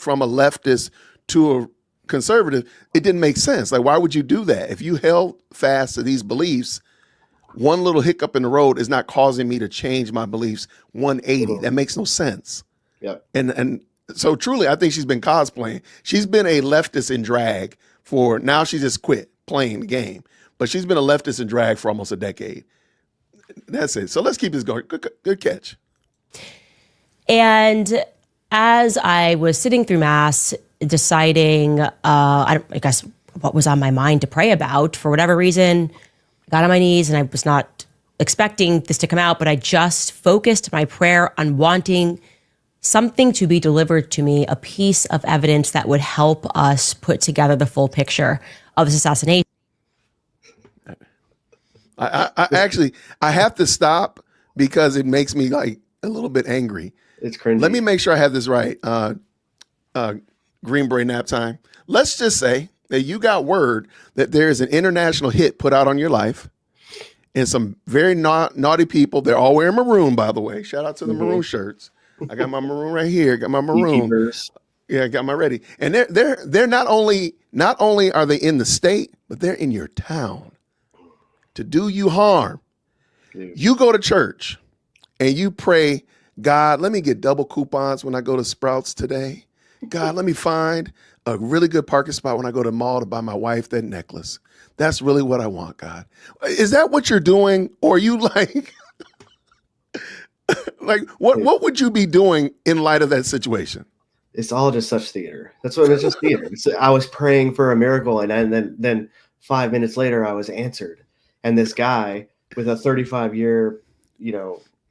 from a leftist to a conservative, it didn't make sense. Like, why would you do that? If you held fast to these beliefs, one little hiccup in the road is not causing me to change my beliefs 180. That makes no sense. Yeah. And so truly, I think she's been cosplaying. She's been a leftist in drag for, now she just quit playing the game, but she's been a leftist in drag for almost a decade. That's it. So let's keep this going. Good catch. And as I was sitting through Mass, deciding, I guess, what was on my mind to pray about, for whatever reason, I got on my knees, and I was not expecting this to come out, but I just focused my prayer on wanting something to be delivered to me, a piece of evidence that would help us put together the full picture of this assassination. I actually have to stop because it makes me like a little bit angry. It's cringy. Let me make sure I have this right. Green Beret nap time. Let's just say that you got word that there is an international hit put out on your life, and some very naughty people. They're all wearing maroon, by the way. Shout out to the maroon shirts. I got my maroon right here. Got my maroon. Yeah, I got my ready. And they're not only are they in the state, but they're in your town to do you harm. Dude. You go to church and you pray, God, let me get double coupons when I go to Sprouts today. God, let me find a really good parking spot when I go to the mall to buy my wife that necklace. That's really what I want, God. Is that what you're doing? Or are you like, like what would you be doing in light of that situation? It's all just such theater. That's what it's just theater. I was praying for a miracle, and then 5 minutes later I was answered. And this guy with a 35-year,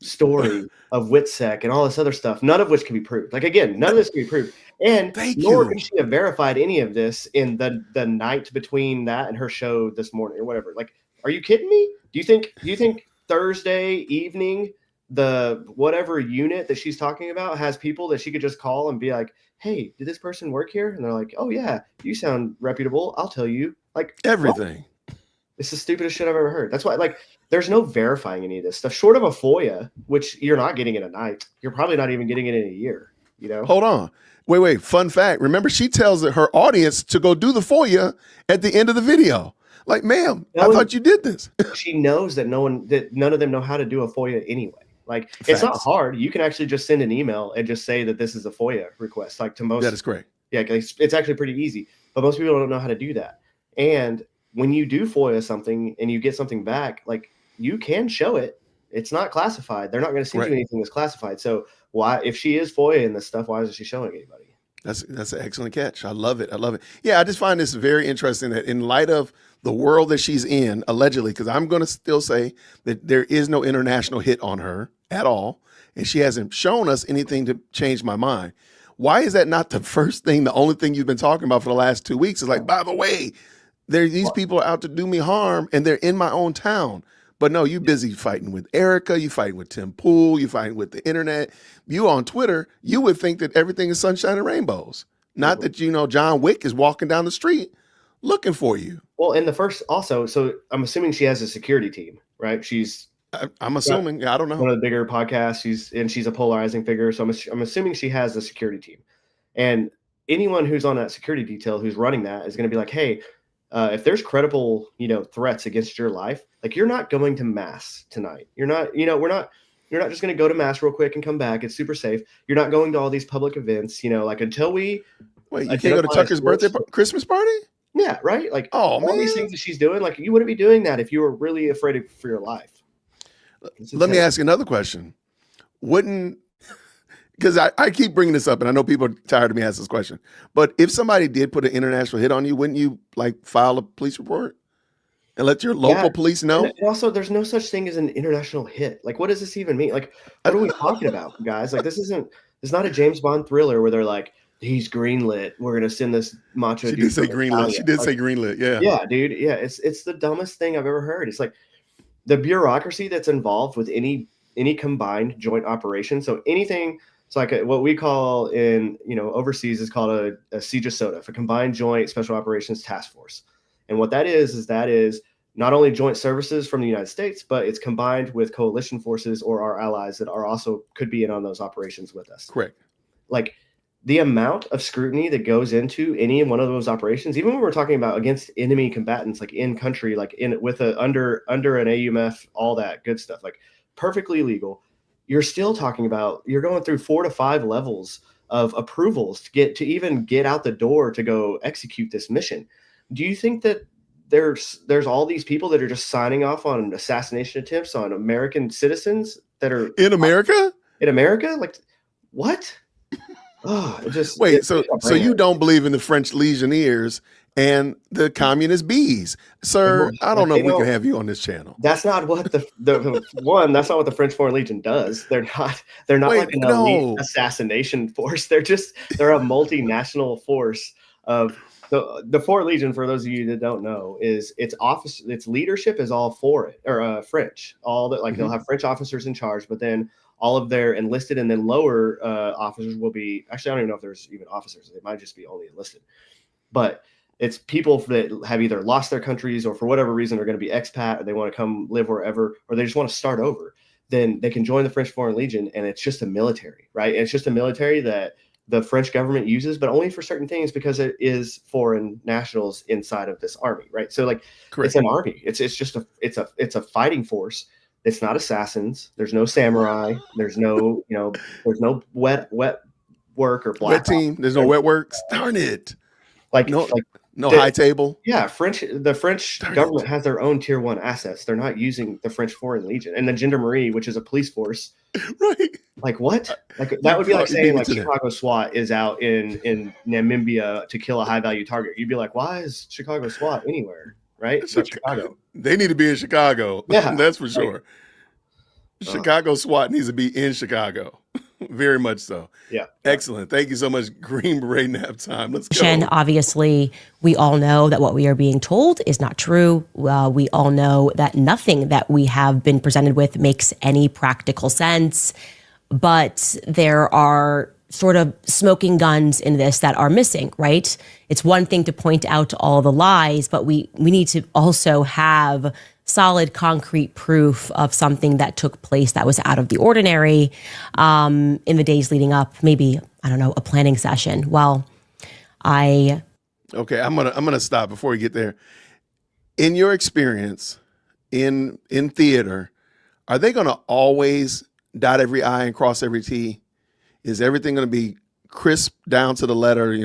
story of WITSEC and all this other stuff, none of which can be proved. Like, again, none of this can be proved. And nor can she have verified any of this in the night between that and her show this morning or whatever. Like, are you kidding me? Do you think Thursday evening, the whatever unit that she's talking about has people that she could just call and be like, hey, did this person work here? And they're like, oh yeah, you sound reputable. I'll tell you. Like, everything. What? It's the stupidest shit I've ever heard. That's why, like, there's no verifying any of this stuff short of a FOIA, which you're not getting in a night. You're probably not even getting it in a year. Hold on. Wait. Fun fact. Remember, she tells her audience to go do the FOIA at the end of the video. Like, ma'am, I thought you did this. She knows that none of them know how to do a FOIA anyway. Like, Facts. It's not hard. You can actually just send an email and just say that this is a FOIA request. Like, to most. That is correct. Yeah, it's actually pretty easy. But most people don't know how to do that. And when you do FOIA something and you get something back, like, you can show it. It's not classified. They're not going to send you anything that's classified. So why, if she is FOIA in this stuff, why isn't she showing anybody? That's an excellent catch. I love it. Yeah, I just find this very interesting that in light of the world that she's in, allegedly, because I'm going to still say that there is no international hit on her at all, and she hasn't shown us anything to change my mind. Why is that not the first thing, the only thing you've been talking about for the last 2 weeks? Is like, by the way, these people are out to do me harm, and they're in my own town. But no, you busy fighting with Erica, you fighting with Tim Pool, you fighting with the internet. You on Twitter, you would think that everything is sunshine and rainbows. Not that, John Wick is walking down the street looking for you. Well, and the first also, so I'm assuming she has a security team, right? I'm assuming, I don't know. One of the bigger podcasts, she's a polarizing figure. So I'm assuming she has a security team. And anyone who's on that security detail who's running that is going to be like, hey, if there's credible, threats against your life, like, you're not going to Mass tonight. You're not, you're not just going to go to Mass real quick and come back. It's super safe. You're not going to all these public events, like, until we. Wait, you can't go to Tucker's Christmas party? Yeah, right. Like, all man. These things that she's doing, like, you wouldn't be doing that if you were really afraid for your life. Let me ask you another question. Because I keep bringing this up, and I know people are tired of me asking this question, but if somebody did put an international hit on you, wouldn't you, like, file a police report and let your local police know? And also, there's no such thing as an international hit. Like, what does this even mean? Like, what are we talking about, guys? Like, it's not a James Bond thriller where they're like, he's greenlit. We're going to send this macho dude. She did say greenlit. Yeah. Yeah, dude. Yeah. It's the dumbest thing I've ever heard. It's like the bureaucracy that's involved with any combined joint operation. So anything. It's like what we call in, overseas is called a CJSOTF, a Combined Joint Special Operations Task Force. And what that is not only joint services from the United States, but it's combined with coalition forces or our allies that are also could be in on those operations with us. Correct. Like, the amount of scrutiny that goes into any one of those operations, even when we're talking about against enemy combatants, like in country, like in with a under an AUMF, all that good stuff, like perfectly legal, you're still talking about, you're going through 4 to 5 levels of approvals to even get out the door to go execute this mission. Do you think that there's all these people that are just signing off on assassination attempts on American citizens that are In America? in America? Like, what? Oh, it just Wait, so you don't believe in the French Legionnaires and the communist bees, sir? I don't know if we can have you on this channel. That's not what the one. That's not what the French Foreign Legion does. They're not like an elite assassination force. They're a multinational force of the Foreign Legion. For those of you that don't know, is its leadership is all foreign or French. All that, like, they'll have French officers in charge, but then all of their enlisted and then lower officers will be, actually, I don't even know if there's even officers. They might just be only enlisted. But it's people that have either lost their countries or for whatever reason are going to be expat, or they want to come live wherever, or they just want to start over. Then they can join the French Foreign Legion, and it's just a military, right? And it's just a military that the French government uses, but only for certain things, because it is foreign nationals inside of this army, right? So, like, correct. It's an army. It's just a fighting force. It's not assassins. There's no samurai. There's no, there's no wet work or black wet team. There's no wet work. Darn it. No high table. Yeah, the French government has their own tier 1 assets. They're not using the French Foreign Legion and the Gendarmerie, which is a police force. Right. Like, what? Like, that would be like saying like Chicago SWAT is out in Namibia to kill a high value target. You'd be like, why is Chicago SWAT anywhere? Right? Chicago. They need to be in Chicago. Yeah, that's for sure. Chicago SWAT needs to be in Chicago. Very much so. Yeah. Excellent. Thank you so much. Green Beret nap time. Let's go. Obviously, we all know that what we are being told is not true. We all know that nothing that we have been presented with makes any practical sense. But there are sort of smoking guns in this that are missing, right? It's one thing to point out all the lies, but we need to also have solid, concrete proof of something that took place that was out of the ordinary in the days leading up, maybe, I don't know, a planning session. Well, okay, I'm gonna stop before we get there. In your experience in theater, are they gonna always dot every I and cross every T? Is everything gonna be crisp down to the letter?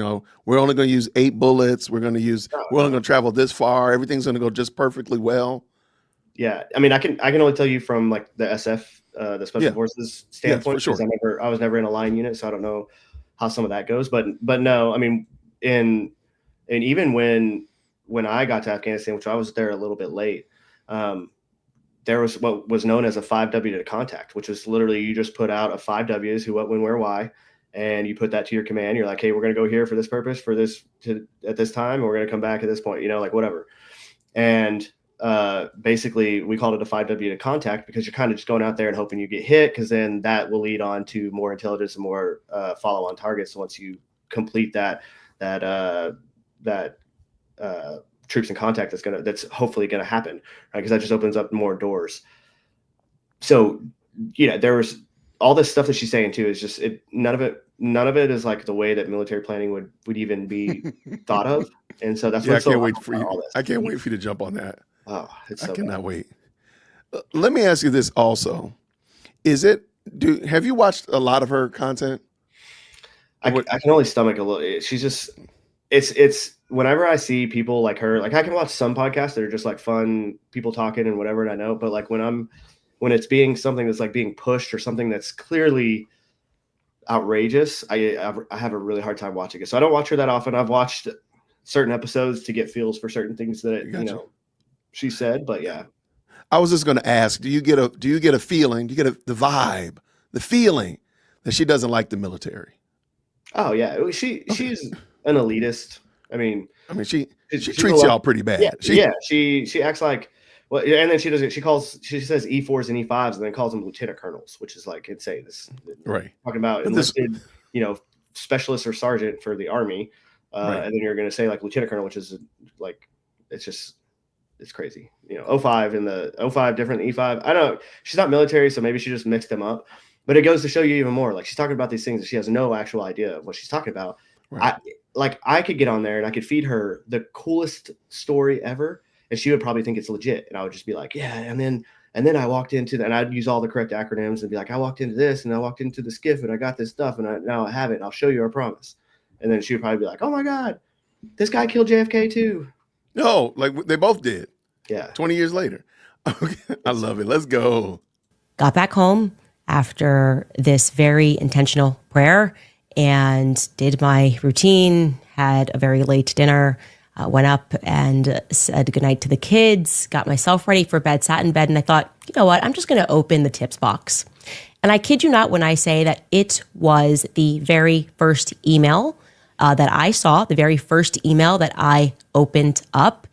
We're only gonna use 8 bullets. We're only gonna travel this far. Everything's gonna go just perfectly well. Yeah, I mean, I can only tell you from like the SF, the Special Forces standpoint, because I was never in a line unit, so I don't know how some of that goes. But no, I mean, and even when I got to Afghanistan, which I was there a little bit late, there was what was known as a 5W to contact, which was literally you just put out a 5 Ws, who, what, when, where, why, and you put that to your command. You're like, hey, we're going to go here for this purpose, at this time, and we're going to come back at this point, like whatever. And basically we called it a 5W to contact, because you're kind of just going out there and hoping you get hit, because then that will lead on to more intelligence and more follow-on targets once you complete that troops in contact that's hopefully gonna happen, right? Because that just opens up more doors. So there was all this stuff that she's saying too, is just none of it is like the way that military planning would even be thought of. And so that's I can't wait for you. I can't wait for you to jump on that. Oh, I cannot wait. Let me ask you this also. Have you watched a lot of her content? I can only stomach a little. She's just, it's whenever I see people like her, like I can watch some podcasts that are just like fun people talking and whatever, and I know, but like when it's being something that's like being pushed or something that's clearly outrageous, I have a really hard time watching it. So I don't watch her that often. I've watched certain episodes to get feels for certain things that she said, but yeah. I was just going to ask, do you get a feeling, do you get the vibe, the feeling that she doesn't like the military? Oh yeah. She's an elitist. I mean, she treats y'all pretty bad. Yeah. She acts like, well, and then she says E4s and E5s and then calls them lieutenant colonels, which is like insane. Right. Talking about enlisted, specialist or sergeant for the army. Right. And then you're going to say like lieutenant colonel, which is like, it's crazy. 05 and the 05 different than E5. I don't know. She's not military, so maybe she just mixed them up. But it goes to show you even more. Like she's talking about these things that she has no actual idea of what she's talking about. Right. I could get on there and I could feed her the coolest story ever, and she would probably think it's legit. And I would just be like, yeah. And then I walked into that, and I'd use all the correct acronyms and be like, I walked into this, and I walked into the skiff, and I got this stuff, and now I have it. And I'll show you, I promise. And then she would probably be like, oh my God, this guy killed JFK too. No, like they both did. Yeah. 20 years later. Okay. I love it. Let's go. Got back home after this very intentional prayer and did my routine, had a very late dinner, went up and said goodnight to the kids, got myself ready for bed, sat in bed, and I thought, you know what, I'm just going to open the tips box. And I kid you not when I say that it was the very first email that I saw, the very first email that I opened up.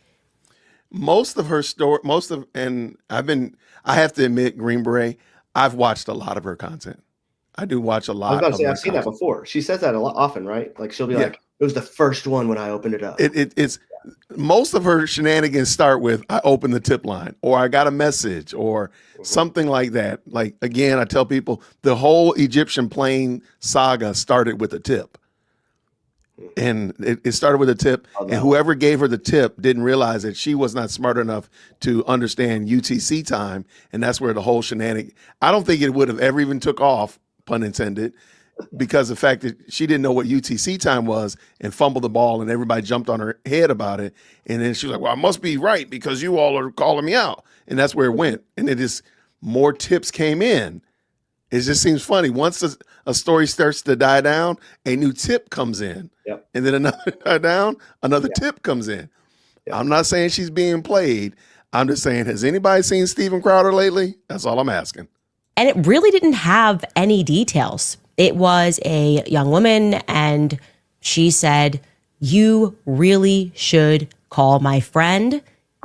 Most of her story, I have to admit, Green Beret, I've watched a lot of her content. I do watch a lot. I was about to say, of I've seen that before. She says that a lot often, right? Like she'll be like, it was the first one when I opened it up. It's most of her shenanigans start with, I opened the tip line, or I got a message, or something like that. Like, again, I tell people the whole Egyptian plane saga started with a tip. And it started with a tip, and whoever gave her the tip didn't realize that she was not smart enough to understand UTC time, and that's where the whole shenanigan. I don't think it would have ever even took off, pun intended, because the fact that she didn't know what UTC time was and fumbled the ball, and everybody jumped on her head about it, and then she was like, "Well, I must be right because you all are calling me out," and that's where it went. And it is more tips came in. It just seems funny. Once a story starts to die down, a new tip comes in. Yep. And then another die down, another tip comes in. Yep. I'm not saying she's being played. I'm just saying, has anybody seen Steven Crowder lately? That's all I'm asking. And it really didn't have any details. It was a young woman, and she said, you really should call my friend.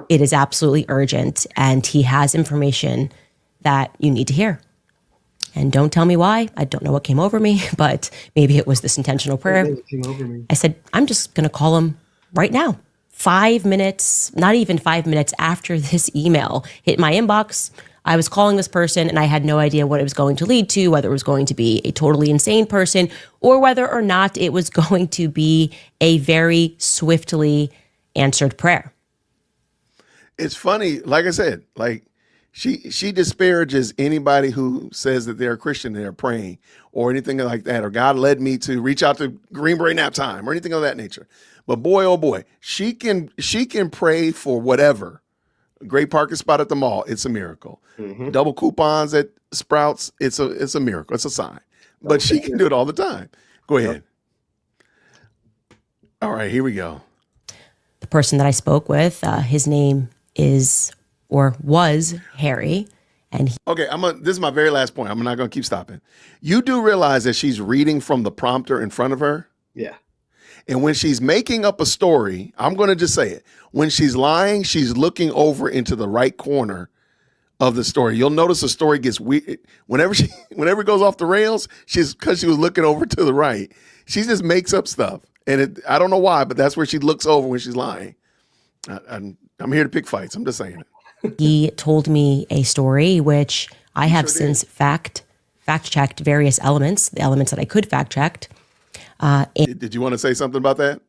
It is absolutely urgent, and he has information that you need to hear. And don't tell me why. I don't know what came over me, but maybe it was this intentional prayer. I said, I'm just going to call him right now. 5 minutes, not even 5 minutes after this email hit my inbox, I was calling this person, and I had no idea what it was going to lead to, whether it was going to be a totally insane person or whether or not it was going to be a very swiftly answered prayer. It's funny, like I said, like she disparages anybody who says that they're a Christian and they're praying or anything like that, or God led me to reach out to Green Beret nap time or anything of that nature. But boy, oh boy, she can pray for whatever. Great parking spot at the mall, it's a miracle. Mm-hmm. Double coupons at Sprouts, it's a miracle. It's a sign. But she can do it all the time. Go ahead. All right, here we go. The person that I spoke with, his name is or was Harry. And okay, this is my very last point. I'm not going to keep stopping. You do realize that she's reading from the prompter in front of her? Yeah. And when she's making up a story, I'm going to just say it. When she's lying, she's looking over into the right corner of the story. You'll notice the story gets weird. Whenever it goes off the rails, because she was looking over to the right. She just makes up stuff. And I don't know why, but that's where she looks over when she's lying. I'm here to pick fights. I'm just saying it. He told me a story which I have since fact-checked various elements, the elements that I could fact-check. Did you want to say something about that?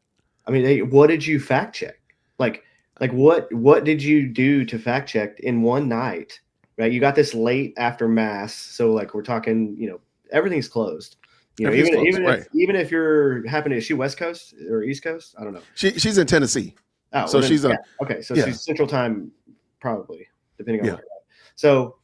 I mean, hey, what did you fact check? Like what did you do to fact check in one night? Right, you got this late after mass, so like we're talking, everything's closed. Even if you're happening, is she West Coast or East Coast? I don't know. She's in Tennessee. Oh, so she's okay. So she's Central Time, probably, depending on where. So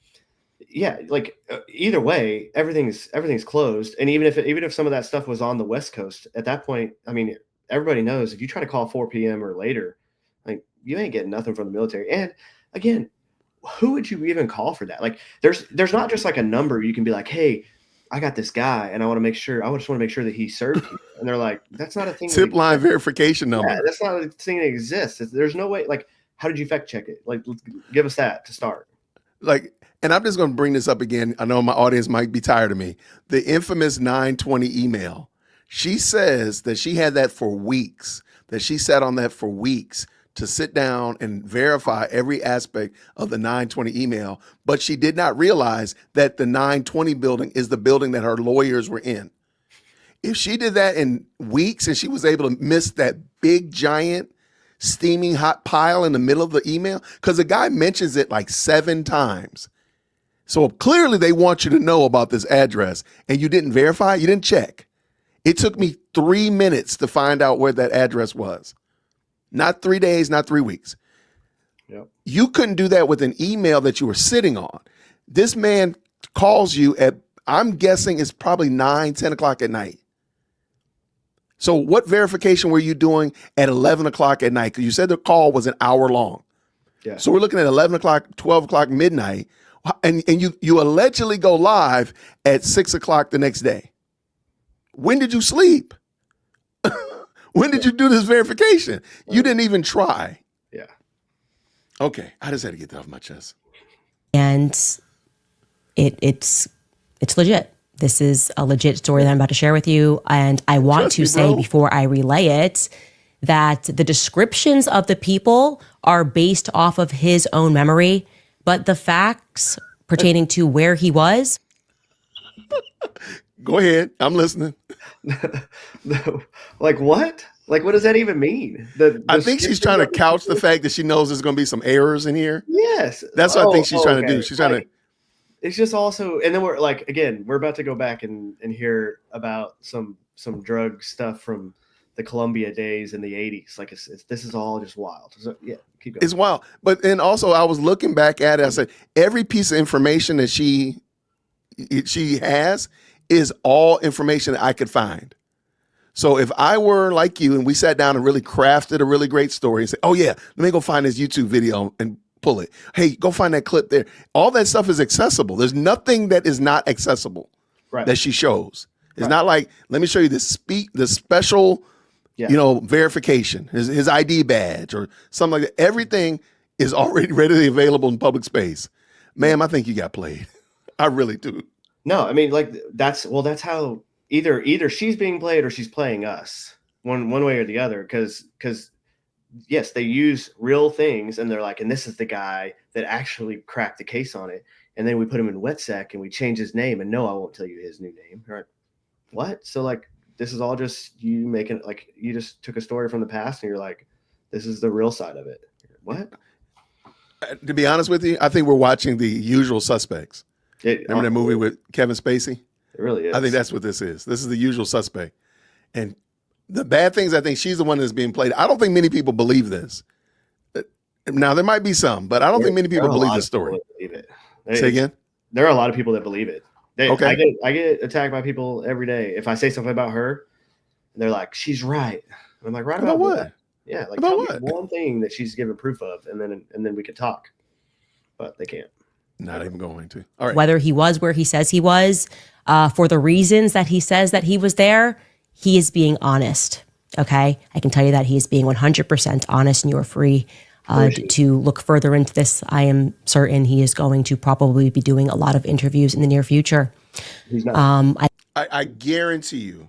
yeah, like either way, everything's closed. And even if some of that stuff was on the West Coast at that point, I mean, everybody knows if you try to call 4 p.m. or later, like you ain't getting nothing from the military. And again, who would you even call for that? Like there's not just like a number you can be like, hey, I got this guy and I just want to make sure that he served you. And they're like, that's not a thing. Tip line verification number. Yeah, that's not a thing that exists. There's no way. Like, how did you fact check it? Like, give us that to start. Like, and I'm just going to bring this up again. I know my audience might be tired of me. The infamous 920 email. She says that she had that for weeks, that she sat on that for weeks to sit down and verify every aspect of the 920 email, but she did not realize that the 920 building is the building that her lawyers were in. If she did that in weeks and she was able to miss that big, giant, steaming hot pile in the middle of the email, because the guy mentions it like 7 times. So clearly they want you to know about this address and you didn't verify, you didn't check. It took me 3 minutes to find out where that address was. Not 3 days, not 3 weeks. Yep. You couldn't do that with an email that you were sitting on. This man calls you at, I'm guessing it's probably 9, 10 o'clock at night. So what verification were you doing at 11 o'clock at night? Because you said the call was an hour long. Yeah. So we're looking at 11 o'clock, 12 o'clock, midnight. And you allegedly go live at 6 o'clock the next day. When did you sleep? When did you do this verification? You didn't even try. Yeah. Okay. I just had to get that off my chest. And it's legit. This is a legit story that I'm about to share with you. And I want Trust to me, say bro. before I relay it that the descriptions of the people are based off of his own memory, but the facts pertaining to where he was. Go ahead. I'm listening. Like what? Like what does that even mean? I think she's trying to couch the fact that she knows there's going to be some errors in here. Yes. That's what I think she's trying to okay. do. She's trying Like, it's just also, and then we're like, again, we're about to go back and hear about some drug stuff from the Columbia days in the 80s. Like this is all just wild. So, yeah, keep going. It's wild. But then also I was looking back at it. I said, every piece of information that she has is all information that I could find. So if I were like you and we sat down and really crafted a really great story and said, oh yeah, let me go find this YouTube video and pull it. Hey, go find that clip there. All that stuff is accessible. There's nothing that is not accessible that she shows. It's not like, let me show you the special, verification, his ID badge or something like that. Everything is already readily available in public space. Ma'am, I think you got played. I really do. No, I mean, like that's how either she's being played or she's playing us one way or the other. Because yes, they use real things and they're like, and this is the guy that actually cracked the case on it. And then we put him in WetSec and we change his name. And no, I won't tell you his new name. All right. What? So like, this is all just you making, like, you just took a story from the past and you're like, this is the real side of it. What? To be honest with you, I think we're watching The Usual Suspects. Remember that movie with Kevin Spacey? It really is. I think that's what this is. This is The Usual Suspect. And the bad things, I think she's the one that's being played. I don't think many people believe this. Now, there might be some, but I don't think many people believe this story. Say again? There are a lot of people that believe it. Okay. I get attacked by people every day. If I say something about her, they're like, she's right. And I'm like, right about what? Yeah, like about tell what? me one thing that she's given proof of, and then we could talk. But they can't. Not even going to. All right. Whether he was where he says he was, for the reasons that he says that he was there, he is being honest. Okay? I can tell you that he is being 100% honest, and you are free to look further into this. I am certain he is going to probably be doing a lot of interviews in the near future. He's not. I guarantee you,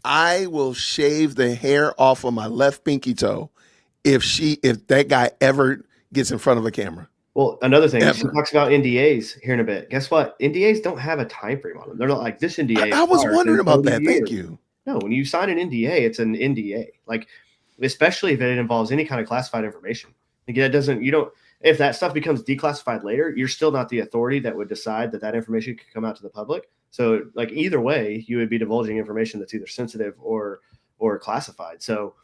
I will shave the hair off of my left pinky toe if that guy ever gets in front of a camera. Well, another thing, she talks about NDAs here in a bit. Guess what? NDAs don't have a time frame on them. They're not like this NDA. I was wondering about that. Thank you. No, when you sign an NDA, it's an NDA. Like, especially if it involves any kind of classified information. Like, if that stuff becomes declassified later, you're still not the authority that would decide that information could come out to the public. So, like, either way, you would be divulging information that's either sensitive or classified. So,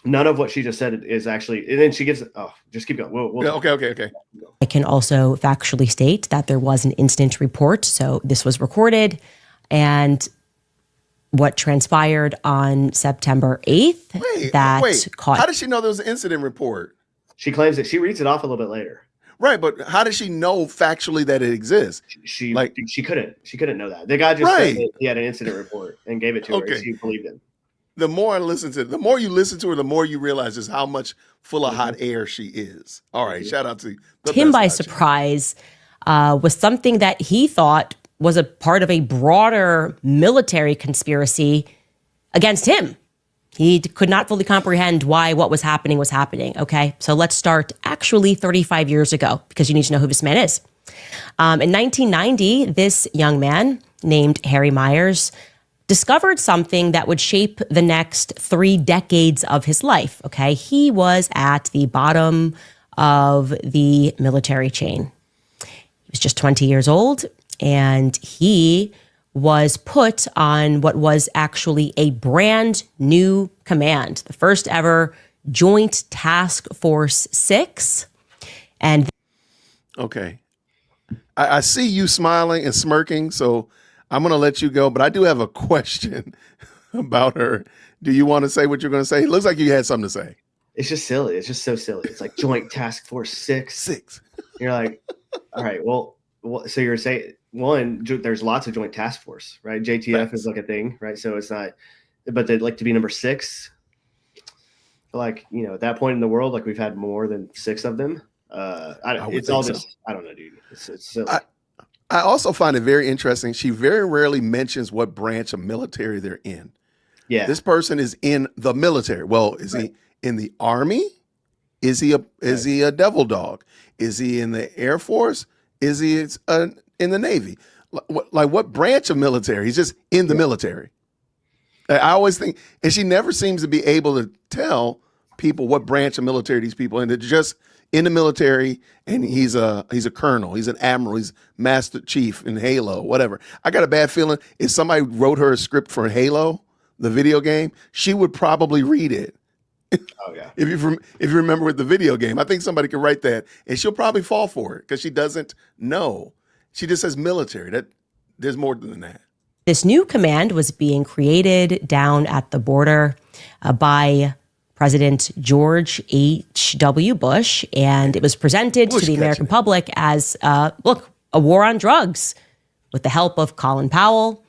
none of what she just said is actually, and then she gives, just keep going. Okay. I can also factually state that there was an incident report. So this was recorded, and what transpired on September 8th how did she know there was an incident report? She claims that she reads it off a little bit later. Right, but how does she know factually that it exists? She couldn't know that. The guy just said that he had an incident report and gave it to her. She believed him. The more you listen to her, the more you realize just how much full of hot air she is. All right, shout out to him by surprise was something that he thought was a part of a broader military conspiracy against him. could not fully comprehend why what was happening was happening. Okay, so let's start actually 35 years ago, because you need to know who this man is. In 1990, this young man named Harry Myers discovered something that would shape the next 3 decades of his life. Okay, he was at the bottom of the military chain. He was just 20 years old, and he was put on what was actually a brand new command, the first ever Joint Task Force 6. And Okay. I see you smiling and smirking, so I'm going to let you go. But I do have a question about her. Do you want to say what you're going to say? It looks like you had something to say. It's just silly. It's just so silly. It's like Joint Task Force 6. 6. You're like, all right, well, so you're saying, one, there's lots of Joint Task Force, right? JTF is like a thing, right? So it's not, but they'd like to be number 6. Like, at that point in the world, like we've had more than 6 of them. It's all just, so. I don't know, dude. It's silly. I also find it very interesting. She very rarely mentions what branch of military they're in. Yeah. This person is in the military. Well, is he in the Army? Is he a devil dog? Is he in the Air Force? Is he in the Navy? Like what branch of military? He's just in the military. I always think, and she never seems to be able to tell people what branch of military these people in. They're just in the military, and he's a colonel, he's an admiral, he's master chief in Halo, whatever. I got a bad feeling if somebody wrote her a script for Halo, the video game, she would probably read it. Oh yeah. If you remember with the video game, I think somebody could write that, and she'll probably fall for it because she doesn't know. She just says military. That there's more than that. This new command was being created down at the border by President George H.W. Bush, and it was presented to the American public as, a war on drugs with the help of Colin Powell.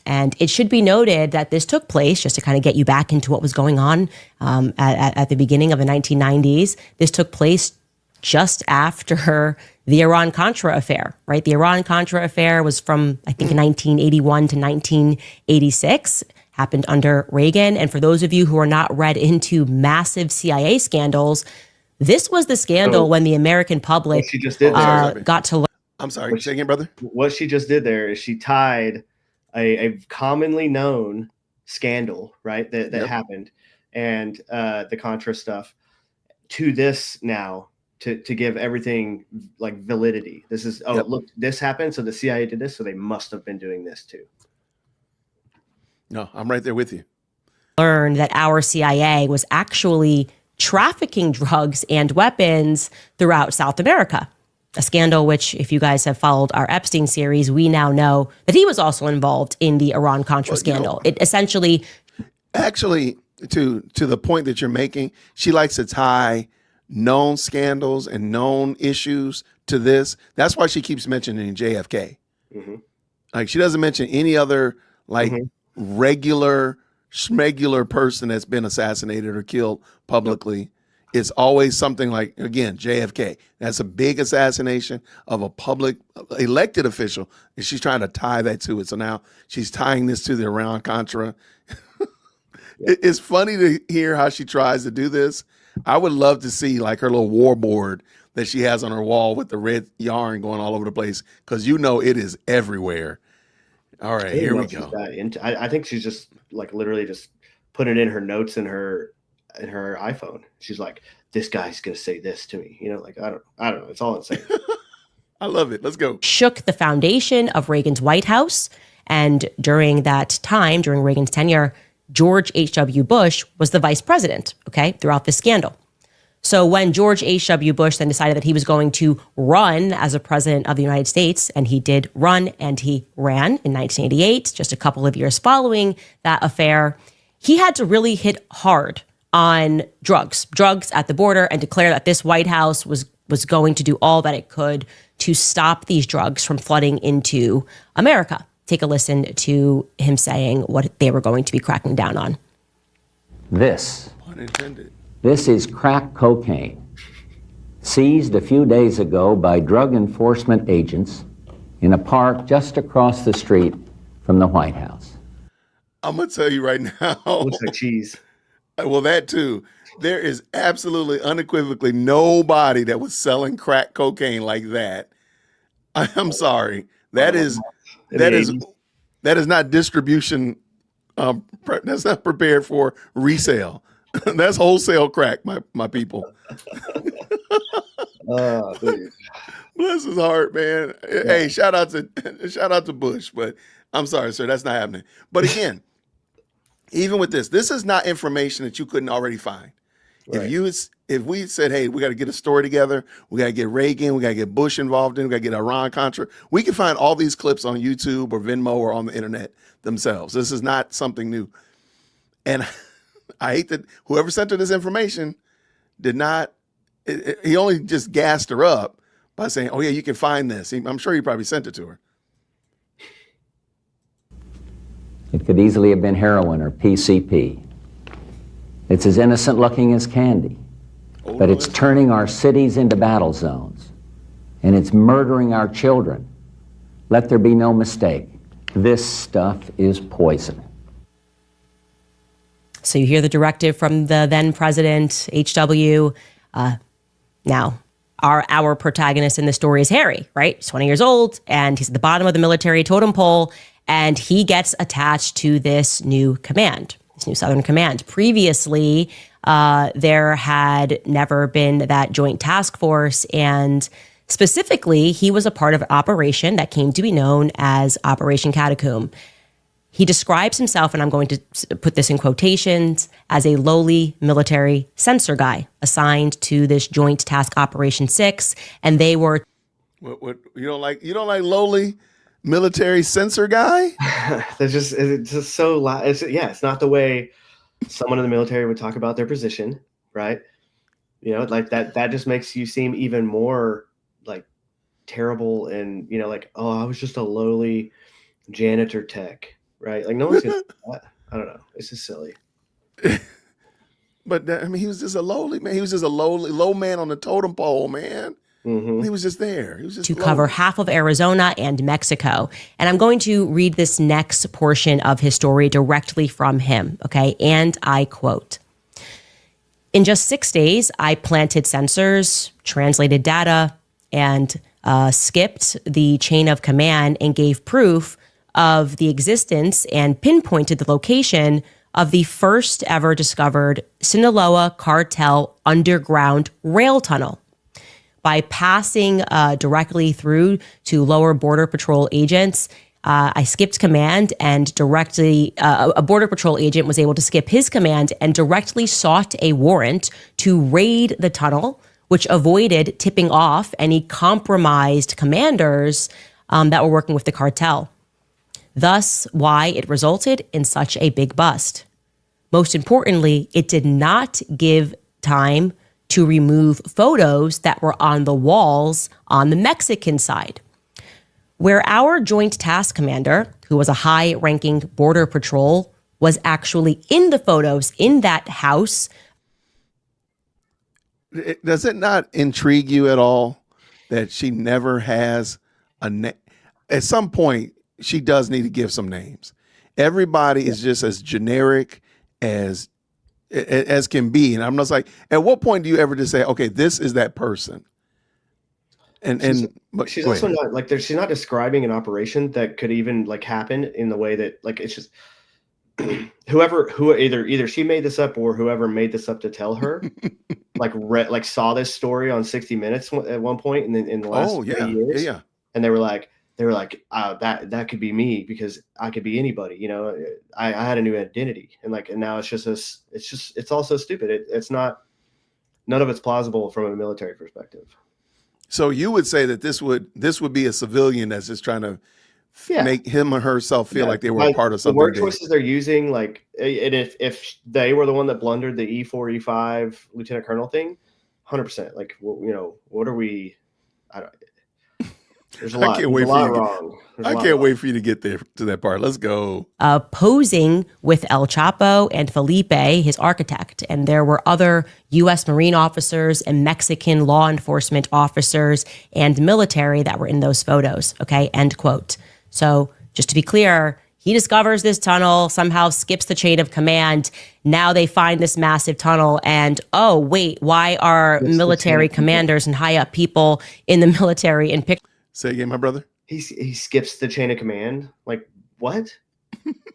And it should be noted that this took place, just to kind of get you back into what was going on at the beginning of the 1990s. This took place just after the Iran-Contra affair, right? The Iran-Contra affair was from, I think, 1981 to 1986, happened under Reagan. And for those of you who are not read into massive CIA scandals, this was the scandal when the American public she just did got to learn. I'm sorry, say again, brother. What she just did there is she tied a commonly known scandal, right, that happened, and the Contra stuff to this now to give everything like validity. This is look, this happened, so the CIA did this, so they must have been doing this too. No, I'm right there with you. Learned that our CIA was actually trafficking drugs and weapons throughout South America. A scandal which, if you guys have followed our Epstein series, we now know that he was also involved in the Iran-Contra scandal. It essentially... Actually, to the point that you're making, she likes to tie known scandals and known issues to this. That's why she keeps mentioning JFK. Mm-hmm. Like, she doesn't mention any other, regular, schmegular person that's been assassinated or killed publicly. It's always something like, again, JFK. That's a big assassination of a public elected official, and she's trying to tie that to it. So now she's tying this to the Iran-Contra. It's funny to hear how she tries to do this. I would love to see like her little war board that she has on her wall with the red yarn going all over the place, because it is everywhere. All right, here we go. I think she's just like literally just put it in her notes in her iPhone. She's like, this guy's gonna say this to me. I don't know. It's all insane. I love it. Let's go. Shook the foundation of Reagan's White House. And during that time, during Reagan's tenure, George H.W. Bush was the vice president, throughout this scandal. So when George H.W. Bush then decided that he was going to run as a president of the United States, and he did run, and he ran in 1988, just a couple of years following that affair, he had to really hit hard on drugs at the border, and declare that this White House was going to do all that it could to stop these drugs from flooding into America. Take a listen to him saying what they were going to be cracking down on. This Pun intended. This is crack cocaine, seized a few days ago by drug enforcement agents in a park just across the street from the White House. I'm going to tell you right now. Looks like cheese. Well, that too. There is absolutely unequivocally nobody that was selling crack cocaine like that. I'm sorry. That is In the that is 80s. that is not distribution. That's not prepared for resale. That's wholesale crack, my people. Oh, dude. Bless his heart, man. Hey, shout out to Bush, but I'm sorry, sir, that's not happening. But again, even with this is not information that you couldn't already find. Right. If we said, hey, we got to get a story together, we got to get Reagan, we got to get Bush involved in, we got to get Iran Contra, we can find all these clips on YouTube or Venmo or on the internet themselves. This is not something new. And I hate that whoever sent her this information did not, he only just gassed her up by saying, oh yeah, you can find this. I'm sure he probably sent it to her. It could easily have been heroin or PCP. It's as innocent looking as candy, but it's turning our cities into battle zones, and it's murdering our children. Let there be no mistake. This stuff is poison. So you hear the directive from the then president, HW. Now, our protagonist in the story is Harry, right? He's 20 years old, and he's at the bottom of the military totem pole, and he gets attached to this new command, this new Southern Command. Previously, there had never been that joint task force, and specifically, he was a part of an operation that came to be known as Operation Catacomb. He describes himself, and I'm going to put this in quotations, as a lowly military censor guy assigned to this Joint Task Operation 6, and they were. What you don't like lowly military censor guy? It's just so loud. It's not the way someone in the military would talk about their position, right? You know, like that just makes you seem even more like terrible and, you know, like, oh, I was just a lowly janitor tech, right? Like no one's gonna do that. I don't know. It's just silly. But I mean, he was just a lowly man. He was just a low man on the totem pole, man. Mm-hmm. He was just there. He was just to cover half of Arizona and Mexico. And I'm going to read this next portion of his story directly from him, okay? And I quote, "In just 6 days, I planted sensors, translated data, and skipped the chain of command and gave proof of the existence and pinpointed the location of the first ever discovered Sinaloa cartel underground rail tunnel. By passing directly through to lower Border Patrol agents, I skipped command and directly, a Border Patrol agent was able to skip his command and directly sought a warrant to raid the tunnel, which avoided tipping off any compromised commanders that were working with the cartel. Thus, why it resulted in such a big bust. Most importantly, it did not give time to remove photos that were on the walls on the Mexican side. Where our Joint Task Commander, who was a high-ranking Border Patrol, was actually in the photos in that house." Does it not intrigue you at all that she never has a name? At some point, she does need to give some names. Everybody is just as generic as can be. And I'm just like, at what point do you ever just say, okay, this is that person? But she's also not like she's not describing an operation that could even like happen in the way that like it's just who either she made this up or whoever made this up to tell her like saw this story on 60 Minutes at one point in the last 3 years. Yeah. And they were like that could be me because I could be anybody, you know. I had a new identity and now it's just this. It's all so stupid. It's not. None of it's plausible from a military perspective. So you would say that this would be a civilian that's just trying to make him or herself feel like they were a part of something. The word big. choices they're using, and if they were the one that blundered the E4 E5 lieutenant colonel thing, 100%. Like, you know, what are we? I don't. There's a lot. Wrong. I can't wait for you to get there to that part. Let's go. Posing with El Chapo and Felipe, his architect. And there were other U.S. Marine officers and Mexican law enforcement officers and military that were in those photos. Okay, end quote. So just to be clear, He discovers this tunnel, somehow skips the chain of command. Now they find this massive tunnel and, oh, wait, why are military commanders and high up people in the military in pictures? Say again, my brother. He skips the chain of command. Like, what?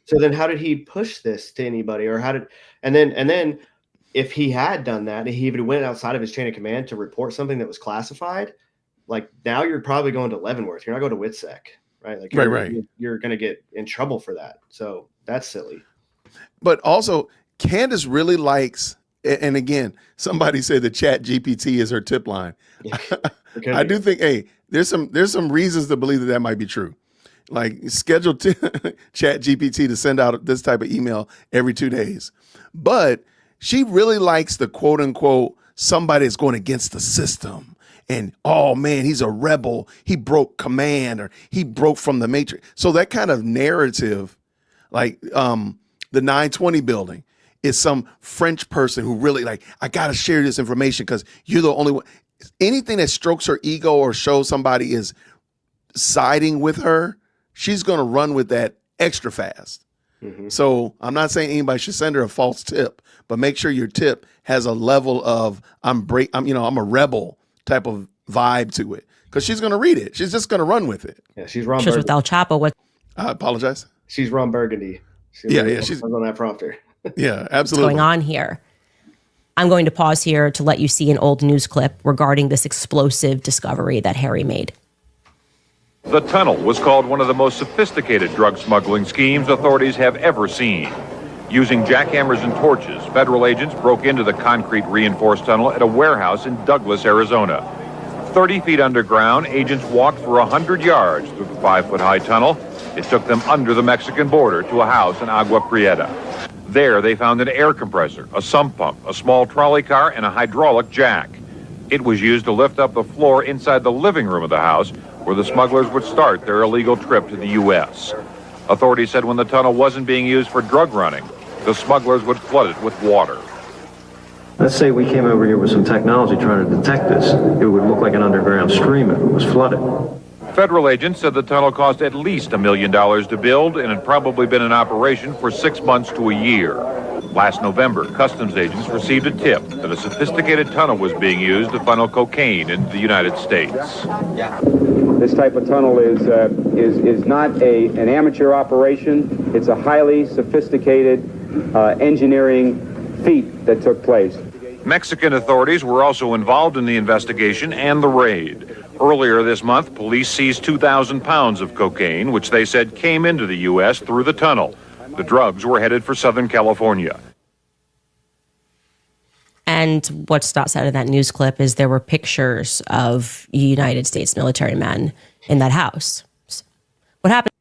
So then how did he push this to anybody, or and then if he had done that, he even went outside of his chain of command to report something that was classified, like now you're probably going to Leavenworth. You're not going to WITSEC, right? Like you're going to get in trouble for that. So that's silly. But also Candace really likes, and again, somebody said the Chat GPT is her tip line. I do think, hey, there's some reasons to believe that might be true. Like schedule Chat GPT to send out this type of email every 2 days. But she really likes the quote unquote, somebody that's going against the system. And, oh man, he's a rebel. He broke command, or he broke from the matrix. So that kind of narrative, like the 920 building, is some French person who really like, I got to share this information because you're the only one. Anything that strokes her ego or shows somebody is siding with her, she's going to run with that extra fast. Mm-hmm. So I'm not saying anybody should send her a false tip, but make sure your tip has a level of I'm a rebel type of vibe to it, because she's going to read it. She's just going to run with it. Yeah, she's Ron. With El Chapo. What? I apologize. She's Ron Burgundy. She's on that prompter. Yeah, absolutely. What's going on here? I'm going to pause here to let you see an old news clip regarding this explosive discovery that Harry made. The tunnel was called one of the most sophisticated drug smuggling schemes authorities have ever seen. Using jackhammers and torches, federal agents broke into the concrete reinforced tunnel at a warehouse in Douglas, Arizona. 30 feet underground, agents walked for 100 yards through the 5-foot-high tunnel. It took them under the Mexican border to a house in Agua Prieta. There, they found an air compressor, a sump pump, a small trolley car, and a hydraulic jack. It was used to lift up the floor inside the living room of the house, where the smugglers would start their illegal trip to the U.S. Authorities said when the tunnel wasn't being used for drug running, the smugglers would flood it with water. Let's say we came over here with some technology trying to detect this. It would look like an underground stream if it was flooded. Federal agents said the tunnel cost at least $1 million to build and had probably been in operation for 6 months to a year. Last November, customs agents received a tip that a sophisticated tunnel was being used to funnel cocaine into the United States. This type of tunnel is not an amateur operation. It's a highly sophisticated engineering feat that took place. Mexican authorities were also involved in the investigation and the raid. Earlier this month, police seized 2,000 pounds of cocaine, which they said came into the U.S. through the tunnel. The drugs were headed for Southern California. And what's not said in that news clip is there were pictures of United States military men in that house. What happened?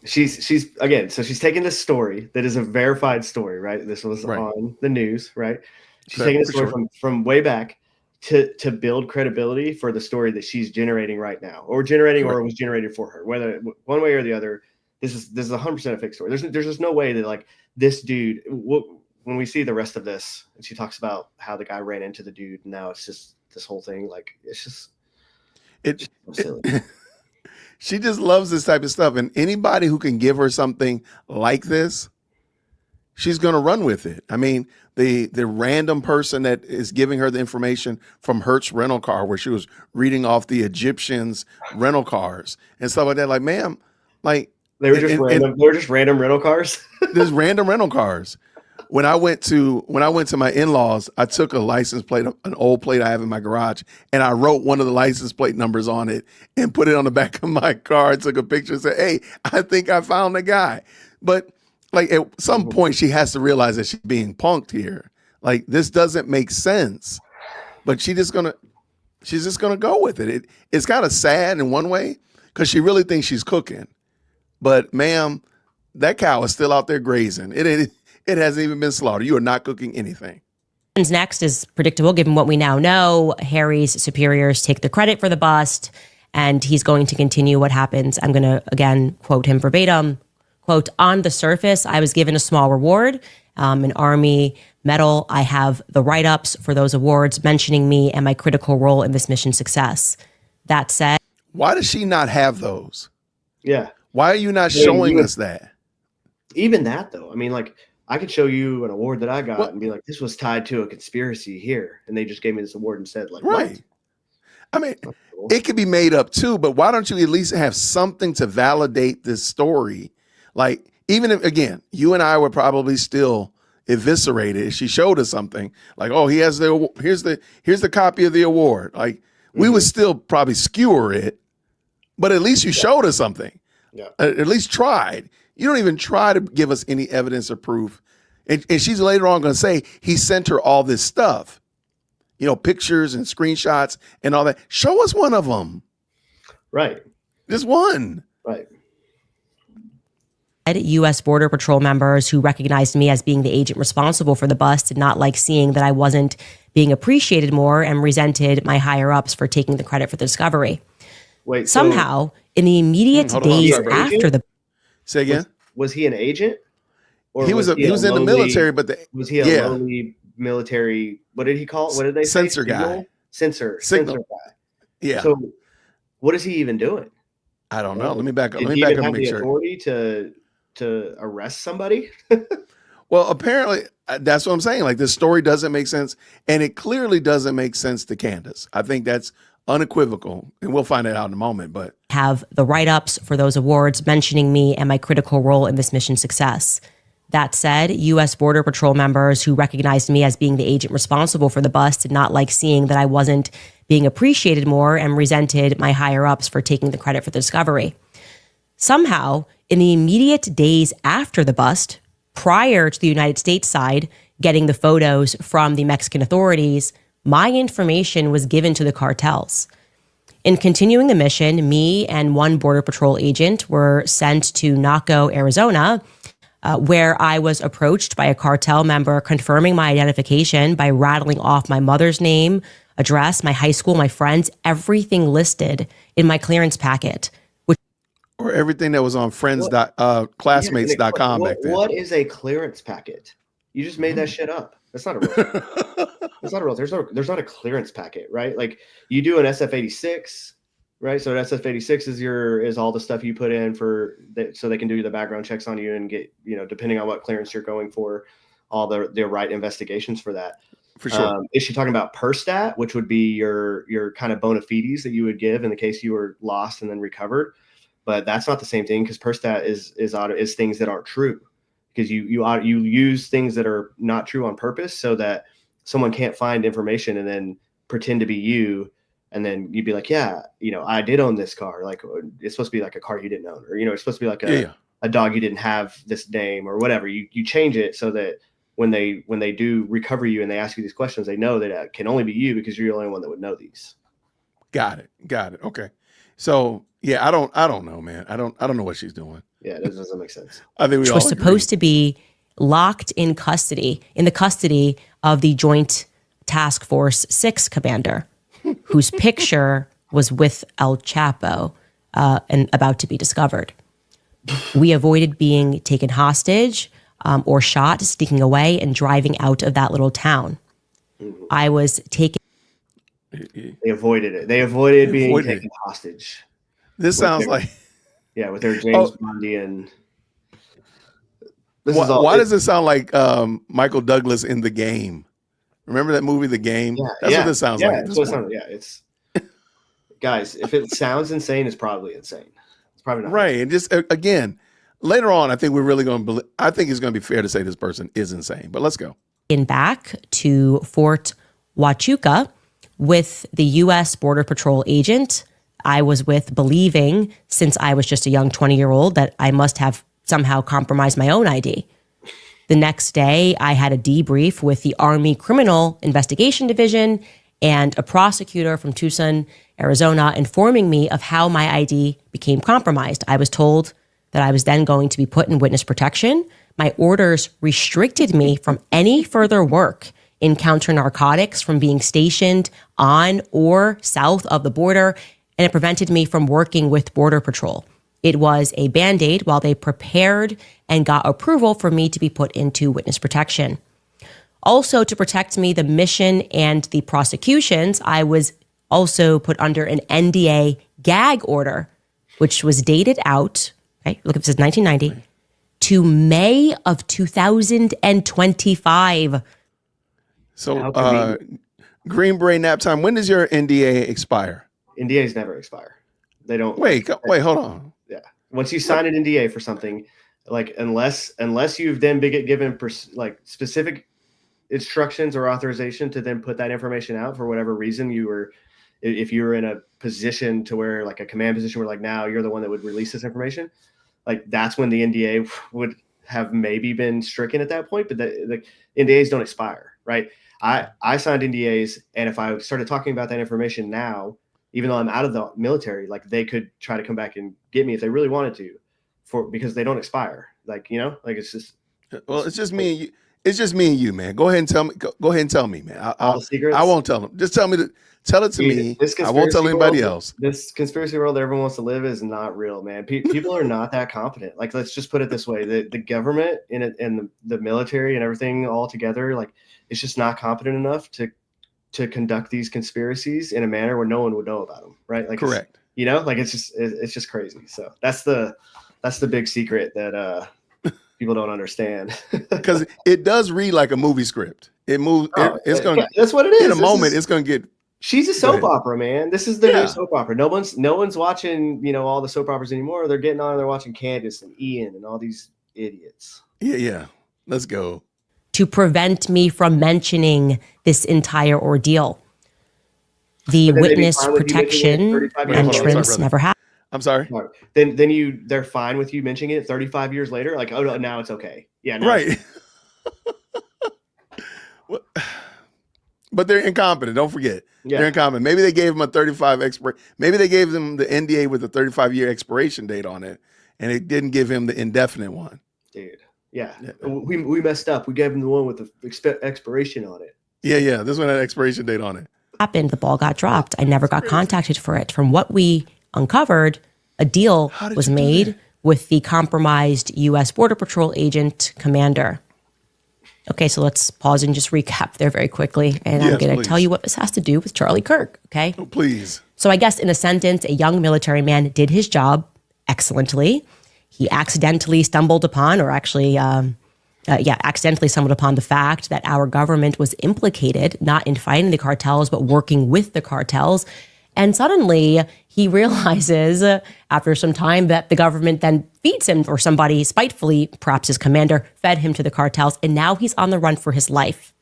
She's again, so she's taking this story that is a verified story, right? This was on the news, right? She's taking this story from way back to build credibility for the story that she's generating right now, or was generated for her, whether one way or the other. This is 100% a fake story. There's just no way that like this dude. When we see the rest of this, and she talks about how the guy ran into the dude, and now it's just this whole thing. Like it's just silly. She just loves this type of stuff, and anybody who can give her something like this, she's going to run with it. I mean, the random person that is giving her the information from Hertz Rental Car, where she was reading off the Egyptians' rental cars and stuff like that. Like, ma'am, like they were just random. They were just random rental cars. There's random rental cars. When I went to my in-laws, I took a license plate, an old plate I have in my garage, and I wrote one of the license plate numbers on it and put it on the back of my car. Took a picture and said, "Hey, I think I found the guy." But like at some point, she has to realize that she's being punked here. Like this doesn't make sense. But she's just gonna go with it. It's kind of sad in one way because she really thinks she's cooking. But ma'am, that cow is still out there grazing. It hasn't even been slaughtered. You are not cooking anything. Next is predictable, given what we now know. Harry's superiors take the credit for the bust, and he's going to continue what happens. I'm going to, again, quote him verbatim. Quote, "On the surface, I was given a small reward, an Army medal. I have the write-ups for those awards mentioning me and my critical role in this mission success. That said..." Why does she not have those? Yeah. Why are you not mean, showing us that? Even that, though, I mean, like, I could show you an award that I got Well- and be like, this was tied to a conspiracy here. And they just gave me this award instead. Like, Right. what? I mean, That's cool. it could be made up too, but why don't you at least have something to validate this story? Like, even if, again, you and I would probably still eviscerate it if she showed us something like, oh, here's the copy of the award. Like, we would still probably skewer it, but at least you showed us something. Yeah. At least tried. You don't even try to give us any evidence or proof. And she's later on going to say he sent her all this stuff, you know, pictures and screenshots and all that. Show us one of them. Right. Just one. Right. U.S. Border Patrol members who recognized me as being the agent responsible for the bust did not like seeing that I wasn't being appreciated more and resented my higher ups for taking the credit for the discovery. Wait. So Somehow, in the immediate Hold on, days sorry, after the Say again. was he an agent? Or He was in the lowly- military, but was he a yeah. lowly military? What did he call it? What did they say? Censor guy. Signal? Censor Signal. guy. yeah, So, what is he even doing? I don't know. Let me back up. Did Let he me back even up have and make the sure. authority to arrest somebody? Well, apparently, that's what I'm saying. Like, this story doesn't make sense, and it clearly doesn't make sense to Candace. I think that's unequivocal, and we'll find it out in a moment. But have the write-ups for those awards mentioning me and my critical role in this mission's success. That said, U.S. Border Patrol members who recognized me as being the agent responsible for the bust did not like seeing that I wasn't being appreciated more and resented my higher ups for taking the credit for the discovery. Somehow, in the immediate days after the bust, prior to the United States side getting the photos from the Mexican authorities, my information was given to the cartels. In continuing the mission, me and one Border Patrol agent were sent to Naco, Arizona, where I was approached by a cartel member confirming my identification by rattling off my mother's name, address, my high school, my friends, everything listed in my clearance packet. or everything that was on classmates.com back then. What is a clearance packet? You just made that shit up. That's not a real. That's not a real. There's not a clearance packet, right? Like you do an SF-86, right? So an SF-86 is all the stuff you put in so they can do the background checks on you and get, depending on what clearance you're going for, all the right investigations for that. For sure. Is she talking about PERSTAT, which would be your kind of bona fides that you would give in the case you were lost and then recovered? But that's not the same thing, because PERSTAT is things that aren't true, because you use things that are not true on purpose so that someone can't find information and then pretend to be you, and then you'd be like, yeah, I did own this car. Like it's supposed to be like a car you didn't own, or it's supposed to be like a dog you didn't have this name or whatever. You change it so that when they do recover you and they ask you these questions, they know that it can only be you because you're the only one that would know these. Got it. Okay. So yeah, I don't know, man. I don't know what she's doing. Yeah, it doesn't make sense. I think we Which was supposed to be locked in the custody of the Joint Task Force 6 commander, whose picture was with El Chapo and about to be discovered. We avoided being taken hostage or shot, sneaking away and driving out of that little town. I was taken. They avoided it. They avoided being taken hostage. This sounds like with their James Bondian. Why does it sound like Michael Douglas in The Game? Remember that movie, The Game? That's what this sounds like. It's guys. If it sounds insane, it's probably insane. It's probably not right. And just again, later on, I think we're really going to. I think it's going to be fair to say this person is insane. But let's go. Back to Fort Huachuca with the U.S. Border Patrol agent I was with, believing, since I was just a young 20-year-old, that I must have somehow compromised my own ID. The next day, I had a debrief with the Army Criminal Investigation Division and a prosecutor from Tucson, Arizona, informing me of how my ID became compromised. I was told that I was then going to be put in witness protection. My orders restricted me from any further work in counter narcotics, from being stationed on or south of the border, and it prevented me from working with Border Patrol. It was a Band-Aid while they prepared and got approval for me to be put into witness protection. Also, to protect me, the mission and the prosecutions, I was also put under an NDA gag order, which was dated out. Okay, look, this is 1990 to May of 2025. So, Green Beret nap time. When does your NDA expire? NDAs never expire. They don't. Wait, hold on. Yeah. Once you sign an NDA for something, like unless you've then been given like specific instructions or authorization to then put that information out for whatever reason if you were in a position to where like a command position where like now you're the one that would release this information, like that's when the NDA would have maybe been stricken at that point. But the NDAs don't expire, right? I signed NDAs, and if I started talking about that information now, even though I'm out of the military, like they could try to come back and get me if they really wanted to, because they don't expire. Like, like it's just. Well, it's just me and you. It's just me and you, man. Go ahead and tell me. Go ahead and tell me, man. All the secrets. I won't tell them. Just tell it to me. I won't tell anybody else. This conspiracy world that everyone wants to live is not real, man. People are not that competent. Like, let's just put it this way: the government and the military and everything all together, like, it's just not competent enough to conduct these conspiracies in a manner where no one would know about them, right? Like, correct. It's just crazy. So that's the big secret that people don't understand. Because it does read like a movie script. It moves. It's going. That's what it is. In a moment, it's going to get. She's a soap opera, man. This is the new soap opera. No one's watching, all the soap operas anymore. They're getting on and they're watching Candace and Ian and all these idiots. Yeah. Let's go. To prevent me from mentioning this entire ordeal. The witness protection entrance never happened. I'm sorry. Then they're fine with you mentioning it 35 years later. Like, oh no, now it's okay. Yeah, right. But they're incompetent. Don't forget, they're incompetent. Maybe they gave him a 35 Maybe they gave them the NDA with a 35-year expiration date on it, and it didn't give him the indefinite one. Dude, yeah. We messed up. We gave him the one with the expiration on it. Yeah. This one had an expiration date on it. Happened. The ball got dropped. I never got contacted for it. From what we uncovered, a deal was made with the compromised U.S. Border Patrol agent commander. Okay, so let's pause and just recap there very quickly. And I'm going to tell you what this has to do with Charlie Kirk, okay? Oh, please. So I guess in a sentence, a young military man did his job excellently. He accidentally stumbled upon, accidentally stumbled upon the fact that our government was implicated, not in fighting the cartels, but working with the cartels. And suddenly he realizes after some time that the government then feeds him, or somebody spitefully, perhaps his commander, fed him to the cartels. And now he's on the run for his life.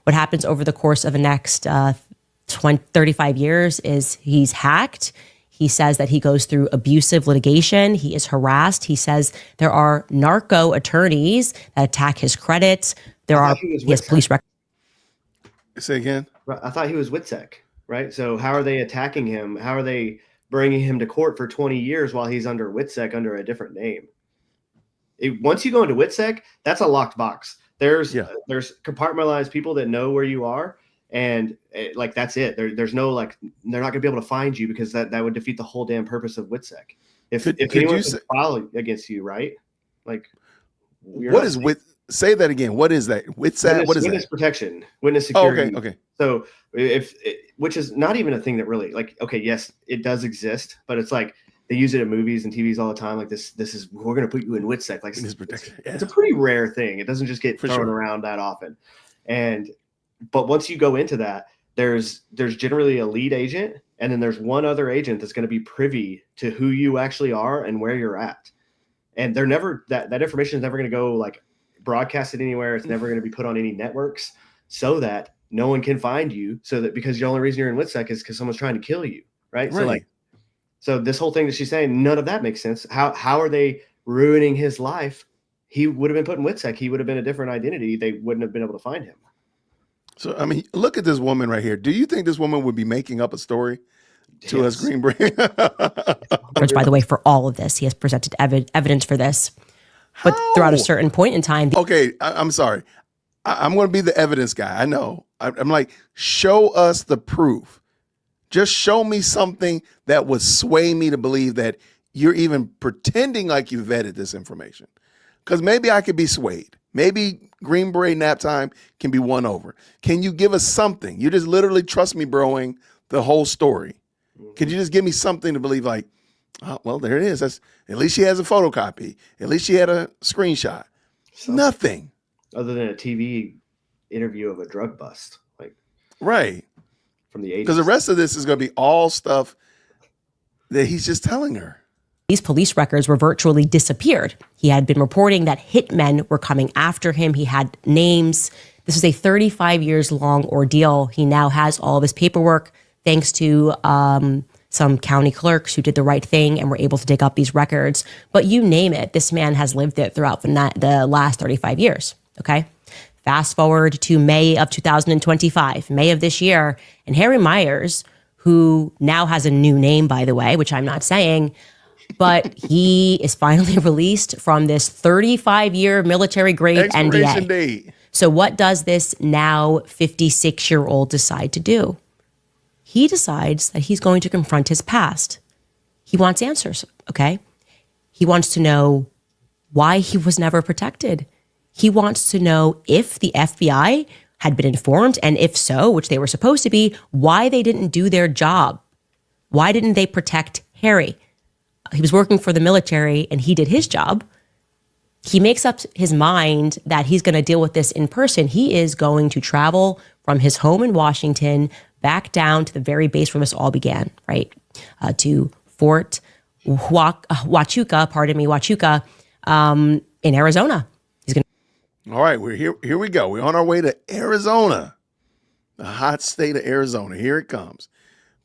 What happens over the course of the next 35 years is he's hacked. He says that he goes through abusive litigation. He is harassed. He says there are narco attorneys that attack his credit. He has police records. Say again? I thought he was WITSEC. Right. So how are they attacking him? How are they bringing him to court for 20 years while he's under WITSEC under a different name? Once you go into WITSEC, that's a locked box. There's compartmentalized people that know where you are. And that's it. There's no, they're not going to be able to find you because that would defeat the whole damn purpose of WITSEC. If anyone could file against you, right? Like, what is say that again. What is that? WITSEC? What is witness that? protection, witness security. Oh, okay. So which is not even a thing that really yes, it does exist, but it's like they use it in movies and TVs all the time. Like this is, we're going to put you in WITSEC. Like it's a pretty rare thing. It doesn't just get thrown around that often. But once you go into that, there's generally a lead agent, and then there's one other agent that's going to be privy to who you actually are and where you're at. And they're never that information is never going to go broadcasted anywhere. It's never going to be put on any networks so that no one can find you, so that because the only reason you're in WITSEC is because someone's trying to kill you. Right. So this whole thing that she's saying, none of that makes sense. How are they ruining his life? He would have been put in WITSEC. He would have been a different identity. They wouldn't have been able to find him. So, I mean, look at this woman right here. Do you think this woman would be making up a story to us, Green Beret? Which, by the way, for all of this, he has presented evidence for this. But throughout a certain point in time. Okay, I'm sorry. I'm going to be the evidence guy. I know. I'm like, show us the proof. Just show me something that would sway me to believe that you're even pretending like you vetted this information. Because maybe I could be swayed. Maybe Green Beret nap time can be won over. Can you give us something? You just literally trust me broing the whole story. Could you just give me something to believe Well, there it is. That's at least she has a photocopy. At least she had a screenshot. Nothing. Other than a TV interview of a drug bust, like Right. from the 80s. Because the rest of this is going to be all stuff that he's just telling her. These police records were virtually disappeared. He had been reporting that hitmen were coming after him. He had names. This was a 35 years long ordeal. He now has all of his paperwork thanks to some county clerks who did the right thing and were able to dig up these records. But you name it, this man has lived it throughout the last 35 years, okay? Fast forward to May of 2025, May of this year, and Harry Myers, who now has a new name, by the way, which I'm not saying, but he is finally released from this 35-year military grade Expiration NDA. date. So what does this now 56-year-old decide to do? He decides that he's going to confront his past. He wants answers, okay? He wants to know why he was never protected. He wants to know if the FBI had been informed, and if so, which they were supposed to be, why they didn't do their job. Why didn't they protect Harry? He was working for the military and he did his job. He makes up his mind that he's going to deal with this in person. He is going to travel from his home in Washington back down to the very base where this all began, right? To Fort Huachuca, in Arizona. All right, we're here. Here we go. We're on our way to Arizona, the hot state of Arizona. Here it comes.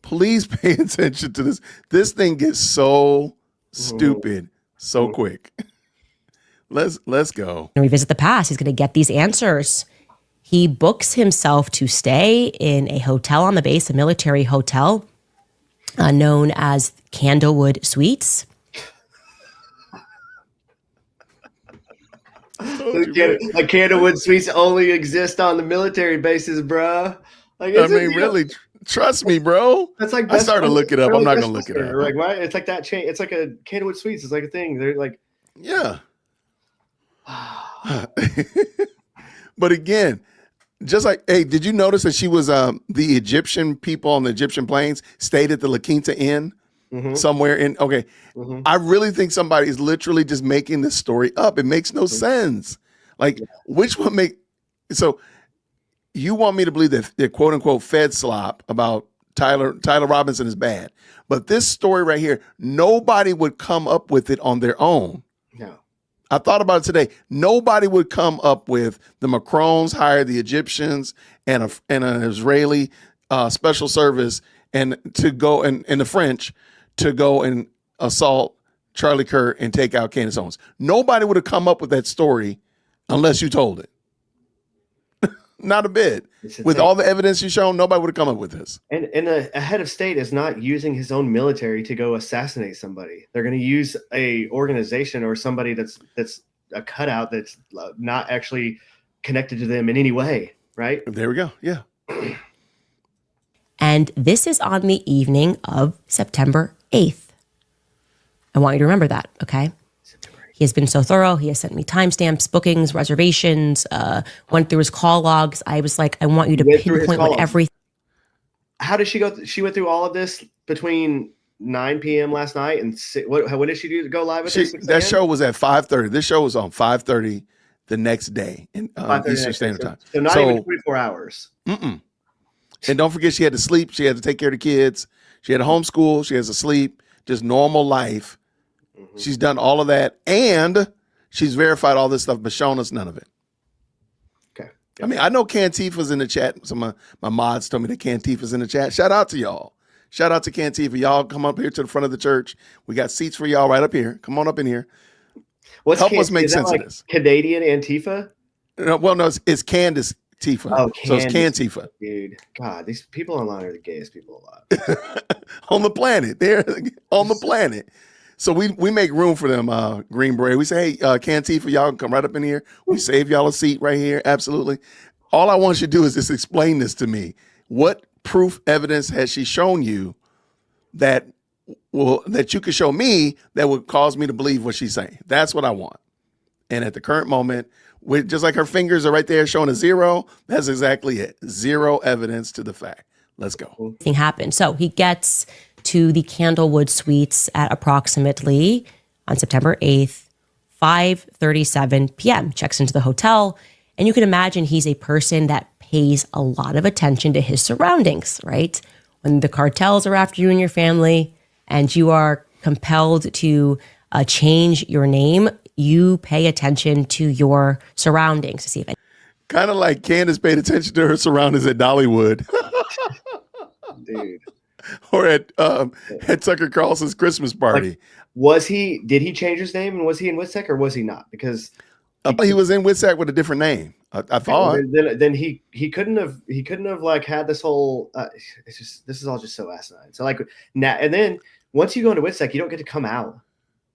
Please pay attention to this. This thing gets so stupid so quick. Let's go. And revisit the past. He's going to get these answers. He books himself to stay in a hotel on the base, a military hotel known as Candlewood Suites. Like Candlewood Suites only exist on the military bases, bruh. Like, I mean, really, trust me, bro. That's like I started to look it up. I'm not going to look it up. Like, why? It's like that chain. It's like a Candlewood Suites. It's like a thing. They're like, yeah. But again, just like, hey, did you notice that she was the Egyptian people on the Egyptian plains stayed at the La Quinta Inn somewhere in? Okay, I really think somebody is literally just making this story up. It makes no sense. Like, which one make so? You want me to believe that the quote unquote Fed slop about Tyler Robinson is bad, but this story right here, nobody would come up with it on their own. no. I thought about it today. Nobody would come up with the Macrons hired the Egyptians and an Israeli special service and to go and the French to go and assault Charlie Kirk and take out Candace Owens. Nobody would have come up with that story unless you told it. Not a bit. With all the evidence you've shown, nobody would have come up with this. And a head of state is not using his own military to go assassinate somebody. They're going to use a organization or somebody that's a cutout that's not actually connected to them in any way, right? There we go. Yeah. And this is on the evening of September 8th. I want you to remember that, okay? He has been so thorough. He has sent me timestamps, bookings, reservations, went through his call logs. I was like, I want you to pinpoint what everything. How did she go? She went through all of this between 9 p.m. last night and when did she go live at this? That show was at 5:30. This show was on 5:30 the next day in Eastern Standard Time. So not even 24 hours. And don't forget, she had to sleep. She had to take care of the kids. She had to homeschool. She has to sleep. Just normal life. She's done all of that, and she's verified all this stuff, but shown us none of it. Okay. I mean, I know Cantifa's in the chat. Some of my mods told me that Cantifa's in the chat. Shout out to y'all. Shout out to Cantifa. Y'all come up here to the front of the church. We got seats for y'all right up here. Come on up in here. Help us make sense of this. Canadian Antifa? Well, no, it's Candace Tifa. Oh, so it's Cantifa. Dude, God, these people online are the gayest people alive. On the planet. They're on the planet. So we make room for them, Green Beret. We say, hey, Cantifa, y'all can come right up in here. We save y'all a seat right here. Absolutely. All I want you to do is just explain this to me. What proof, evidence has she shown you that you could show me that would cause me to believe what she's saying? That's what I want. And at the current moment, just like her fingers are right there showing a 0, that's exactly it. 0 evidence to the fact. Let's go. Thing happened. So he gets to the Candlewood Suites at approximately on September 8th, 5:37 p.m. Checks into the hotel, and you can imagine he's a person that pays a lot of attention to his surroundings, right? When the cartels are after you and your family and you are compelled to change your name, you pay attention to your surroundings to see if any. Kind of like Candace paid attention to her surroundings at Dollywood. Dude. Or at Tucker Carlson's Christmas party. Like, did he change his name and was he in WITSEC or was he not? Because he was in WITSEC with a different name. I thought. Then he couldn't have like had this whole. This is all just so asinine. So like now and then once you go into WITSEC, you don't get to come out.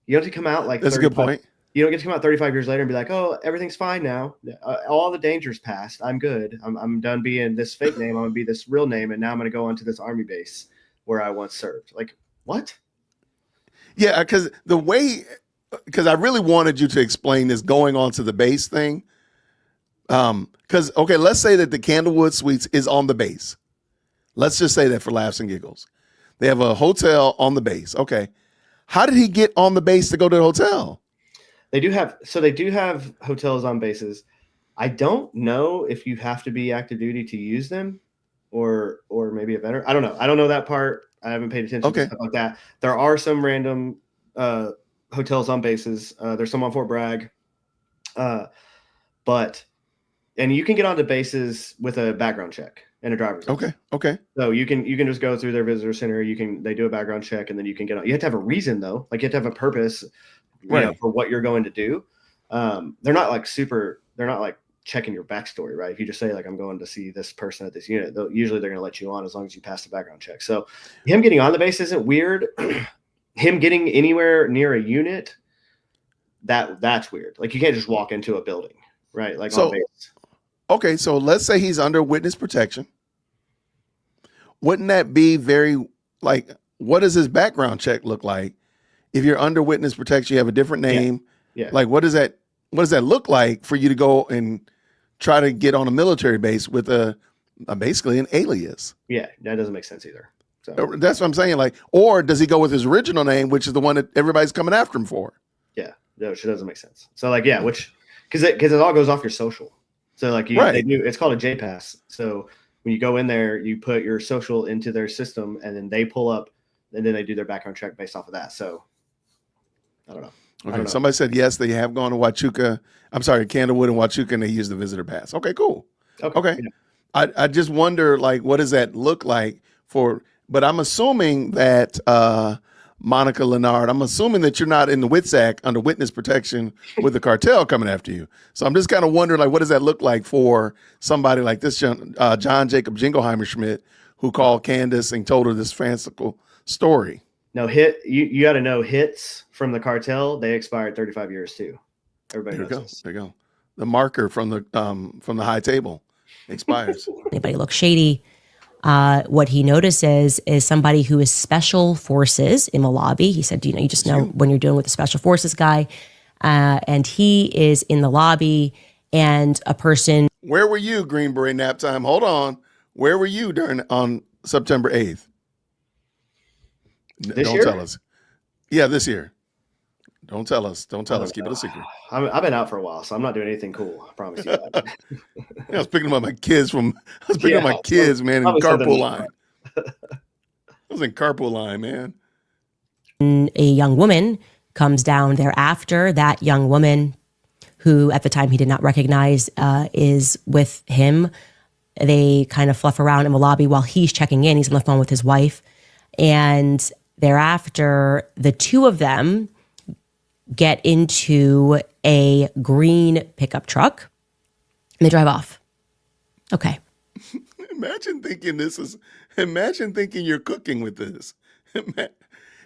You don't have to come out like. That's a good point. You don't get to come out 35 years later and be like, oh, everything's fine now. All the danger's passed. I'm good. I'm done being this fake name. I'm gonna be this real name, and now I'm gonna go onto this army base where I once served. Like what? Yeah, because I really wanted you to explain this going on to the base thing. Because okay, let's say that the Candlewood Suites is on the base. Let's just say that for laughs and giggles. They have a hotel on the base. Okay. How did he get on the base to go to the hotel? They do have hotels on bases. I don't know if you have to be active duty to use them or maybe a veteran. I don't know. I don't know that part. I haven't paid attention to stuff like that. There are some random hotels on bases. There's some on Fort Bragg. And you can get onto bases with a background check and a driver's license. Okay. So you can just go through their visitor center. They do a background check and then you can get on. You have to have a reason though. Like you have to have a purpose, for what you're going to do. They're not like checking your backstory, right? If you just say like, I'm going to see this person at this unit, usually they're going to let you on as long as you pass the background check. So him getting on the base isn't weird. Him getting anywhere near a unit, that's weird. Like you can't just walk into a building, right? Like on base. Okay, so let's say he's under witness protection. Wouldn't that be like, what does his background check look like? If you're under witness protection, you have a different name. Yeah. Like, what does that look like for you to go and try to get on a military base with basically an alias? Yeah, that doesn't make sense either. So that's what I'm saying. Like, or does he go with his original name, which is the one that everybody's coming after him for? Yeah, no, it doesn't make sense. So like, yeah, because it all goes off your social. So like it's called a J-Pass. So when you go in there, you put your social into their system and then they pull up and then they do their background check based off of that. So I don't know. Okay. Somebody said, yes, they have gone to Candlewood and Huachuca and they use the visitor pass. Okay, cool. Okay. Yeah. I just wonder, like, what does that look like but I'm assuming that, Monica Leonard, I'm assuming that you're not in the WITSAC under witness protection with the cartel coming after you. So I'm just kind of wondering, like, what does that look like for somebody like this, John Jacob Jingleheimer Schmidt, who called Candace and told her this fanciful story? No, you got to know hits from the cartel. They expired 35 years too. Everybody knows this. There you go. The marker from the high table expires. Anybody look shady? What he notices is somebody who is special forces in the lobby. He said, you just know when you're dealing with a special forces guy. And he is in the lobby and a person. Where were you, Green Beret nap time? Hold on. Where were you on September 8th? Don't tell us. Yeah, this year. Don't tell us. Keep it a secret. I've been out for a while, so I'm not doing anything cool. I promise you that. I was picking up my kids man, in carpool line. I was in carpool line, man. A young woman comes down thereafter. That young woman, who at the time he did not recognize, is with him. They kind of fluff around in the lobby while he's checking in. He's on the phone with his wife. And thereafter, the two of them get into a green pickup truck and they drive off. Okay. Imagine thinking you're cooking with this.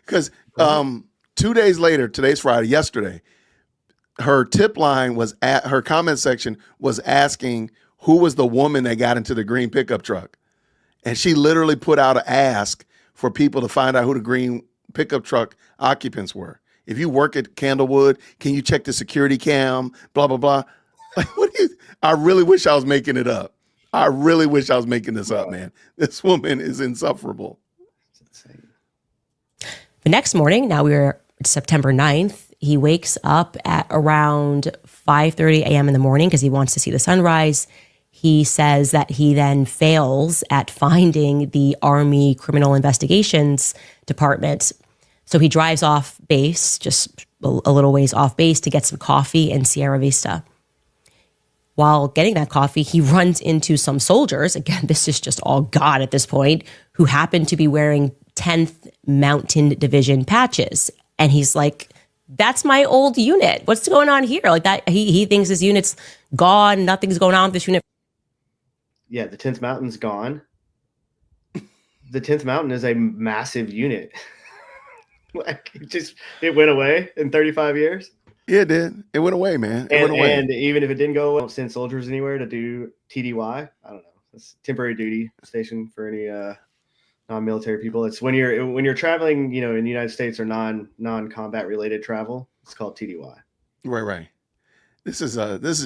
Because 2 days later, today's Friday, yesterday, her tip line her comment section was asking who was the woman that got into the green pickup truck. And she literally put out an ask for people to find out who the green pickup truck occupants were. If you work at Candlewood, can you check the security cam? Blah, blah, blah. Like, I really wish I was making it up. I really wish I was making this up, man. This woman is insufferable. It's insane. The next morning, now it's September 9th, he wakes up at around 5:30 a.m. in the morning because he wants to see the sunrise. He says that he then fails at finding the Army Criminal Investigations Department. So he drives off base, just a little ways off base, to get some coffee in Sierra Vista. While getting that coffee, he runs into some soldiers. Again, this is just all God at this point, who happen to be wearing 10th Mountain Division patches. And he's like, that's my old unit. What's going on here? Like that, he thinks his unit's gone. Nothing's going on with this unit. Yeah, the 10th Mountain's gone. The 10th Mountain is a massive unit. Like it went away in 35 years. Yeah, it did. It went away, man. It went away. And even if it didn't go away, don't send soldiers anywhere to do TDY. I don't know. It's temporary duty station for any non-military people. It's when you're traveling, in the United States or non-combat related travel. It's called TDY. Right. This is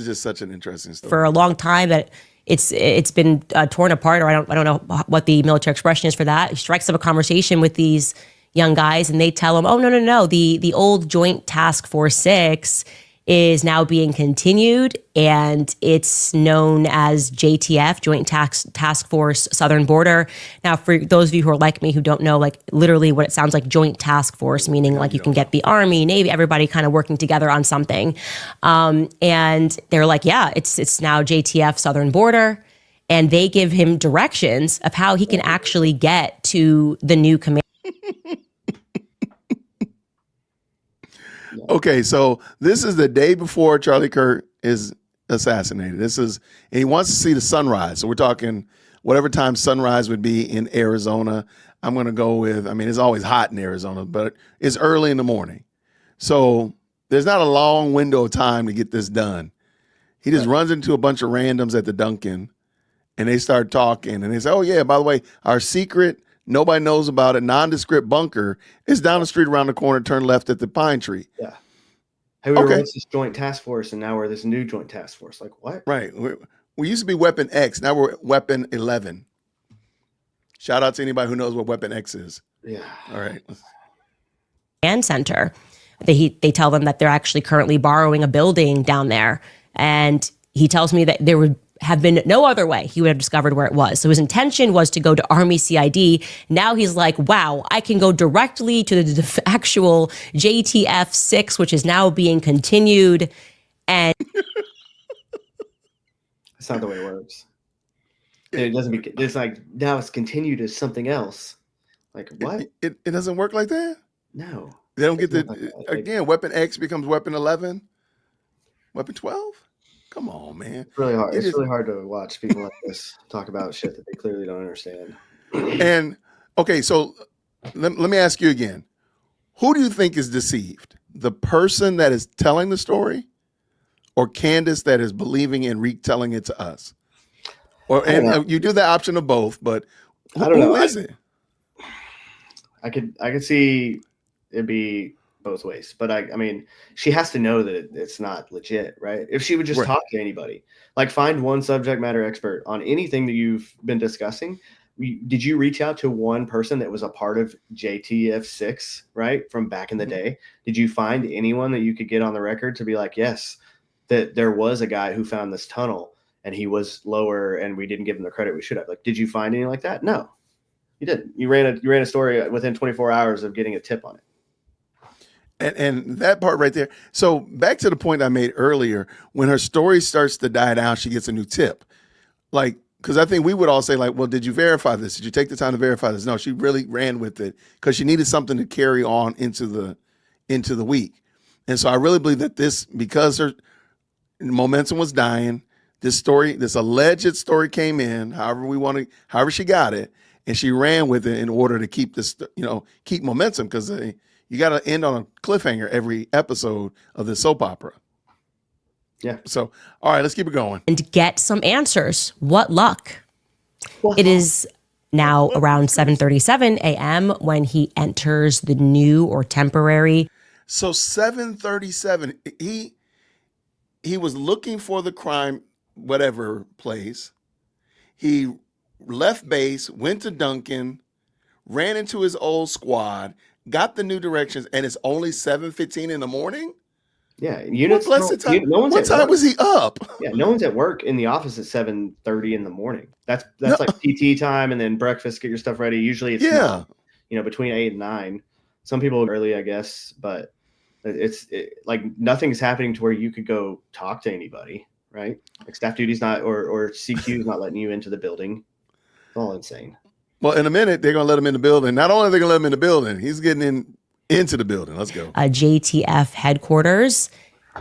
just such an interesting story. For a long time that it's been torn apart, or I don't know what the military expression is for that. He strikes up a conversation with these young guys and they tell him, oh, no. The old Joint Task Force 6 is now being continued, and it's known as JTF, Joint Task Force Southern Border. Now, for those of you who are like me who don't know, like literally what it sounds like, Joint Task Force, meaning like you can get the Army, Navy, everybody kind of working together on something. And they're like, yeah, it's now JTF Southern Border. And they give him directions of how he can actually get to the new command. Okay, so this is the day before Charlie Kirk is assassinated. And he wants to see the sunrise. So we're talking whatever time sunrise would be in Arizona. I'm going to go with, it's always hot in Arizona, but it's early in the morning. So there's not a long window of time to get this done. He just runs into a bunch of randoms at the Dunkin', and they start talking. And they say, oh, yeah, by the way, our secret, nobody knows about it, nondescript bunker is down the street around the corner, turn left at the pine tree. Yeah. Hey, we were once this joint task force, and now we're this new joint task force. Like, what? Right. We used to be Weapon X. Now we're Weapon 11. Shout out to anybody who knows what Weapon X is. Yeah. All right. Command center. They tell them that they're actually currently borrowing a building down there. And he tells me that there would have been no other way he would have discovered where it was. So his intention was to go to Army CID. Now he's like, wow, I can go directly to the actual JTF 6, which is now being continued. And that's not the way it works. It doesn't it's like now it's continued as something else. Like what? It doesn't work like that? No. They don't get again, Weapon X becomes Weapon 11? Weapon 12? Come on, man. It's really hard. It's really hard to watch people like this talk about shit that they clearly don't understand. And okay, so let me ask you again. Who do you think is deceived? The person that is telling the story, or Candace that is believing and retelling it to us? And you do the option of both, but I don't know. Who is it? I could see it be both ways, but I mean, she has to know that it's not legit, right? If she would just talk to anybody, like find one subject matter expert on anything that you've been discussing. Did you reach out to one person that was a part of JTF 6, right, from back in the day? Did you find anyone that you could get on the record to be like, yes, that there was a guy who found this tunnel and he was lower and we didn't give him the credit we should have? Like, did you find anything like that? No, you didn't. You ran a story within 24 hours of getting a tip on it. And that part right there. So back to the point I made earlier, when her story starts to die down, she gets a new tip. Like, because I think we would all say, like, well, did you verify this? Did you take the time to verify this? No, she really ran with it because she needed something to carry on into the week. And so I really believe that because her momentum was dying, this alleged story came in, however she got it, and she ran with it in order to keep this, keep momentum, because you got to end on a cliffhanger every episode of the soap opera. Yeah. So, all right, let's keep it going. And get some answers. What luck. It is now around 7:37 a.m. when he enters the new or temporary. So 7:37, he was looking for the crime, whatever place. He left base, went to Duncan, ran into his old squad, got the new directions, and it's only 7:15 in the morning. Yeah, What units. blessed time? No one's What at time work. was he up? Yeah, no one's at work in the office at 7:30 in the morning. That's No. like PT time, and then breakfast, get your stuff ready. Usually it's Yeah. not, between 8 and 9. Some people early, I guess, but it's like nothing's happening to where you could go talk to anybody, right? Like staff duty's not, or CQ is not letting you into the building. It's all insane. Well, in a minute, they're going to let him in the building. Not only are they going to let him in the building, he's getting into the building. Let's go. JTF headquarters,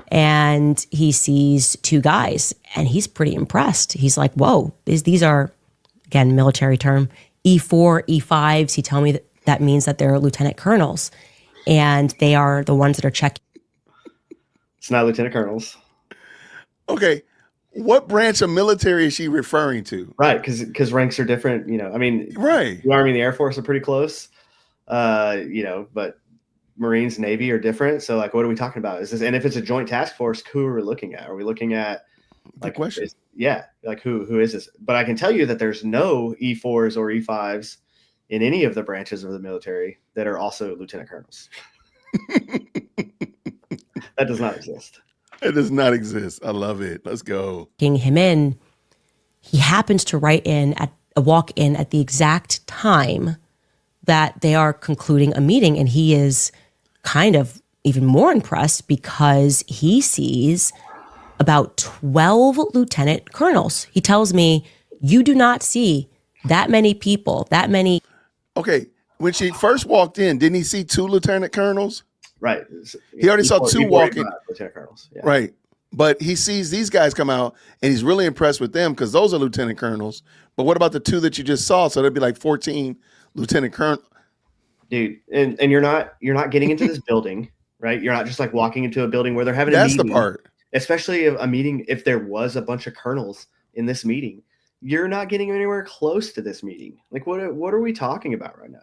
and he sees two guys, and he's pretty impressed. He's like, whoa, these are, again, military term, E4, E5s. He told me that means that they're lieutenant colonels, and they are the ones that are checking. It's not lieutenant colonels. Okay. What branch of military is she referring to? Right, because ranks are different. I mean, Right. the Army and the Air Force are pretty close, but Marines, Navy are different. So, like, what are we talking about? And if it's a joint task force, who are we looking at? Are we looking at, Good question. like who is this? But I can tell you that there's no E4s or E5s in any of the branches of the military that are also lieutenant colonels. That does not exist. It does not exist. I love it. Let's go. Him in. He happens to walk in at the exact time that they are concluding a meeting, and he is kind of even more impressed because he sees about 12 lieutenant colonels. He tells me, you do not see that many people, that many. Okay. When she first walked in, didn't he see 2 lieutenant colonels? Right. He already saw 2 walking. Lieutenant colonels. Yeah. Right. But he sees these guys come out, and he's really impressed with them because those are lieutenant colonels. But what about the 2 that you just saw? So there'd be like 14 lieutenant colonel. Dude, and you're not getting into this building, right? You're not just like walking into a building where they're having a That's meeting. the part. Especially a meeting, if there was a bunch of colonels in this meeting, you're not getting anywhere close to this meeting. Like, what are we talking about right now?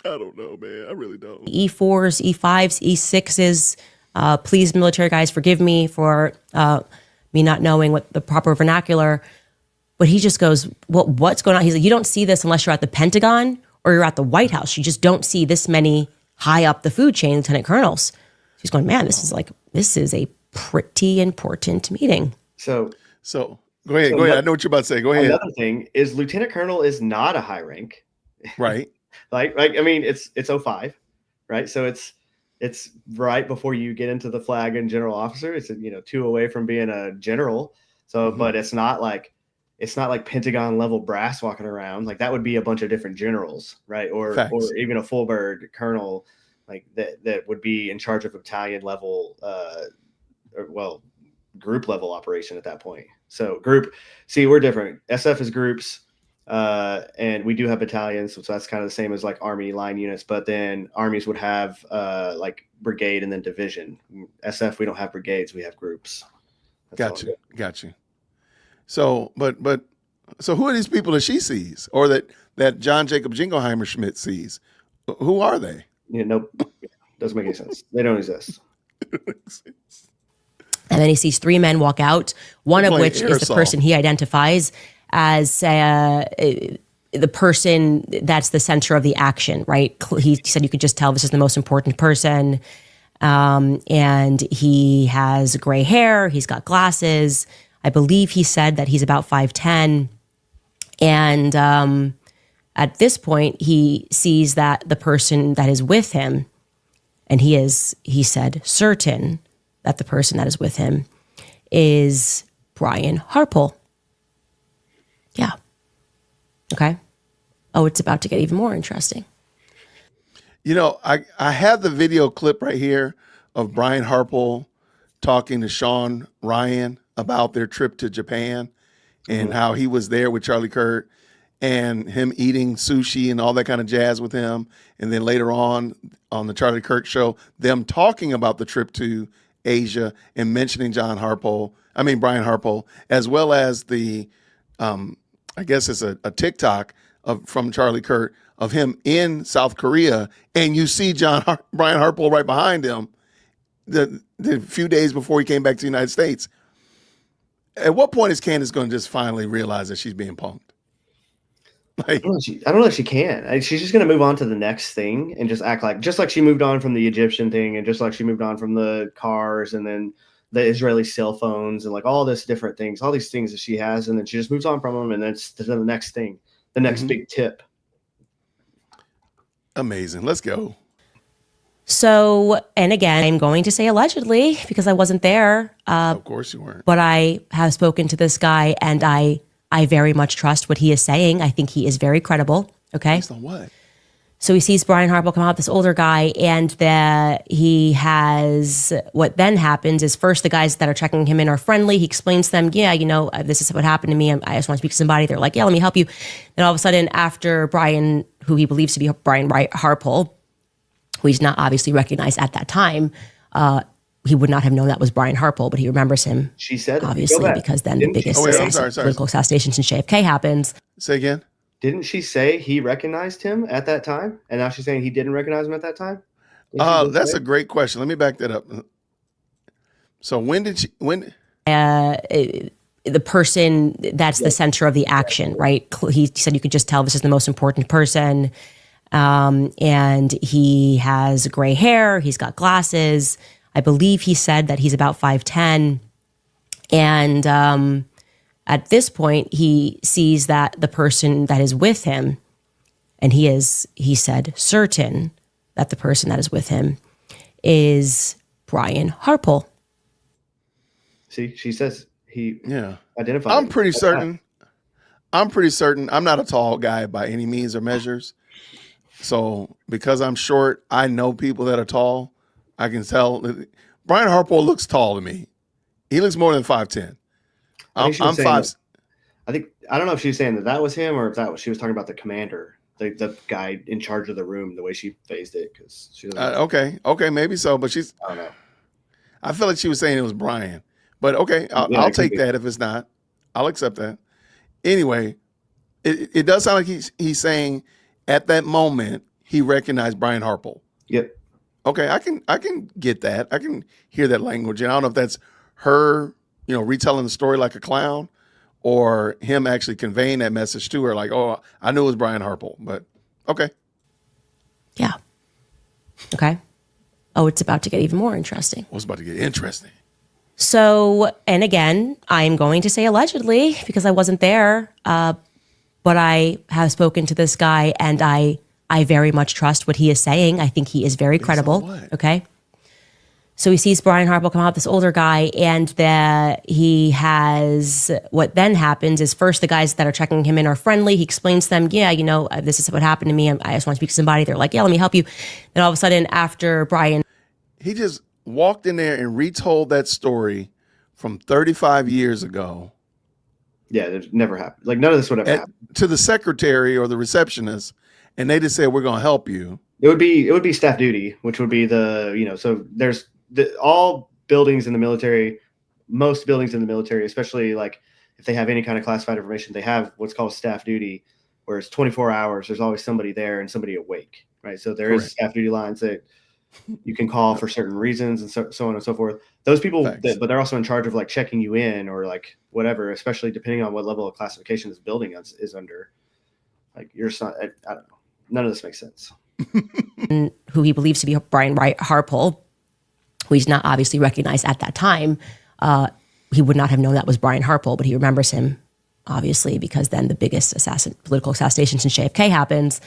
I don't know, man. I really don't. E4s, E5s, E6s. Please, military guys, forgive me for me not knowing what the proper vernacular. But he just goes, what's going on? He's like, you don't see this unless you're at the Pentagon or you're at the White House. You just don't see this many high up the food chain lieutenant colonels. He's going, man, this is a pretty important meeting. So go ahead. I know what you're about to say. Go ahead. Another thing is lieutenant colonel is not a high rank. Right. like I mean, it's 05, right? So it's right before you get into the flag and general officer. It's 2 away from being a general. So, but it's not like Pentagon level brass walking around. Like that would be a bunch of different generals, right? Or even a full bird colonel, like that would be in charge of a battalion level, group level operation at that point. So we're different. SF is groups, and we do have battalions, so that's kind of the same as like Army line units. But then armies would have like brigade and then division. SF, we don't have brigades, we have groups. Got you. So, so who are these people that she sees, or that John Jacob Jingleheimer Schmidt sees? Who are they? Nope. Doesn't make any sense. They don't exist. And then he sees 3 men walk out, one of which is the person he identifies as the person that's the center of the action, right? He said you could just tell this is the most important person. And he has gray hair. He's got glasses. I believe he said that he's about 5'10". And at this point, he sees that the person that is with him, and he said, certain that the person that is with him is Brian Harpole. Yeah. Okay. Oh, it's about to get even more interesting. I have the video clip right here of Brian Harpole talking to Sean Ryan about their trip to Japan and how he was there with Charlie Kirk and him eating sushi and all that kind of jazz with him. And then later on the Charlie Kirk show, them talking about the trip to Asia and mentioning Brian Harpole, as well as the, I guess it's a TikTok from Charlie Kirk of him in South Korea. And you see Brian Harpole right behind him the few days before he came back to the United States. At what point is Candace going to just finally realize that she's being punked? Like, I don't know if she can. She's just going to move on to the next thing and just act like, just like she moved on from the Egyptian thing, and just like she moved on from the cars, and then the Israeli cell phones, and like all this different things, all these things that she has, and then she just moves on from them, and then it's to the next thing, the next big tip. amazing. Let's go. So, and again, I'm going to say allegedly because I wasn't there, Of course you weren't. but I have spoken to this guy, and I very much trust what he is saying. I think he is very credible. Okay. Based on what? So he sees Brian Harple come out, this older guy, and he has, what then happens is first the guys that are checking him in are friendly. He explains to them, yeah, this is what happened to me. I just want to speak to somebody. They're like, yeah, let me help you. Then all of a sudden, after Brian, who he believes to be Brian Harple, who he's not obviously recognized at that time, he would not have known that was Brian Harple, but he remembers him. She said, obviously, because then the biggest political assassination since JFK happens. Say again. Didn't she say he recognized him at that time? And now she's saying he didn't recognize him at that time? That's a great question. Let me back that up. So when the person that's the center of the action, right? He said you could just tell this is the most important person. And he has gray hair. He's got glasses. I believe he said that he's about 5'10". And at this point, he sees that the person that is with him, and he said, certain that the person that is with him is Brian Harple. See, she says he identified. I'm pretty certain. I'm not a tall guy by any means or measures. So because I'm short, I know people that are tall. I can tell. Brian Harple looks tall to me. He looks more than 5'10". I'm 5. I don't know if she was saying that was him, or if she was talking about the commander, the guy in charge of the room, the way she phrased it. Because she okay, maybe so, but I don't know. I feel like she was saying it was Brian, but okay, I'll take that if it's not. I'll accept that. Anyway, it does sound like he's saying at that moment he recognized Brian Harple. Yep. Okay, I can get that. I can hear that language, and I don't know if that's her, retelling the story like a clown, or him actually conveying that message to her, like, oh, I knew it was Brian Harple, but okay. Yeah. Okay. Oh, it's about to get even more interesting. What's about to get interesting? So, and again, I'm going to say allegedly because I wasn't there, but I have spoken to this guy, and I very much trust what he is saying. I think he is very credible. Okay. So he sees Brian Harple come out, this older guy, and he has, what then happens is first the guys that are checking him in are friendly. He explains to them, yeah, this is what happened to me. I just want to speak to somebody. They're like, yeah, let me help you. Then all of a sudden, after Brian, he just walked in there and retold that story from 35 years ago. Yeah, it never happened. Like, none of this would ever happen. To the secretary or the receptionist, and they just said, we're going to help you. It would be staff duty, which would be so there's all buildings in the military, most buildings in the military, especially like if they have any kind of classified information, they have what's called staff duty, where it's 24 hours. There's always somebody there and somebody awake, right? So there is staff duty lines that you can call for certain reasons, and so on and so forth. Those people, but they're also in charge of like checking you in or like whatever, especially depending on what level of classification this building is under. Like, you're just not, I don't know. None of this makes sense. who he believes to be Brian Harple, who he's not obviously recognized at that time, he would not have known that was Brian Harple, but he remembers him, obviously, because then the biggest political assassination since JFK happens.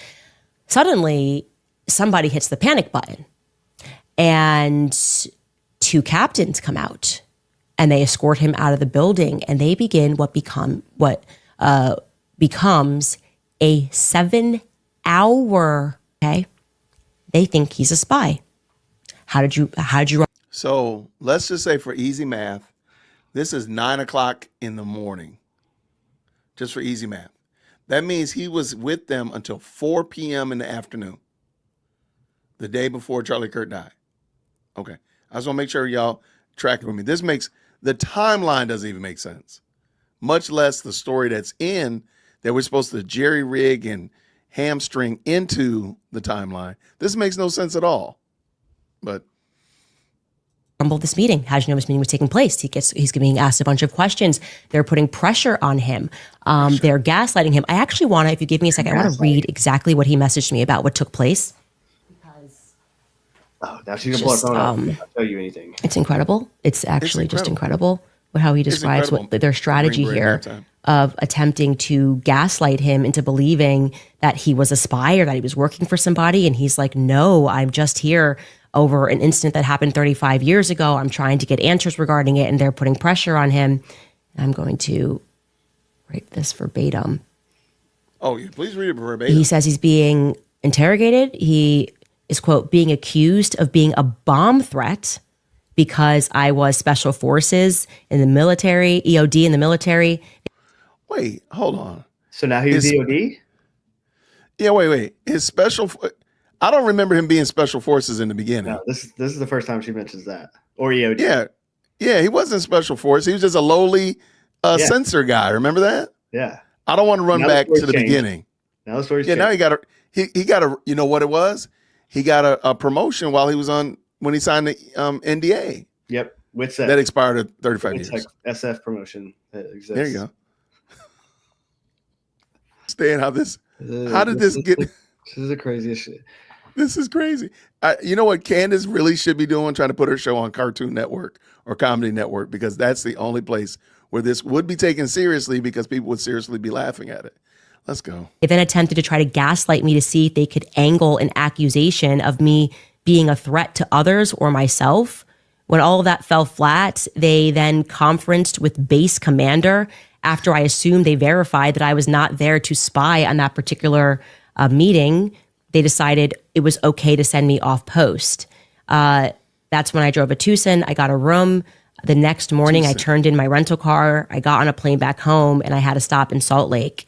Suddenly, somebody hits the panic button, and two captains come out, and they escort him out of the building, and they begin what becomes a 7-hour. Okay, they think he's a spy. How did you? So let's just say, for easy math, this is 9 o'clock in the morning. Just for easy math, that means he was with them until 4 p.m. in the afternoon, the day before Charlie Kirk died. Okay, I just want to make sure y'all tracking with me. This makes the timeline doesn't even make sense, much less the story that's in that we're supposed to jerry rig and hamstring into the timeline. This makes no sense at all. But of this meeting. How did you know this meeting was taking place? He's being asked a bunch of questions. They're putting pressure on him. They're gaslighting him. I actually want to, if you give me a second, I want to read exactly what he messaged me about what took place. Oh, now she's gonna pull her phone up. I'll tell you anything. It's incredible. It's actually just incredible how he describes what their strategy here of attempting to gaslight him into believing that he was a spy or that he was working for somebody. And he's like, no, I'm just here over an incident that happened 35 years ago. I'm trying to get answers regarding it, and they're putting pressure on him. I'm going to write this verbatim. Oh, yeah, please read it verbatim. He says he's being interrogated. He is, quote, being accused of being a bomb threat because I was special forces in the military, EOD in the military. Wait, hold on. So now he's EOD? Yeah, wait. I don't remember him being special forces in the beginning. No, this is the first time she mentions that. Or EOD. Yeah, he wasn't special force. He was just a lowly censor guy. Remember that? Yeah. I don't want to run back to the beginning. Now the story's now he got a you know what it was? He got a promotion while he was when he signed the NDA. Yep. With that expired at 35 years. Like SF promotion that exists. There you go. Staying how did this get? This is the craziest shit. This is crazy. You know what Candace really should be doing? Trying to put her show on Cartoon Network or Comedy Network, because that's the only place where this would be taken seriously, because people would seriously be laughing at it. Let's go. They then attempted to try to gaslight me to see if they could angle an accusation of me being a threat to others or myself. When all of that fell flat, they then conferenced with base commander after I assumed they verified that I was not there to spy on that particular meeting. They decided it was okay to send me off post. That's when I drove to Tucson. I got a room. The next morning, I turned in my rental car. I got on a plane back home, and I had to stop in Salt Lake.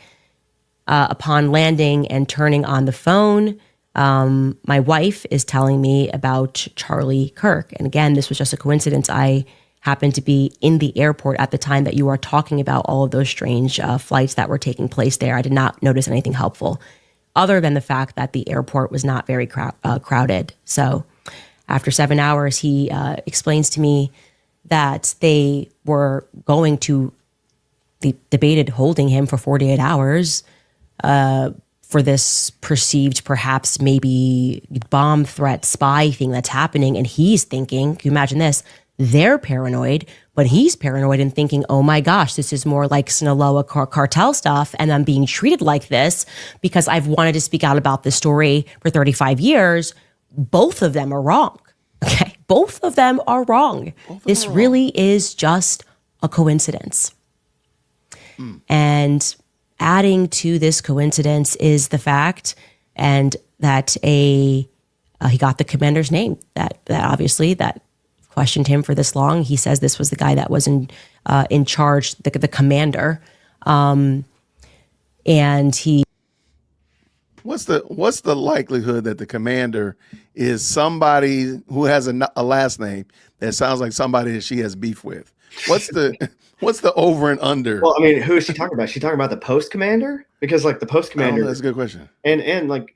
Upon landing and turning on the phone, my wife is telling me about Charlie Kirk. And again, this was just a coincidence. I happened to be in the airport at the time that you are talking about all of those strange flights that were taking place there. I did not notice anything helpful, other than the fact that the airport was not very crowded. So after 7 hours, he explains to me that they were going to, they debated holding him for 48 hours for this perceived, perhaps maybe bomb threat spy thing that's happening. And he's thinking, can you imagine this? They're paranoid, but he's paranoid and thinking, oh my gosh, this is more like Sinaloa cartel stuff. And I'm being treated like this because I've wanted to speak out about this story for 35 years. Both of them are wrong. Okay. Both of them are wrong. This really is just a coincidence. And adding to this coincidence is the fact and that he got the commander's name that obviously that questioned him for this long. He says this was the guy that was in charge, the commander. And he. What's the likelihood that the commander is somebody who has a last name that sounds like somebody that she has beef with? What's the over and under? Well, I mean, who is she talking about? Is she talking about the post commander? Because like the post commander, that's a good question. And like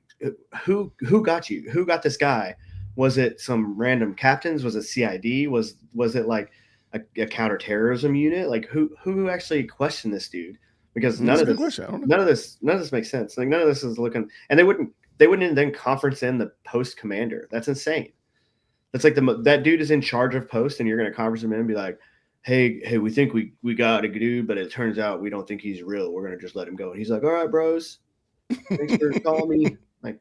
who got you? Who got this guy? Was it some random captains? Was it CID? Was it like a counterterrorism unit? Like who actually questioned this dude? Because none of this makes sense. Like none of this is looking, and they wouldn't then conference in the post commander. That's insane. That's like that dude is in charge of post, and you're going to conference him in and be like, hey, we think we got a dude, but it turns out we don't think he's real. We're going to just let him go. And he's like, all right, bros, thanks for calling me. Like,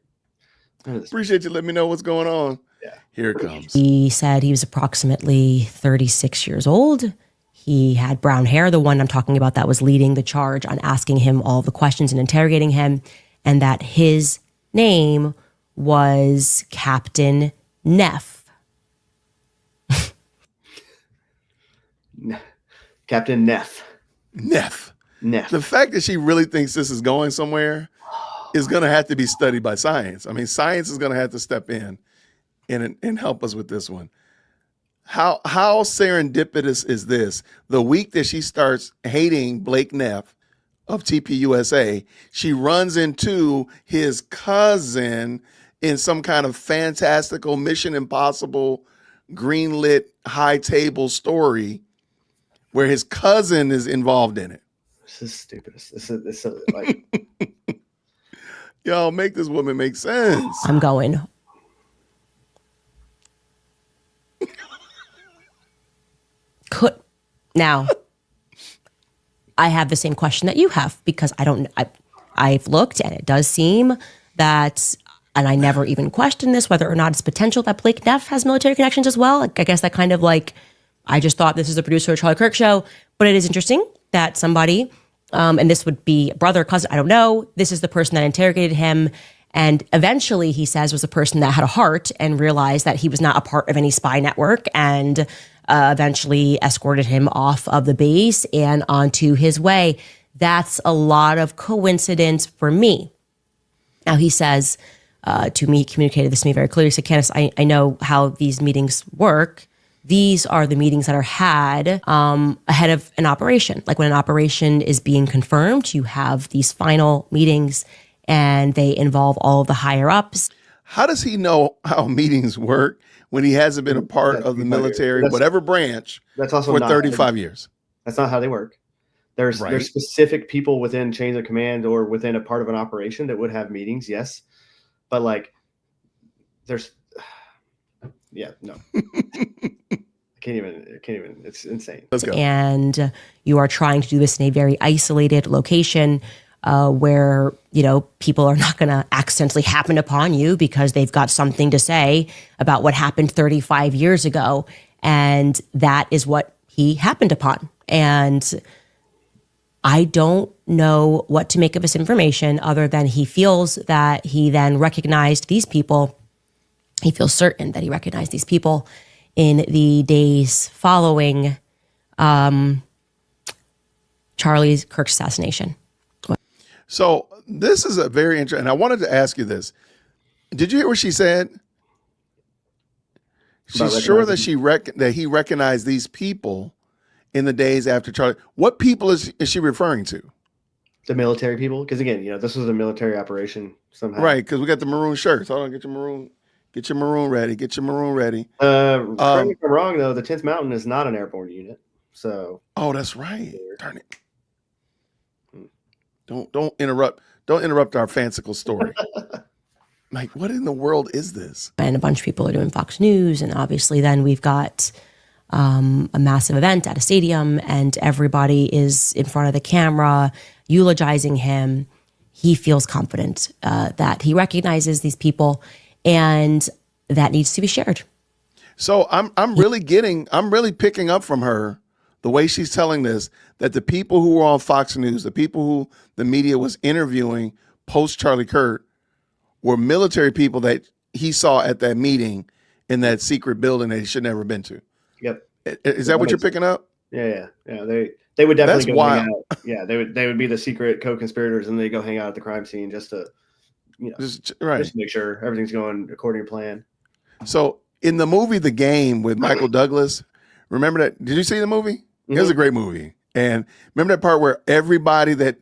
appreciate you letting me know what's going on. Yeah, here it comes. He said he was approximately 36 years old. He had brown hair, the one I'm talking about that was leading the charge on asking him all the questions and interrogating him, and that his name was Captain Neff. Captain Neff. Neff. The fact that she really thinks this is going somewhere is going to have to be studied by science. I mean, science is going to have to step in and help us with this one. How serendipitous is this? The week that she starts hating Blake Neff of TPUSA, she runs into his cousin in some kind of fantastical Mission Impossible greenlit high table story where his cousin is involved in it. This is stupid. This is like Yo, make this woman make sense. I'm going. Could now. I have the same question that you have because I've looked and it does seem that, and I never even questioned this, whether or not it's potential that Blake Neff has military connections as well. Like, I guess that kind of like, I just thought this is the producer of Charlie Kirk show, but it is interesting that somebody, and this would be brother, cousin, I don't know. This is the person that interrogated him. And eventually he says was a person that had a heart and realized that he was not a part of any spy network and eventually escorted him off of the base and onto his way. That's a lot of coincidence for me. Now he says to me, he communicated this to me very clearly. He said, Candace, I know how these meetings work. These are the meetings that are had ahead of an operation. Like when an operation is being confirmed, you have these final meetings and they involve all of the higher ups. How does he know how meetings work when he hasn't been a part of the military, whatever branch, that's also for not 35 years? That's not how they work. There's specific people within chains of command or within a part of an operation that would have meetings, yes. But like there's no. I can't even, it's insane. Let's go. And you are trying to do this in a very isolated location where, you know, people are not going to accidentally happen upon you because they've got something to say about what happened 35 years ago. And that is what he happened upon. And I don't know what to make of this information other than he feels that he then recognized these people. He feels certain that he recognized these people in the days following Charlie Kirk's assassination. So this is a very interesting, and I wanted to ask you this. Did you hear what she said? She's sure that that he recognized these people in the days after Charlie. What people is she referring to? The military people? Because again, you know, this was a military operation somehow. Right, because we got the maroon shirts. Hold on, get your maroon ready. Get your maroon ready. Correct me if I'm wrong though, the 10th Mountain is not an airborne unit. So that's right. Darn it. Don't interrupt our fanciful story. Like, what in the world is this? And a bunch of people are doing Fox News, and obviously then we've got a massive event at a stadium, and everybody is in front of the camera eulogizing him. He feels confident that he recognizes these people, and that needs to be shared. So I'm really picking up from her the way she's telling this, that the people who were on Fox News, the people who the media was interviewing post Charlie Kirk, were military people that he saw at that meeting in that secret building that he should never been to. Yep. Is that what you're picking up? Yeah. They would definitely go wild. hang out. Yeah, they would be the secret co-conspirators, and they go hang out at the crime scene just to, you know, just make sure everything's going according to plan. So in the movie The Game with Michael Douglas, remember that? Did you see the movie? It was a great movie. And remember that part where everybody that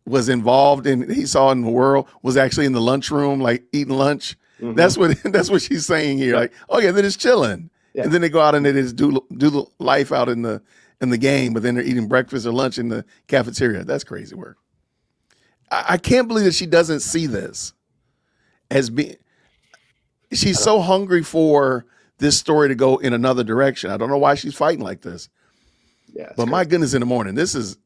was involved in he saw in the world was actually in the lunchroom, like eating lunch. That's what she's saying here. Like, oh yeah, they're just chilling. Yeah. And then they go out and they just do the life out in the game, but then they're eating breakfast or lunch in the cafeteria. That's crazy work. I can't believe that she doesn't see this as being. She's so hungry for this story to go in another direction. I don't know why she's fighting like this. Yeah, but my goodness, in the morning, this has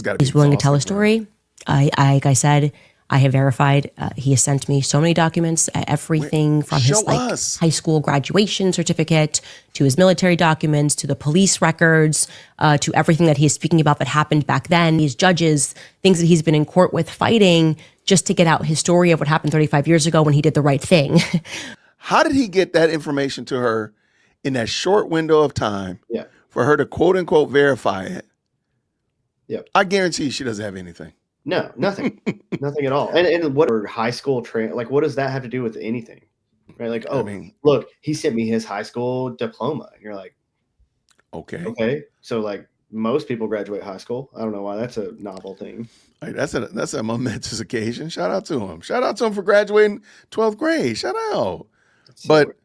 got to be. He's willing to tell a story. Like I said, I have verified. He has sent me so many documents, everything from his high school graduation certificate to his military documents to the police records to everything that he is speaking about that happened back then. These judges, things that he's been in court with fighting just to get out his story of what happened 35 years ago when he did the right thing. How did he get that information to her in that short window of time? Yeah. For her to quote unquote verify it. Yep. I guarantee she doesn't have anything. No, nothing. Nothing at all. And what are high school like what does that have to do with anything? Right? Like, look, he sent me his high school diploma. And you're like, okay. So like most people graduate high school. I don't know why that's a novel thing. Right, that's a momentous occasion. Shout out to him. Shout out to him for graduating 12th grade. Shout out. But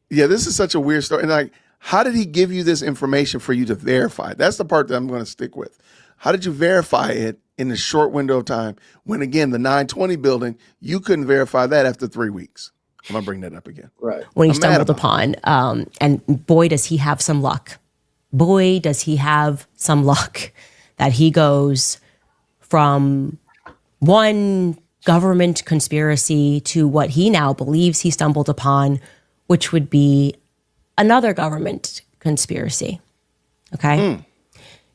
Yeah, this is such a weird story. And like, how did he give you this information for you to verify? That's the part that I'm going to stick with. How did you verify it in a short window of time when, again, the 920 building, you couldn't verify that after 3 weeks? I'm going to bring that up again. Right. When he I'm mad stumbled about upon, and boy, does he have some luck. Boy, does he have some luck that he goes from one government conspiracy to what he now believes he stumbled upon, which would be another government conspiracy. Okay.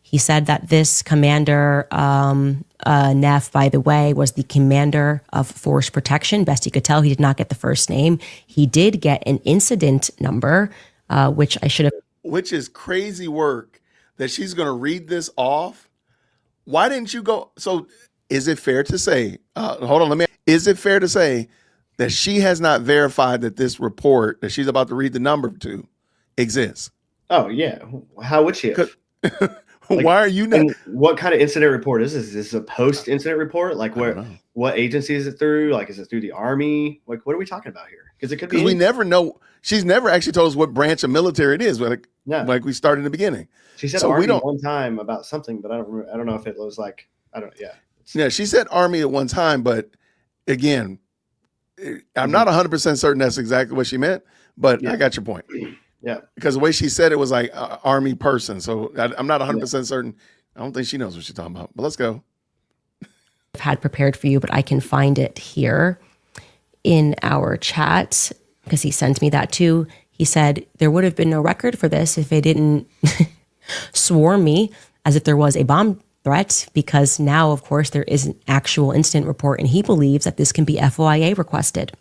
He said that this commander, Neff, by the way, was the commander of force protection. Best he could tell, he did not get the first name. He did get an incident number, which I should have. Which is crazy work that she's going to read this off. Why didn't you go? So is it fair to say, hold on, is it fair to say that she has not verified that this report that she's about to read the number to exists? Oh yeah. How would she have? Why are you not? And what kind of incident report is this? Is this a post-incident report? Like what agency is it through? Like, is it through the Army? Like, what are we talking about here? Because it could be. Because we never know. She's never actually told us what branch of military it is. No. Like we started in the beginning. She said So we Army don't- one time about something, but I don't know if it was like, yeah. Yeah, she said Army at one time, but again, I'm not 100% certain that's exactly what she meant, but I got your point. Yeah. Because the way she said it was like Army person. So I'm not 100% certain. I don't think she knows what she's talking about, but let's go. Had prepared for you, but I can find it here in our chat because he sent me that too. He said there would have been no record for this if they didn't swarm me as if there was a bomb threat, because now, of course, there is an actual incident report, and he believes that this can be FOIA requested.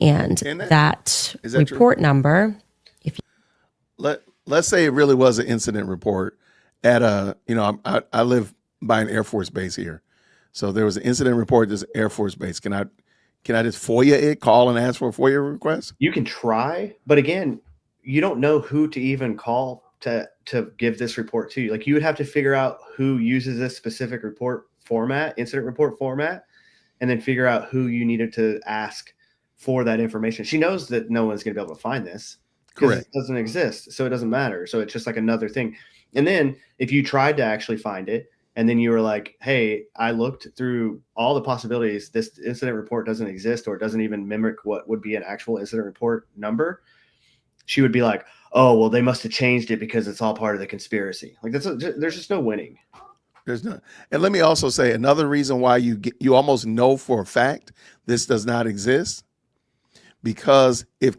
And that report number, if you let's say it really was an incident report at I live by an Air Force base here. So there was an incident report at this Air Force base. Can I just FOIA it, call and ask for a FOIA request? You can try, but again, you don't know who to even call to give this report to. Like, you would have to figure out who uses this specific report format, incident report format, and then figure out who you needed to ask for that information. She knows that no one's going to be able to find this. Correct. It doesn't exist, so it doesn't matter. So it's just like another thing. And then if you tried to actually find it, and then you were like, hey, I looked through all the possibilities. This incident report doesn't exist, or it doesn't even mimic what would be an actual incident report number. She would be like, oh, well, they must have changed it because it's all part of the conspiracy. Like, there's just no winning. There's none. And let me also say another reason why you almost know for a fact this does not exist, because if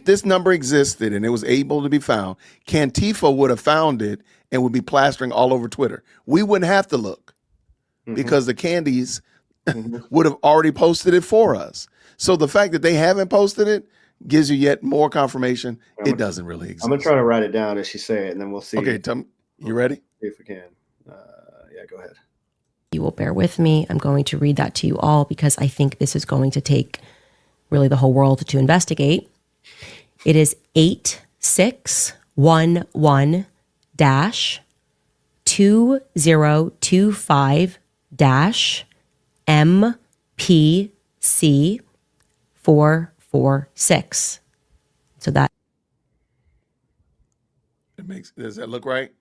this number existed and it was able to be found, Cantifa would have found it and would be plastering all over Twitter. We wouldn't have to look because the candies would have already posted it for us. So the fact that they haven't posted it gives you yet more confirmation it doesn't really exist. I'm going to try to write it down as she say it, and then we'll see. Okay, tell me, you ready? See if we can. Yeah, go ahead. you will bear with me, I'm going to read that to you all because I think this is going to take really the whole world to investigate. It is 8611 2025 MPC 446. So that Does that look right?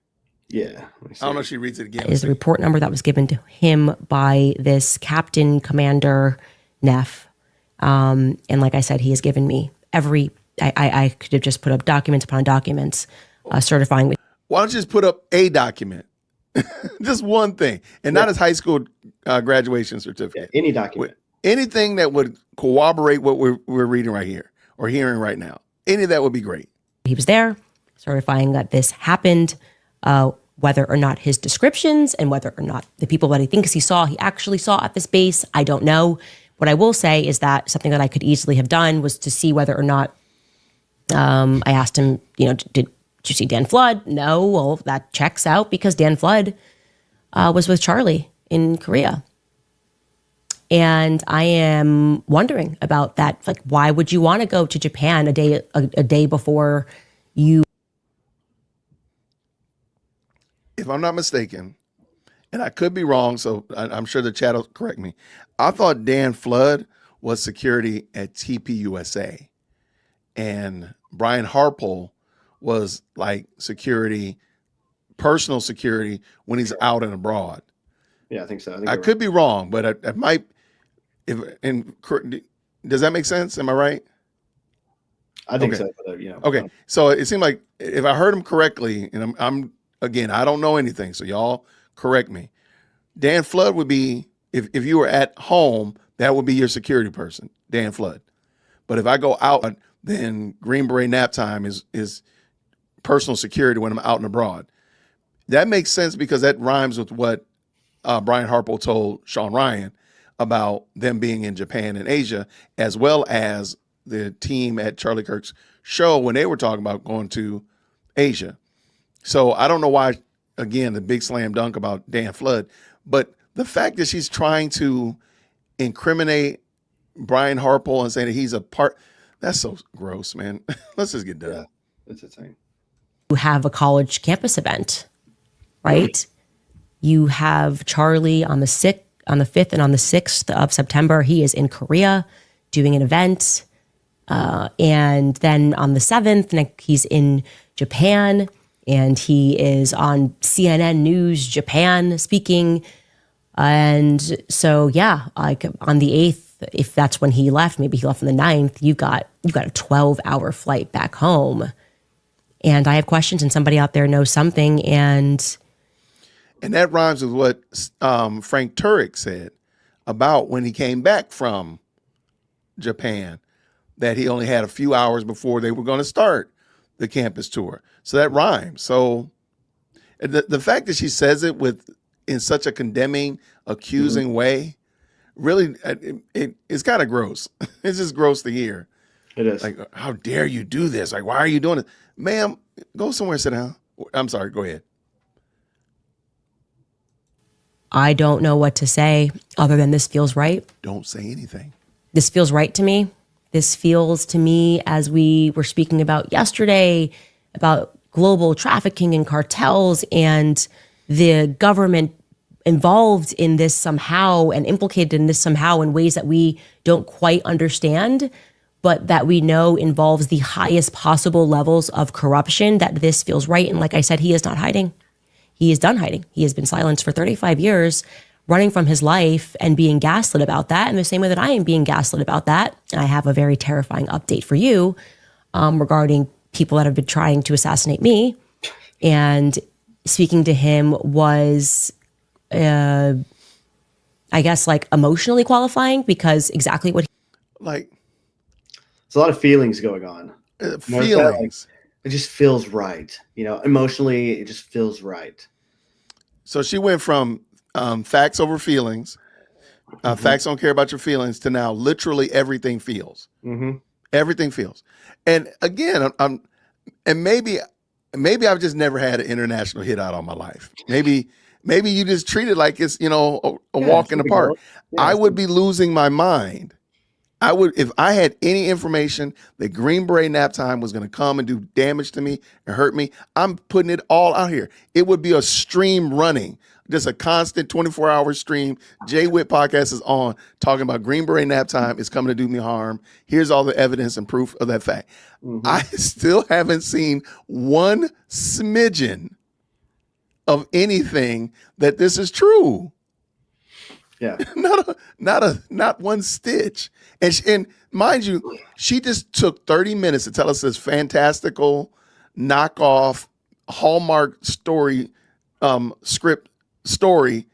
Yeah. I don't know if she reads it again. is the report number that was given to him by this Captain Commander Neff. And like I said, he has given me I could have just put up documents upon documents certifying with. Why don't you just put up a document? Just one thing. And not his high school graduation certificate. Any document. Anything that would corroborate what we're reading right here or hearing right now. Any of that would be great. He was there certifying that this happened, whether or not his descriptions and whether or not the people that he thinks he actually saw at this base, I don't know. What I will say is that something that I could easily have done was to see whether or not I asked him, did you see Dan Flood? No. Well, that checks out because Dan Flood was with Charlie in Korea. And I am wondering about that. Like, why would you want to go to Japan a day before you? If I'm not mistaken, and I could be wrong, so I'm sure the chat will correct me. I thought Dan Flood was security at TPUSA. and Brian Harpole was like security, personal security when he's out and abroad. Yeah, I think so. I think I you're could be wrong, but I might. Does that make sense? Am I right? I think Okay. so. But, Okay, so it seemed like if I heard him correctly, and I'm again, I don't know anything, so y'all correct me. Dan Flood would be if you were at home, that would be your security person, Dan Flood. But if I go out, then Green Beret nap time is personal security when I'm out and abroad. That makes sense because that rhymes with what Brian Harpole told Sean Ryan about them being in Japan and Asia, as well as the team at Charlie Kirk's show when they were talking about going to Asia. So I don't know why, again, the big slam dunk about Dan Flood, but the fact that she's trying to incriminate Brian Harpole and saying that he's a part, that's so gross, man. Let's just get done. Yeah, that's insane. You have a college campus event, right? You have Charlie on the 5th and on the 6th of September. He is in Korea doing an event. And then on the 7th, he's in Japan and he is on CNN News Japan speaking. And so, yeah, like on the 8th, if that's when he left, maybe he left on the 9th, you got a 12-hour flight back home. And I have questions and somebody out there knows something. And that rhymes with what Frank Turek said about when he came back from Japan, that he only had a few hours before they were going to start the campus tour. So that rhymes. So the fact that she says it in such a condemning, accusing way, really, it's kind of gross. It's just gross to hear. It is. Like, how dare you do this? Like, why are you doing it? Ma'am, go somewhere, sit down. I'm sorry, go ahead. I don't know what to say other than this feels right. Don't say anything. This feels right to me. This feels to me, as we were speaking about yesterday, about global trafficking and cartels and the government involved in this somehow and implicated in this somehow in ways that we don't quite understand, but that we know involves the highest possible levels of corruption, that this feels right. And like I said, he is not hiding. He is done hiding. He has been silenced for 35 years, running from his life and being gaslit about that in the same way that I am being gaslit about that. And I have a very terrifying update for you regarding people that have been trying to assassinate me. And speaking to him was, I guess, like emotionally qualifying because exactly what Like, There's a lot of feelings going on. feelings. It just feels right. Emotionally, it just feels right. So she went from facts over feelings, facts don't care about your feelings, to now literally everything feels. Mm-hmm. Everything feels. And again, and maybe I've just never had an international hit out on my life. Maybe you just treat it like it's a walk in the park. I would be losing my mind. I would, if I had any information that Green Beret nap time was going to come and do damage to me and hurt me. I'm putting it all out here. It would be a stream running, just a constant 24-hour stream. JWhit podcast is on talking about Green Beret nap time is coming to do me harm. Here's all the evidence and proof of that fact. Mm-hmm. I still haven't seen one smidgen of anything that this is true. Yeah. Not one stitch. And mind you, she just took 30 minutes to tell us this fantastical knockoff Hallmark story, script story.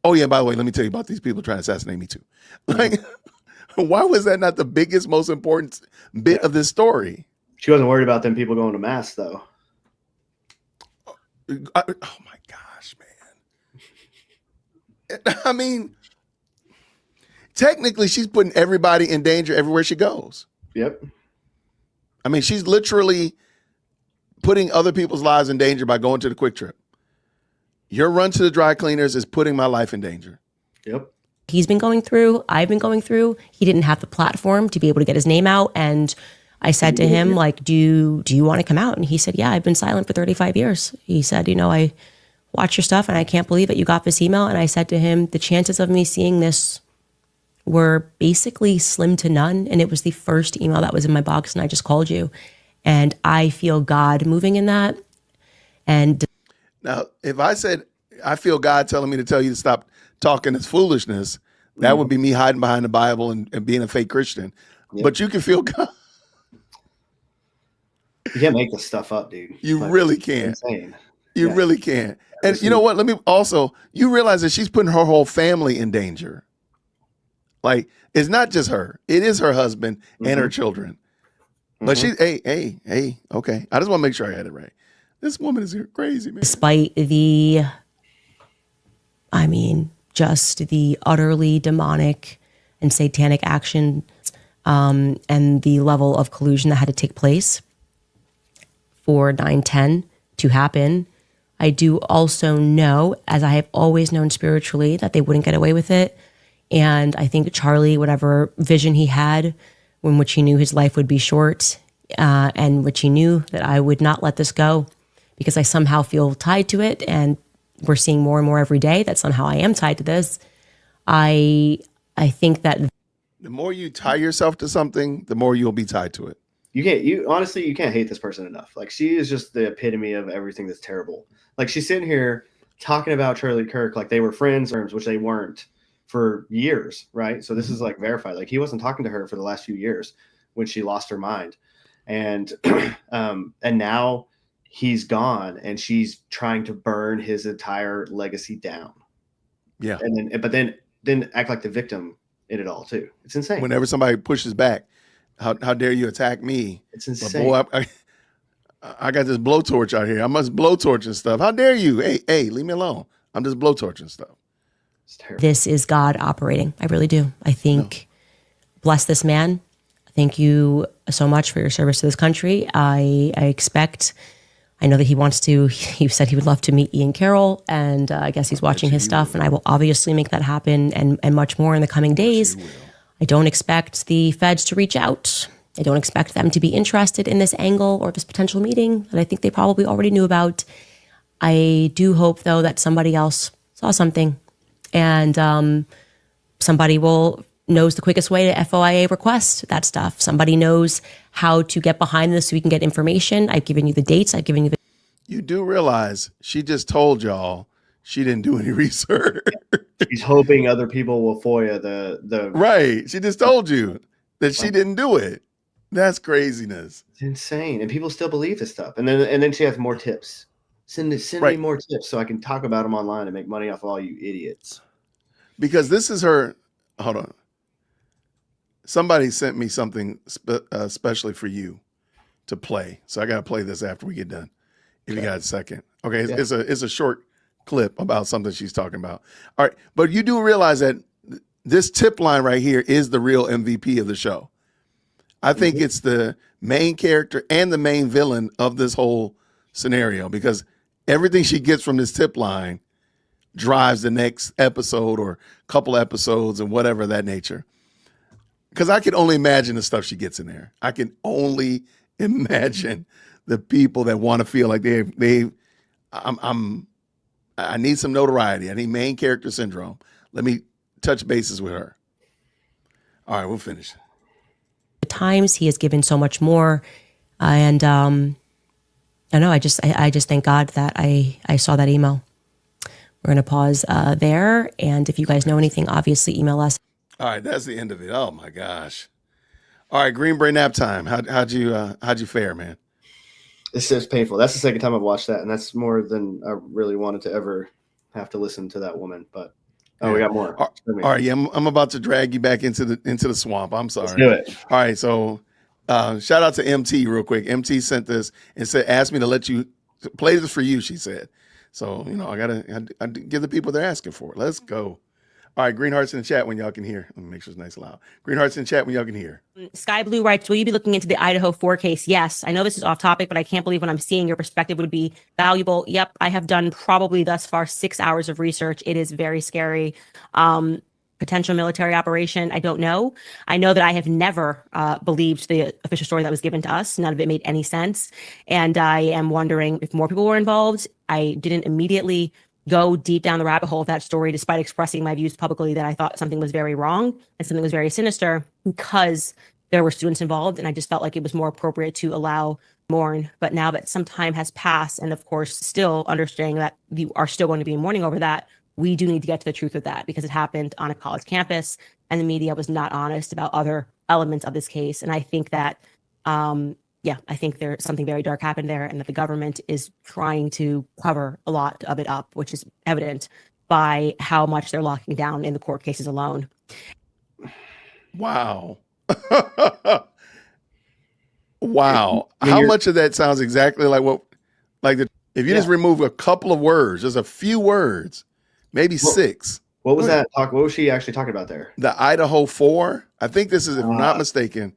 Oh yeah, by the way, let me tell you about these people trying to assassinate me too. Like, why was that not the biggest, most important bit of this story? She wasn't worried about them people going to mass though. Oh my gosh, man. I mean, technically, she's putting everybody in danger everywhere she goes. Yep. I mean, she's literally putting other people's lives in danger by going to the Quick Trip. Your run to the dry cleaners is putting my life in danger. Yep. he's been going through, I've been going through. He didn't have the platform to be able to get his name out. And I said to him, like, do you want to come out? And he said, yeah, I've been silent for 35 years. He said, I watch your stuff and I can't believe that you got this email. And I said to him, the chances of me seeing this were basically slim to none. And it was the first email that was in my box, and I just called you. And I feel God moving in that. And Now, if I said, I feel God telling me to tell you to stop talking this foolishness, that would be me hiding behind the Bible and being a fake Christian. Yep. But you can feel God. You can't make this stuff up, dude. You Like, really it's can't. insane. You Yeah. really can't. And you know what? Let me also, you realize that she's putting her whole family in danger. Like, it's not just her. It is her husband and her children. But she, hey, okay. I just want to make sure I had it right. This woman is crazy, man. despite just the utterly demonic and satanic action and the level of collusion that had to take place for 9/10 to happen, I do also know, as I have always known spiritually, that they wouldn't get away with it. And I think Charlie, whatever vision he had, in which he knew his life would be short, and which he knew that I would not let this go because I somehow feel tied to it. And we're seeing more and more every day that somehow I am tied to this. I think that The more you tie yourself to something, the more you'll be tied to it. Honestly, you can't hate this person enough. Like, she is just the epitome of everything that's terrible. Like, she's sitting here talking about Charlie Kirk like they were friends, which they weren't for years, right? So this is like verified. Like, he wasn't talking to her for the last few years when she lost her mind. And and now he's gone, and she's trying to burn his entire legacy down. Yeah. And then act like the victim in it all too. It's insane. Whenever somebody pushes back, how dare you attack me? It's But insane. boy, I got this blowtorch out here. I must blowtorch and stuff. How dare you? Hey, leave me alone. I'm just blowtorching stuff. It's terrible. this is God operating. I really do. I think, bless this man. Thank you so much for your service to this country. I know that he said he would love to meet Ian Carroll, and I guess he's watching his stuff, and I will obviously make that happen and much more in the coming days. I don't expect the feds to reach out. I don't expect them to be interested in this angle or this potential meeting that I think they probably already knew about. I do hope, though, that somebody else saw something, and somebody knows the quickest way to FOIA request that stuff. Somebody knows how to get behind this so we can get information. I've given you the dates. I've given you the... You do realize she just told y'all she didn't do any research. She's hoping other people will FOIA the Right. She just told you that she didn't do it. That's craziness. It's insane. And people still believe this stuff. And then she has more tips. Send me more tips so I can talk about them online and make money off of all you idiots. Because this is her. Hold on. Somebody sent me something especially for you to play. So I got to play this after we get done. If you got a second. Okay. It's a short clip about something she's talking about. All right. But you do realize that this tip line right here is the real MVP of the show. I think it's the main character and the main villain of this whole scenario, because everything she gets from this tip line drives the next episode or couple episodes and whatever of that nature. Because I can only imagine the stuff she gets in there. I can only imagine the people that want to feel like I need some notoriety. I need main character syndrome. Let me touch bases with her. All right, we'll finish. times. He has given so much more. And I know, I just thank God that I saw that email. We're going to pause there. And if you guys know anything, obviously email us. All right, that's the end of it. Oh my gosh. All right, Green Brain nap time. How'd you fare, man? It's just painful. That's the second time I've watched that, and that's more than I really wanted to ever have to listen to that woman. But we got more. All right, yeah, I'm about to drag you back into the swamp. I'm sorry. Let's do it. All right, so shout out to MT real quick. MT sent this and asked me to let you play this for you. She said, so I gotta give the people they're asking for. Let's go. All right, green hearts in the chat when y'all can hear. Let me make sure it's nice and loud. Green hearts in the chat when y'all can hear. Sky Blue writes, will you be looking into the Idaho 4 case? Yes. I know this is off topic, but I can't believe what I'm seeing. Your perspective would be valuable. Yep. I have done probably thus far 6 hours of research. It is very scary. Potential military operation. I don't know. I know that I have never believed the official story that was given to us. None of it made any sense. And I am wondering if more people were involved. I didn't immediately go deep down the rabbit hole of that story, despite expressing my views publicly that I thought something was very wrong and something was very sinister, because there were students involved. And I just felt like it was more appropriate to allow mourn. But now that some time has passed, and of course, still understanding that you are still going to be mourning over that, we do need to get to the truth of that, because it happened on a college campus and the media was not honest about other elements of this case. And I think that, I think there's something very dark happened there, and that the government is trying to cover a lot of it up, which is evident by how much they're locking down in the court cases alone. Wow. Wow. I mean, How much of that sounds exactly like if you just remove a couple of words, just a few words, maybe six. What was that talk? What was she actually talking about there? The Idaho 4, I think this is, if I'm not mistaken,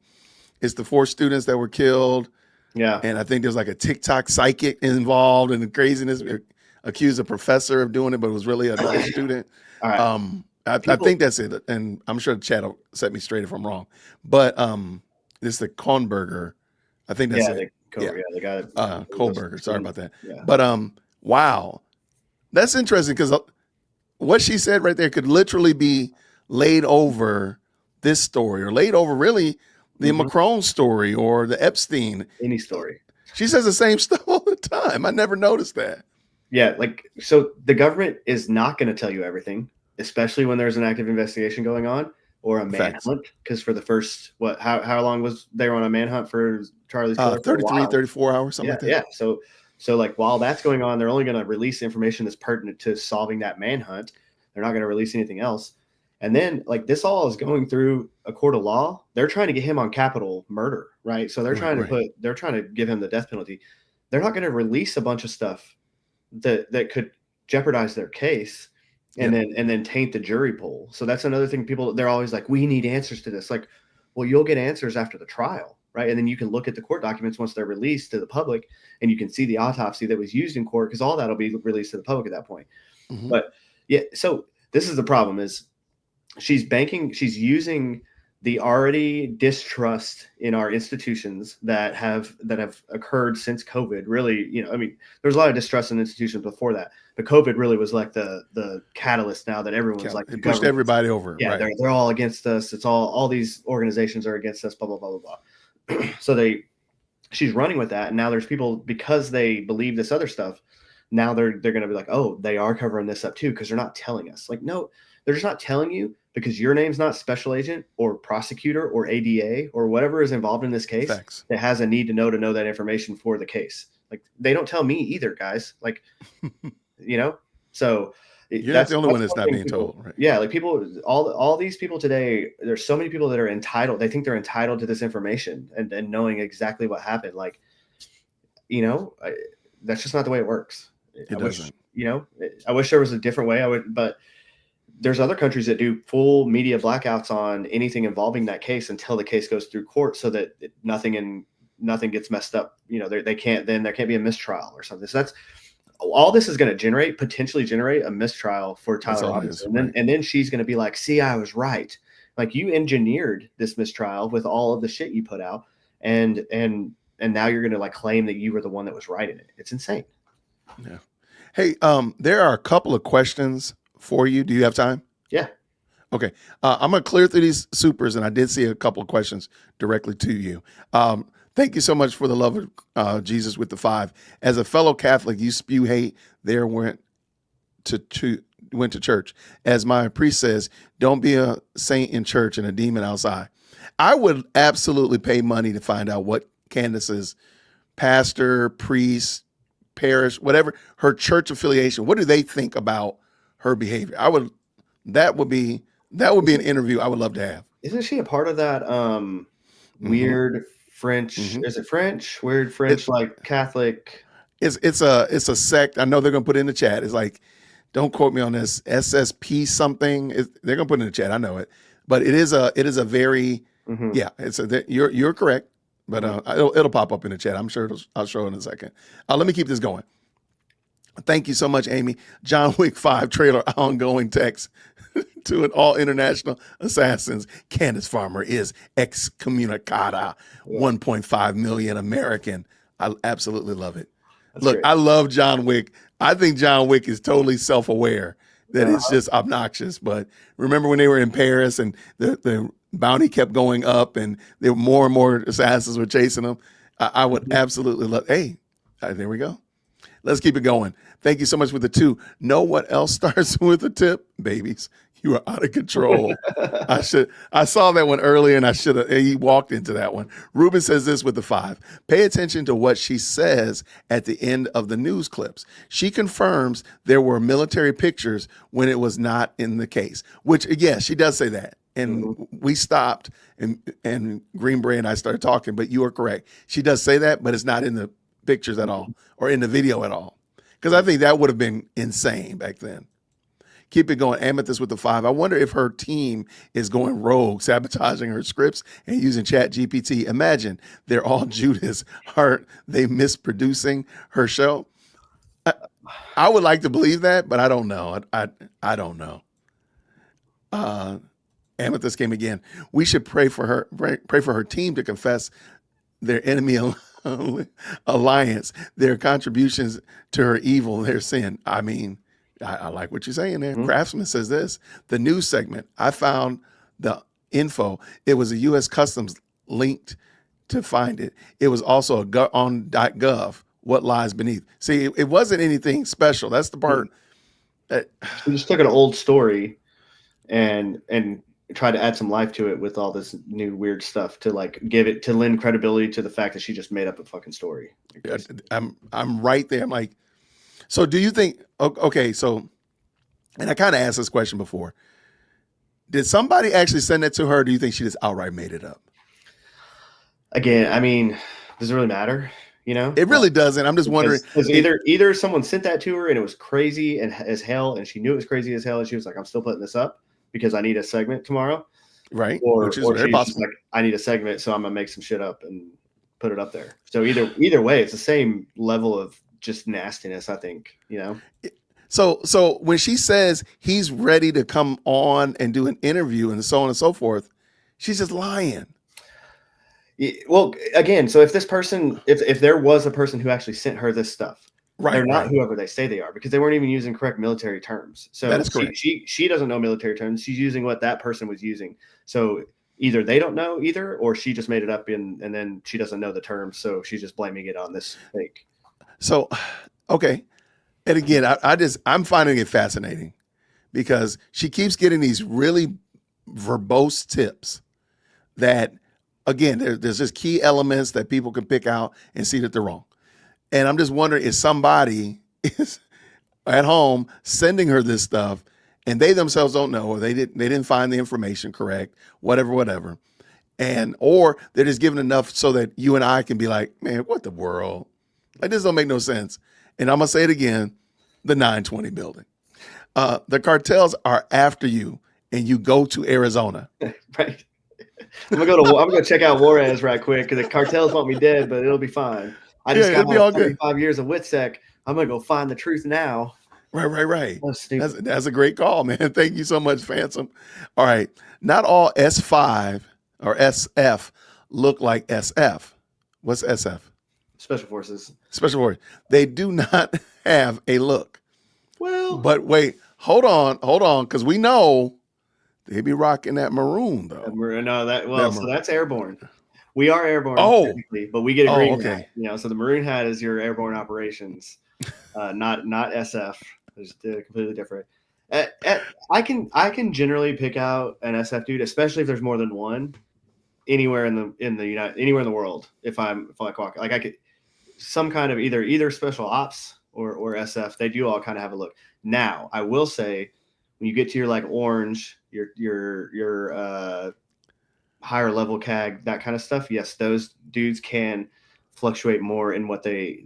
it's the 4 students that were killed. Yeah. And I think there's like a TikTok psychic involved in the craziness, accused a professor of doing it, but it was really another student. All right. I think that's it. And I'm sure the chat will set me straight if I'm wrong. But this is the Kornberger. I think that's it. The guy. Kohlberger. Sorry about that. Yeah. But wow. That's interesting, because what she said right there could literally be laid over this story, or laid over really the Macron story or the Epstein. Any story. She says the same stuff all the time. I never noticed that. Yeah, so the government is not going to tell you everything, especially when there's an active investigation going on or a manhunt. Because for the first, how long was they on a manhunt for Charlie's killer? 33, 34 hours, something like that. Yeah. So like, while that's going on, they're only going to release information that's pertinent to solving that manhunt. They're not going to release anything else. And then, like, this all is going through a court of law. They're trying to get him on capital murder, right? So they're trying to give him the death penalty. They're not going to release a bunch of stuff that could jeopardize their case and then taint the jury pool. So that's another thing. They're always like, we need answers to this. Like, well, you'll get answers after the trial, right? And then you can look at the court documents once they're released to the public, and you can see the autopsy that was used in court, because all that'll be released to the public at that point. But yeah, so this is the problem: is she's using the already distrust in our institutions that have occurred since COVID. Really, I mean, there's a lot of distrust in institutions before that, but COVID really was like the catalyst now that everyone's like, it pushed everybody over. Yeah, right. they're all against us. It's all these organizations are against us, blah, blah, blah, blah, blah. So she's running with that. And now there's people, because they believe this other stuff, now they're going to be like, oh, they are covering this up too, because they're not telling us. Like, no, they're just not telling you because your name's not special agent or prosecutor or ADA or whatever is involved in this case that has a need to know that information for the case. Like, they don't tell me either, guys. Like, so you're not the only one that's not being told, right? Yeah. Like, people, all these people today, there's so many people that are entitled. They think they're entitled to this information and knowing exactly what happened. Like, that's just not the way it works. It doesn't. I wish there was a different way. But there's other countries that do full media blackouts on anything involving that case until the case goes through court, so that nothing gets messed up. There can't be a mistrial or something. So that's all this is going to potentially generate a mistrial for Tyler Robinson. And then she's going to be like, see, I was right. Like, you engineered this mistrial with all of the shit you put out. And now you're going to like claim that you were the one that was right in it. It's insane. Yeah. Hey, there are a couple of questions for you. Do you have time? Yeah. Okay. I'm going to clear through these supers, and I did see a couple of questions directly to you. Thank you so much for the love of Jesus with the 5. As a fellow Catholic, you spew hate. There went to church. As my priest says, don't be a saint in church and a demon outside. I would absolutely pay money to find out what Candace's pastor, priest, parish, whatever, her church affiliation, what do they think about her behavior? That would be an interview I would love to have. Isn't she a part of that weird French? Is it French? Weird French, like Catholic? It's a sect. I know they're gonna put it in the chat. It's like, don't quote me on this, SSP something. They're gonna put it in the chat. I know it, but it is a very you're correct. But it'll pop up in the chat. I'm sure I'll show it in a second. Let me keep this going. Thank you so much, Amy. John Wick 5 trailer ongoing text to an all international assassins. Candace Farmer is excommunicada. 1.5 million American. I absolutely love it. Look, great. I love John Wick. I think John Wick is totally self-aware that it's just obnoxious. But remember when they were in Paris and the bounty kept going up and there were more and more assassins were chasing them? I would absolutely love. Hey, there we go. Let's keep it going. Thank you so much for the 2. Know what else starts with a tip? Babies, you are out of control. I saw that one earlier and he walked into that one. Ruben says this with the 5. Pay attention to what she says at the end of the news clips. She confirms there were military pictures when it was not in the case, which yes, she does say that. And we stopped and Greenbrae and I started talking, but you are correct. She does say that, but it's not in the pictures at all or in the video at all. Because I think that would have been insane back then. Keep it going. Amethyst with the 5. I wonder if her team is going rogue, sabotaging her scripts and using Chat GPT. Imagine they're all Judas. Are they misproducing her show? I would like to believe that, but I don't know. I don't know. Amethyst came again. We should pray for her team to confess their enemy alliance, their contributions to her evil, their sin. I mean, I like what you're saying there. Craftsman says this, the news segment, I found the info. It was a U.S. Customs linked to find it. It was also on .gov, what lies beneath. See, it wasn't anything special. That's the part. We just took an old story and try to add some life to it with all this new weird stuff to like to lend credibility to the fact that she just made up a fucking story. I'm right there. I'm like, so do you think, okay, so, and I kind of asked this question before. Did somebody actually send that to her? Or do you think she just outright made it up? Again, I mean, does it really matter? You know, it really doesn't. I'm just wondering. Because either someone sent that to her and it was crazy and as hell, and she knew it was crazy as hell, and she was like, I'm still putting this up because I need a segment tomorrow. Right. Or she's just like, I need a segment, so I'm gonna make some shit up and put it up there. So either way, it's the same level of just nastiness, I think, you know. So when she says he's ready to come on and do an interview and so on and so forth, she's just lying. Well, again, so if this person, if there was a person who actually sent her this stuff, they're not whoever they say they are, because they weren't even using correct military terms. So that is correct. She doesn't know military terms. She's using what that person was using. So either they don't know either, or she just made it up and then she doesn't know the terms. So she's just blaming it on this fake. So, okay. And again, I'm finding it fascinating because she keeps getting these really verbose tips that, again, there's just key elements that people can pick out and see that they're wrong. And I'm just wondering if somebody is at home sending her this stuff and they themselves don't know, or they didn't find the information correct, whatever. Or they're just giving enough so that you and I can be like, man, what the world? Like, this don't make no sense. And I'm going to say it again, the 920 building. The cartels are after you and you go to Arizona. Right. I'm gonna check out Juarez right quick because the cartels want me dead, but it'll be fine. I just got 35 years of WITSEC. I'm gonna go find the truth now. Right. That's a great call, man. Thank you so much, Phantom. All right. Not all S5 or SF look like SF. What's SF? Special Forces. Special Forces. They do not have a look. Well, but wait, hold on, because we know they be rocking that maroon though. So that's airborne. We are airborne, technically, but we get a green hat. You know, so the maroon hat is your airborne operations, not SF. It's completely different. I can generally pick out an SF dude, especially if there's more than one, anywhere in the world. If I walk, like I could, some kind of either special ops or SF, they do all kind of have a look. Now, I will say, when you get to your like orange, your higher level CAG, that kind of stuff, yes, those dudes can fluctuate more in what they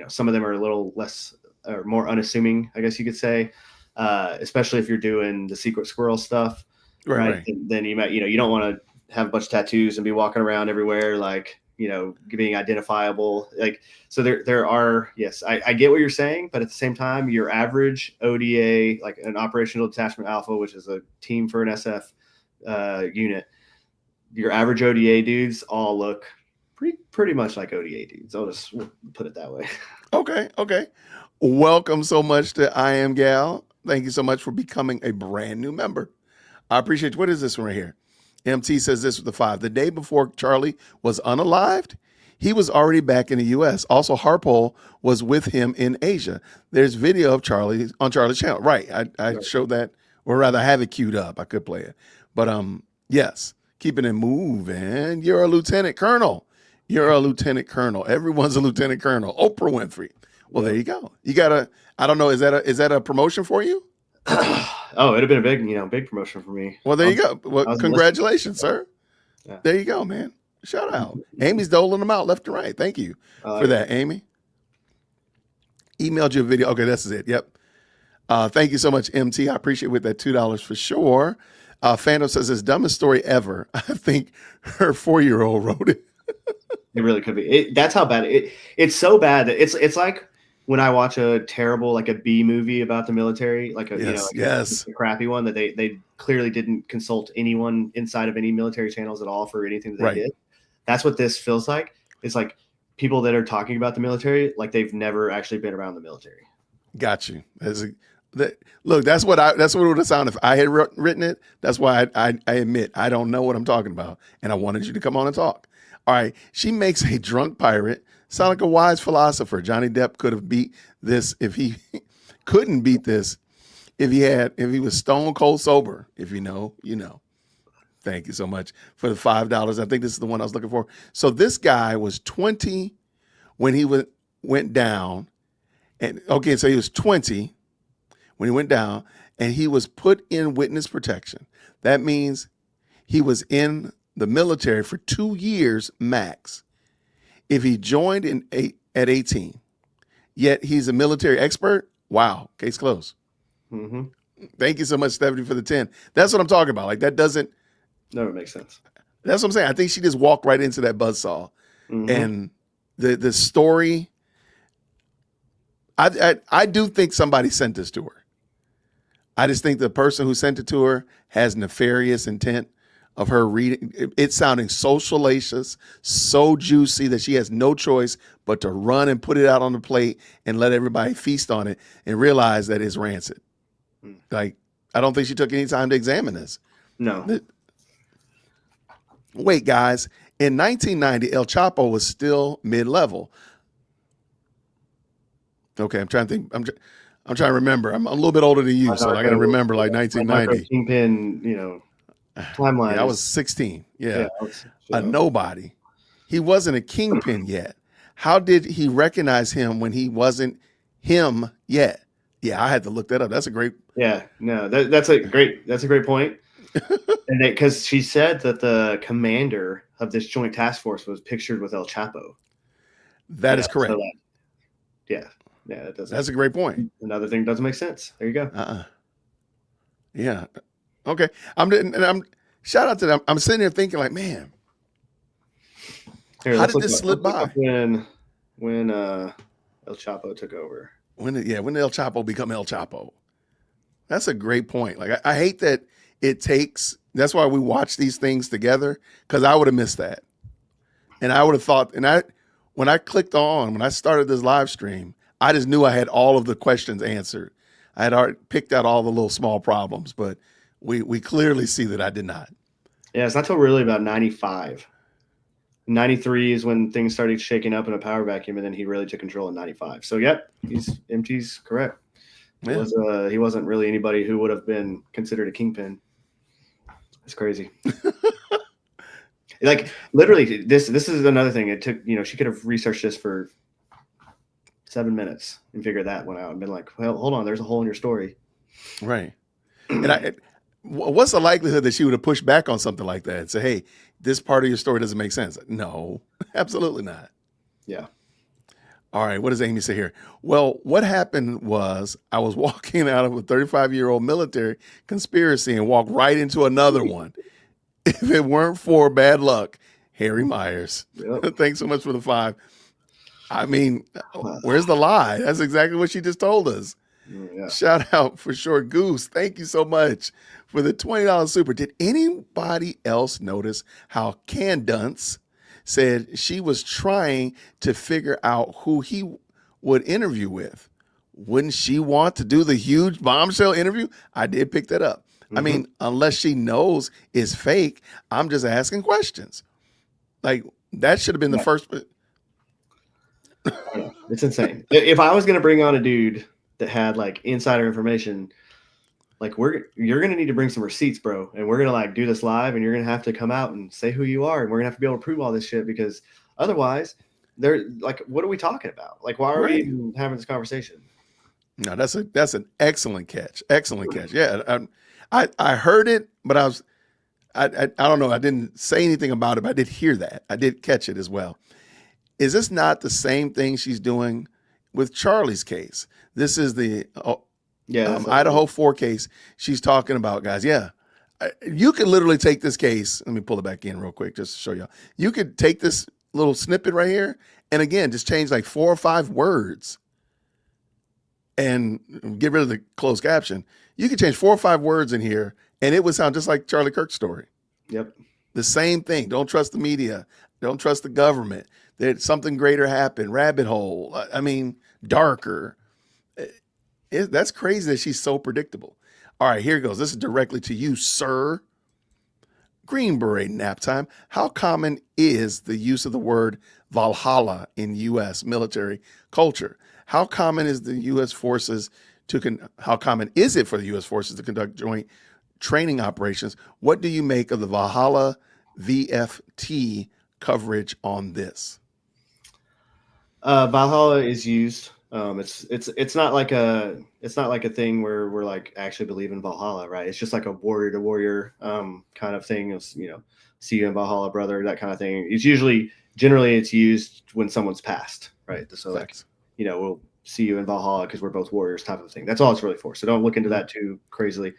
some of them are a little less or more unassuming, I guess you could say, especially if you're doing the secret squirrel stuff, right? Then you might, you don't want to have a bunch of tattoos and be walking around everywhere like, being identifiable. Like, so there are, yes, I get what you're saying, but at the same time, your average ODA, like an operational detachment alpha, which is a team for an SF unit, your average ODA dudes all look pretty much like ODA dudes. I'll just put it that way. Okay. Welcome so much to I Am Gal. Thank you so much for becoming a brand new member. I appreciate you. What is this one right here? MT says this with the 5. The day before Charlie was unalived, he was already back in the U.S. Also, Harpole was with him in Asia. There's video of Charlie on Charlie's channel. Right. I showed that, or rather I have it queued up. I could play it. But yes, keeping it moving. You're a lieutenant colonel. You're a lieutenant colonel. Everyone's a lieutenant colonel. Oprah Winfrey. Well, there you go. You got a, I don't know, is that a promotion for you? Oh, it'd have been a big promotion for me. Well, there you go. Well, congratulations, sir. Yeah. There you go, man. Shout out. Amy's doling them out left and right. Thank you for that, Amy. Emailed you a video. Okay, this is it. Yep. Thank you so much, MT. I appreciate it with that $2 for sure. Phantom says, it's dumbest story ever. I think her 4-year-old wrote it. It really could be. That's how bad it's so bad that it's like when I watch a terrible, like a B movie about the military, like a a crappy one that they clearly didn't consult anyone inside of any military channels at all for anything that they did. That's what this feels like. It's like people that are talking about the military, like they've never actually been around the military. Got you. Look, that's what it would have sounded if I had written it. That's why I admit I don't know what I'm talking about, and I wanted you to come on and talk. All right, she makes a drunk pirate sound like a wise philosopher. Johnny Depp could have beat this if he couldn't beat this if he was stone cold sober. If you know, you know. Thank you so much for the $5. I think this is the one I was looking for. So this guy was 20 when he went down, and okay, so he was 20 when he went down, and he was put in witness protection. That means he was in the military for 2 years max. If he joined at 18, yet he's a military expert, wow, case closed. Mm-hmm. Thank you so much, Stephanie, for the 10. That's what I'm talking about. Like, that doesn't never makes sense. That's what I'm saying. I think she just walked right into that buzzsaw. Mm-hmm. And the story, I do think somebody sent this to her. I just think the person who sent it to her has nefarious intent of her reading. It's sounding so salacious, so juicy that she has no choice but to run and put it out on the plate and let everybody feast on it and realize that it's rancid. Like, I don't think she took any time to examine this. No. Wait, guys. In 1990, El Chapo was still mid-level. Okay, I'm trying to think. I'm trying to remember. I'm a little bit older than you, so I got to remember like 1990. Kingpin, timeline. Yeah, I was 16. Yeah, a nobody. He wasn't a kingpin yet. How did he recognize him when he wasn't him yet? Yeah, I had to look that up. That's a great. Yeah, no, that's a great point. And because she said that the commander of this joint task force was pictured with El Chapo. That is correct. So that doesn't. That's a great point. Another thing doesn't make sense. There you go. Yeah. Okay. I'm shout out to them. I'm sitting here thinking like, man, how did this slip by? When El Chapo took over. When did El Chapo become El Chapo? That's a great point. Like I hate that it takes. That's why we watch these things together, because I would have missed that, and I would have thought. And when I started this live stream, I just knew I had all of the questions answered. I had already picked out all the little small problems, but we clearly see that I did not. Yeah, it's not till really about 95. 93 is when things started shaking up in a power vacuum, and then he really took control in 95. So, yep, MT's correct. Yeah. He wasn't really anybody who would have been considered a kingpin. It's crazy. Like, literally, this is another thing. It took, she could have researched this for 7 minutes and figured that one out and been like, well, hold on, there's a hole in your story. Right. And what's the likelihood that she would have pushed back on something like that and say, hey, this part of your story doesn't make sense? No, absolutely not. Yeah. All right. What does Amy say here? Well, what happened was I was walking out of a 35-year-old military conspiracy and walked right into another one. If it weren't for bad luck, Harry Myers. Yep. Thanks so much for the 5. I mean, where's the lie? That's exactly what she just told us. Yeah. Shout out for sure, Goose. Thank you so much for the $20 super. Did anybody else notice how Candunce said she was trying to figure out who he would interview with? wouldn't she want to do the huge bombshell interview? I did pick that up. I mean, unless she knows it's fake, I'm just asking questions. Like, that should have been the first. I don't know. It's insane. If I was going to bring on a dude that had like insider information, like you're going to need to bring some receipts, bro. And we're going to like do this live, and you're going to have to come out and say who you are. And we're going to have to be able to prove all this shit, because otherwise they're like, what are we talking about? Like, why are we even having this conversation? No, that's an excellent catch. Excellent catch. Yeah. I heard it, but I don't know. I didn't say anything about it, but I did hear that. I did catch it as well. Is this not the same thing she's doing with Charlie's case? This is the Idaho 4 case she's talking about, guys. Yeah. You could literally take this case. Let me pull it back in real quick just to show y'all. You could take this little snippet right here and, again, just change like 4 or 5 words and get rid of the closed caption. You could change 4 or 5 words in here, and it would sound just like Charlie Kirk's story. Yep. The same thing. Don't trust the media. Don't trust the government. That something greater happened. Rabbit hole. I mean, darker. That's crazy that she's so predictable. All right, here goes. This is directly to you, sir. Green Beret nap time. How common is the use of the word Valhalla in U.S. military culture? How common is the U.S. forces how common is it for the U.S. forces to conduct joint training operations? What do you make of the Valhalla VFT coverage on this? Valhalla is used. It's not like a thing where we're like actually believe in Valhalla, right? It's just like a warrior to warrior kind of thing. It's, see you in Valhalla, brother, that kind of thing. It's generally it's used when someone's passed, right? So like, we'll see you in Valhalla because we're both warriors type of thing. That's all it's really for. So don't look into that too crazily.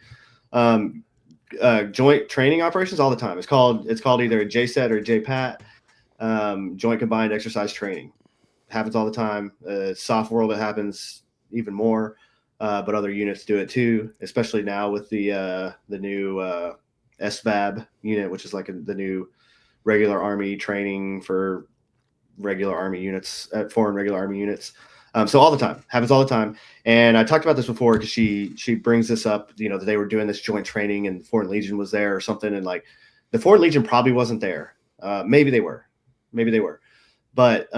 Joint training operations all the time. It's called either a JSET or a JPAT, joint combined exercise training. Happens all the time. Soft world, it happens even more, but other units do it too, especially now with the new SVAB unit, which is like the new regular Army training for regular Army units, foreign regular Army units. So all the time, happens all the time. And I talked about this before because she brings this up, that they were doing this joint training and Foreign Legion was there or something. And like the Foreign Legion probably wasn't there. Maybe they were, but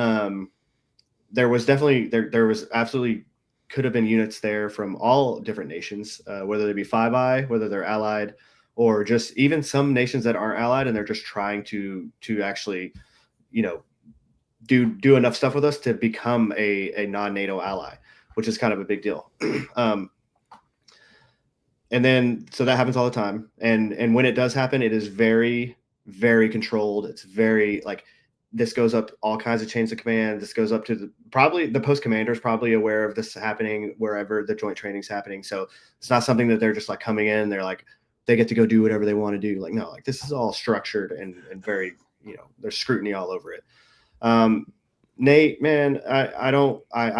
there was definitely, there was absolutely could have been units there from all different nations, whether they be Five Eye, whether they're allied, or just even some nations that aren't allied and they're just trying to actually, do enough stuff with us to become a non-NATO ally, which is kind of a big deal. And then, so that happens all the time. And when it does happen, it is very, very controlled. It's very like, this goes up all kinds of chains of command. This goes up to probably the post commander is probably aware of this happening wherever the joint training is happening. So it's not something that they're just like coming in. They're like, they get to go do whatever they want to do. Like, no, like this is all structured and very, there's scrutiny all over it. Nate, man, I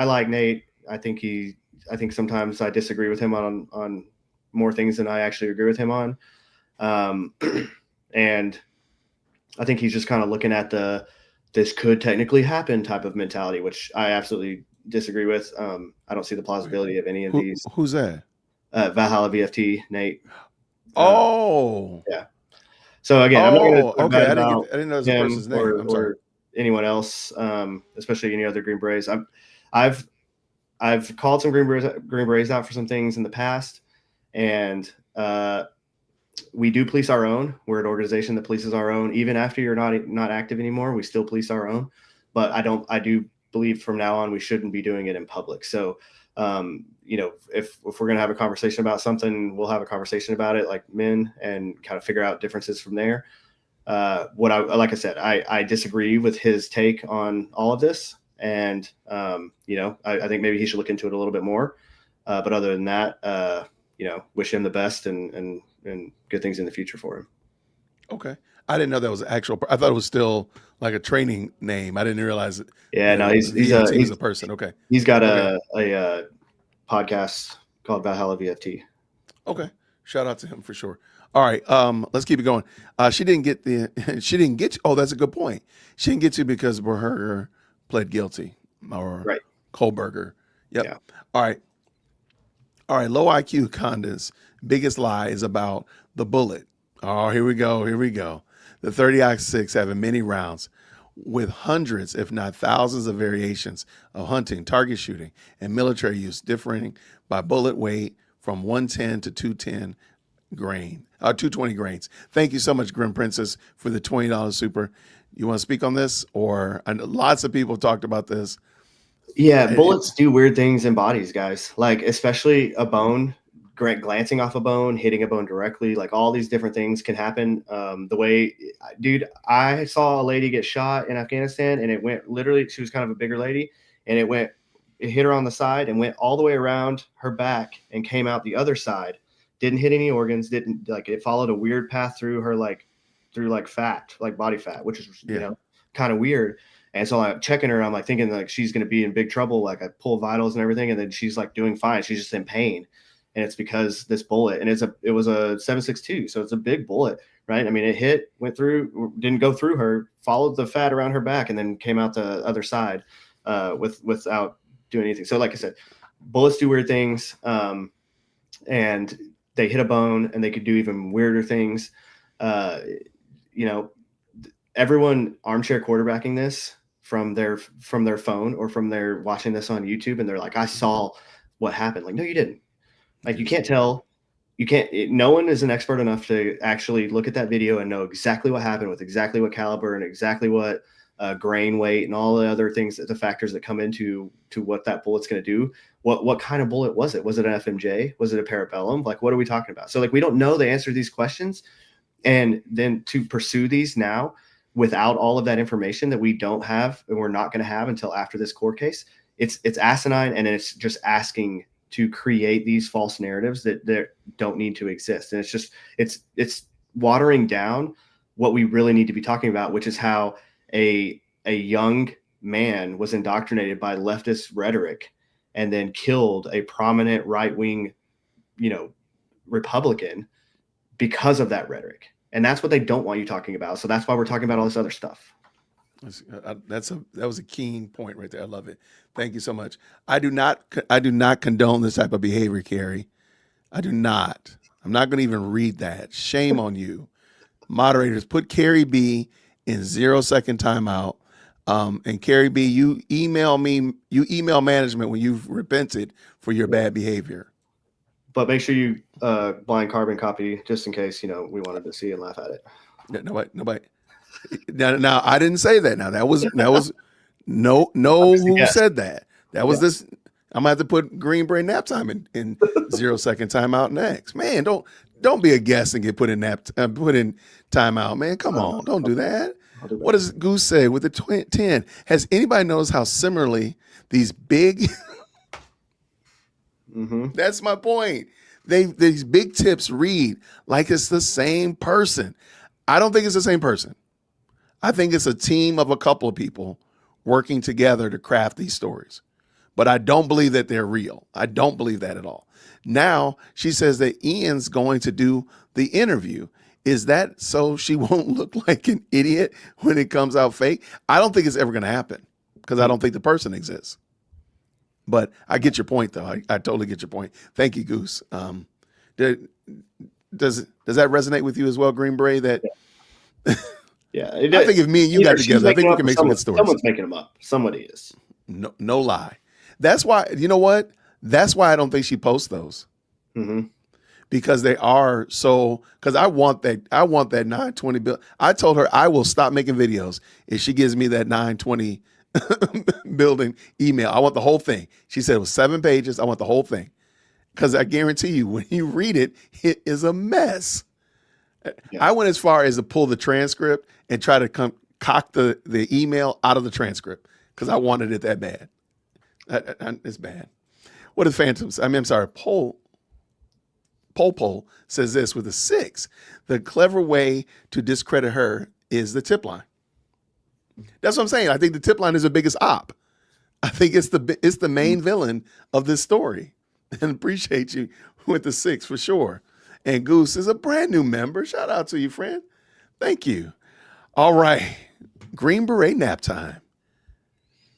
like Nate. I think sometimes I disagree with him on more things than I actually agree with him on. And I think he's just kind of looking at this could technically happen type of mentality, which I absolutely disagree with. I don't see the plausibility of any of these. Who's that? Valhalla VFT, Nate. Yeah. So again, I'm not going to okay. I didn't know that was a person's name. I'm sorry. Or anyone else, especially any other Green Berets. I've called some Green Berets out for some things in the past, and we do police our own. We're an organization that polices our own. Even after you're not active anymore, we still police our own. But I do believe from now on we shouldn't be doing it in public. So, if we're gonna have a conversation about something, we'll have a conversation about it like men and kind of figure out differences from there. Like I said, I disagree with his take on all of this, and I think maybe he should look into it a little bit more. But other than that, wish him the best and good things in the future for him. Okay. I didn't know that was actual. I thought it was still like a training name. I didn't realize it. Yeah, no, he's a person. Okay. He's got a podcast called Valhalla VFT. Okay. Shout out to him for sure. All right. Let's keep it going. She didn't get you. Oh, that's a good point. She didn't get you because Berger pled guilty or right. Kohlberger. Yep. Yeah. All right. All right, low IQ Condon's biggest lie is about the bullet. Oh, here we go. Here we go. The 30-06 having many rounds with hundreds, if not thousands, of variations of hunting, target shooting, and military use, differing by bullet weight from 110 to 220 grains. Thank you so much, Grim Princess, for the $20 super. You want to speak on this? Or I know lots of people talked about this. Yeah, bullets do weird things in bodies, guys. Like especially a bone, glancing off a bone, hitting a bone directly, like all these different things can happen. The way, dude, I saw a lady get shot in Afghanistan, and it went literally. She was kind of a bigger lady, and it hit her on the side and went all the way around her back and came out the other side. Didn't hit any organs. Didn't like it followed a weird path through her, through fat, like body fat, which is kind of weird. And so I'm checking her. I'm like thinking like she's going to be in big trouble. Like I pull vitals and everything, and then she's like doing fine. She's just in pain, and it's because this bullet. And it was a 7.62, so it's a big bullet, right? I mean, it went through, didn't go through her, followed the fat around her back, and then came out the other side without doing anything. So like I said, bullets do weird things, and they hit a bone, and they could do even weirder things. Everyone armchair quarterbacking this from their phone or from their watching this on YouTube, and they're like, I saw what happened. Like, no, you didn't. Like, you can't tell. No one is an expert enough to actually look at that video and know exactly what happened with exactly what caliber and exactly what grain weight and all the other things, the factors that come into what that bullet's going to do. What kind of bullet was it? Was it an FMJ? Was it a Parabellum? Like, what are we talking about? So like, we don't know the answer to these questions. And then to pursue these now without all of that information that we don't have and we're not going to have until after this court case, it's asinine, and it's just asking to create these false narratives that don't need to exist. And it's watering down what we really need to be talking about, which is how a young man was indoctrinated by leftist rhetoric and then killed a prominent right-wing, Republican because of that rhetoric. And that's what they don't want you talking about. So that's why we're talking about all this other stuff. That was a keen point right there. I love it. Thank you so much. I do not condone this type of behavior, Carrie. I do not. I'm not going to even read that. Shame on you. Moderators, put Carrie B in 0-second timeout. And Carrie B, you email management when you've repented for your bad behavior. But make sure you blind carbon copy just in case, we wanted to see and laugh at it. Nobody. Now I didn't say that. Now that was no who said that. That was this. I'm gonna have to put Green Beret nap time in 0-second timeout next. Man, don't be a guest and get put in timeout, man. Come on, don't do that. What does Goose say with the 10? Has anybody noticed how similarly these big That's my point. These big tips read like it's the same person. I don't think it's the same person. I think it's a team of a couple of people working together to craft these stories. But I don't believe that they're real. I don't believe that at all. Now she says that Ian's going to do the interview. Is that so she won't look like an idiot when it comes out fake? I don't think it's ever going to happen because I don't think the person exists. But I get your point, though. I totally get your point. Thank you, Goose. Does that resonate with you as well, Green Beret? That yeah, I think if me and you got together, I think we can make some good stories. Someone's making them up. Somebody is. No lie. That's why. You know what? That's why I don't think she posts those. Mm-hmm. Because they are so. Because I want that 920 bill. I told her I will stop making videos if she gives me that 920 building email. I want the whole thing. She said it was 7 pages. I want the whole thing. Because I guarantee you, when you read it, it is a mess. Yeah. I went as far as to pull the transcript and try to cock the email out of the transcript because I wanted it that bad. It's bad. What are the phantoms? I'm sorry. Pole says this with a 6. The clever way to discredit her is the tip line. That's what I'm saying. I think the tip line is the biggest op. I think it's the main villain of this story. And appreciate you with the 6 for sure. And Goose is a brand new member. Shout out to you, friend. Thank you. All right. Green Beret nap time.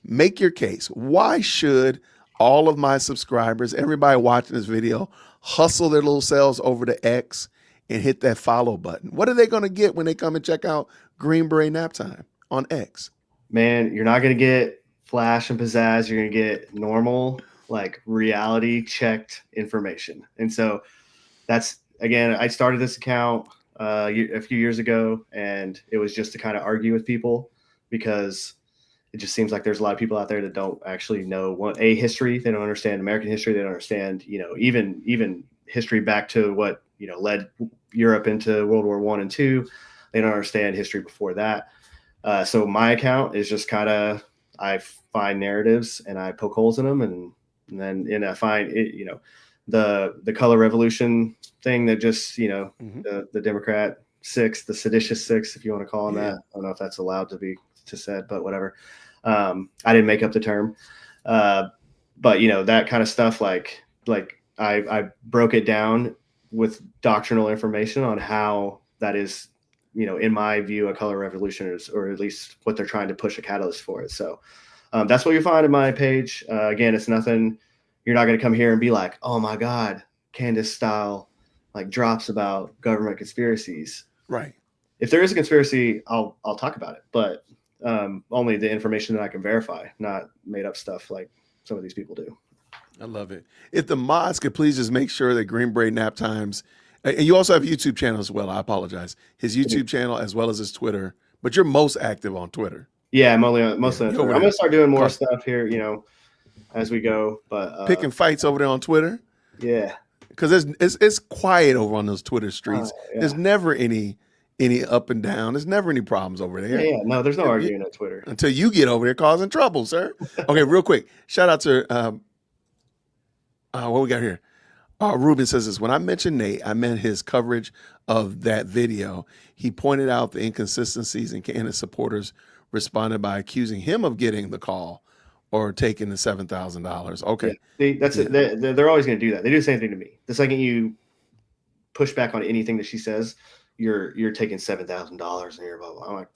Make your case. Why should all of my subscribers, everybody watching this video, hustle their little selves over to X and hit that follow button. What are they going to get when they come and check out Green Beret Nap Time on X? Man, you're not going to get flash and pizzazz. You're going to get normal, like reality checked information. And so that's, again, I started this account a few years ago, and it was just to kind of argue with people, because it just seems like there's a lot of people out there that don't actually know history. They don't understand American history. They don't understand, even history back to what, led Europe into World War I and II. They don't understand history before that. So my account is just kind of, I find narratives and I poke holes in them, and then I find it, the color revolution thing that just, the Democrat six, the seditious six, if you want to call them that. I don't know if that's allowed to be said, but whatever. I didn't make up the term. But that kind of stuff, like I broke it down with doctrinal information on how that is, in my view, a color revolution, or at least what they're trying to push a catalyst for it. So that's what you find in my page. Again, it's nothing. You're not going to come here and be like, oh my God, Candace style, like drops about government conspiracies. Right. If there is a conspiracy, I'll talk about it, but only the information that I can verify, not made up stuff like some of these people do. I love it. If the mods could please just make sure that Green Beret Nap Times, and you also have a YouTube channel as well. I apologize. His YouTube channel as well as his Twitter, but you're most active on Twitter. Yeah, mostly on Twitter. I'm going to start doing more stuff here, as we go. But picking fights over there on Twitter. Yeah, because it's quiet over on those Twitter streets. There's never any up and down. There's never any problems over there. Yeah, no, there's no arguing on Twitter until you get over there causing trouble, sir. Okay, real quick, shout out to what we got here. Ruben says this: when I mentioned Nate, I meant his coverage of that video. He pointed out the inconsistencies, and Candace supporters responded by accusing him of getting the call or taking the $7,000. Okay, that's it. They're always going to do that. They do the same thing to me. The second you push back on anything that she says, you're taking $7,000 and you're blah, blah. I'm like,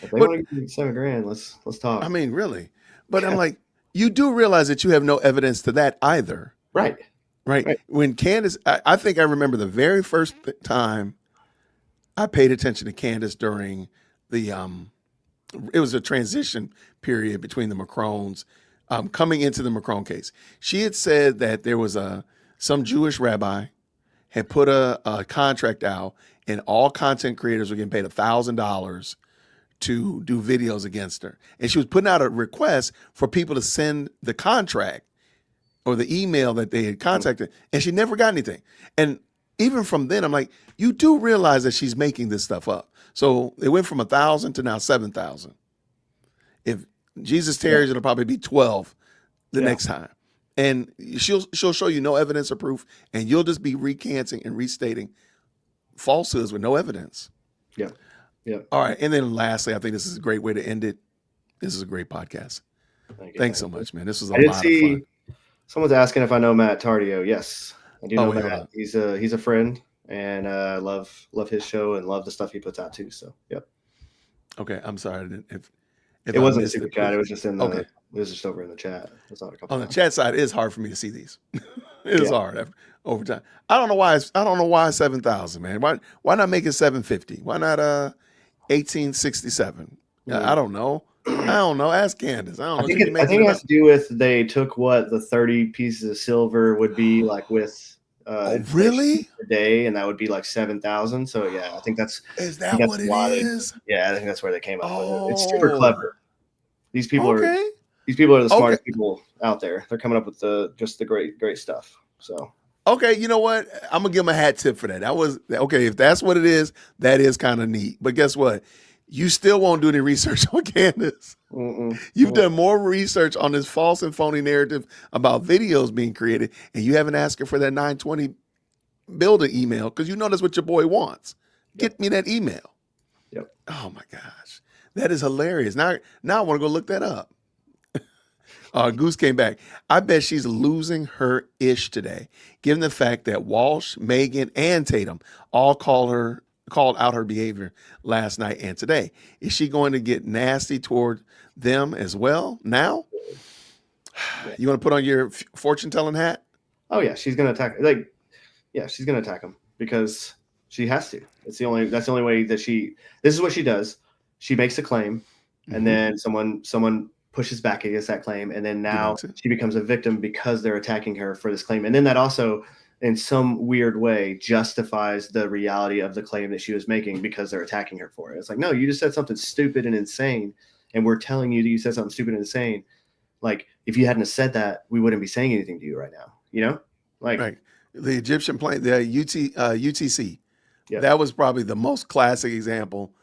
if they want to give me $7,000, let's talk. I mean, really? But I'm like, you do realize that you have no evidence to that either. Right. When Candace, I think I remember the very first time I paid attention to Candace during the, it was a transition period between the Macrons, coming into the Macron case. She had said that there was some Jewish rabbi had put a contract out, and all content creators were getting paid $1,000 to do videos against her. And she was putting out a request for people to send the contract or the email that they had contacted, and she never got anything. And even from then, I'm like, you do realize that she's making this stuff up. So it went from 1,000 to now 7,000. If Jesus tarries, it'll probably be 12 the next time. And she'll show you no evidence or proof, and you'll just be recanting and restating falsehoods with no evidence. Yeah. All right. And then lastly, I think this is a great way to end it. This is a great podcast. Thanks so much, man. This was a lot of fun. Someone's asking if I know Matt Tardio. Yes, I do know Matt. He's a friend, and love his show and love the stuff he puts out too. So, yep. Okay, I'm sorry if it wasn't a super chat. It was just in the. Okay. It was just over in the chat. It's not a couple on the chat side. It is hard for me to see these. It is hard over time. I don't know why 7,000, man. Why not make it 750? Why not 1867? I don't know. Ask Candace. I think it has to do with they took what the 30 pieces of silver would be like with really a day, and that would be like 7,000. So yeah, I think that's what it is. I think that's where they came up with it. It's super clever. These people are the smartest people out there. They're coming up with the great stuff. So okay, you know what? I'm gonna give them a hat tip for that. That was okay. If that's what it is, that is kind of neat. But guess what? You still won't do any research on Candace. You've done more research on this false and phony narrative about videos being created, and you haven't asked her for that 920 builder email because you know that's what your boy wants. Get me that email. Yep. Oh my gosh, that is hilarious. Now I want to go look that up. Goose came back. I bet she's losing her ish today, given the fact that Walsh, Megan, and Tatum all called out her behavior last night and today. Is she going to get nasty toward them as well now? You want to put on your fortune telling hat? Oh yeah, she's gonna attack. She's gonna attack him because she has to. That's the only way that she. This is what she does. She makes a claim, and then someone pushes back against that claim, and then now she becomes a victim because they're attacking her for this claim, and then that also, in some weird way, justifies the reality of the claim that she was making because they're attacking her for it. It's like, no, you just said something stupid and insane, and we're telling you that you said something stupid and insane. Like, if you hadn't said that, we wouldn't be saying anything to you right now. You know, like right. The Egyptian plane, the UTC. Yeah. That was probably the most classic example.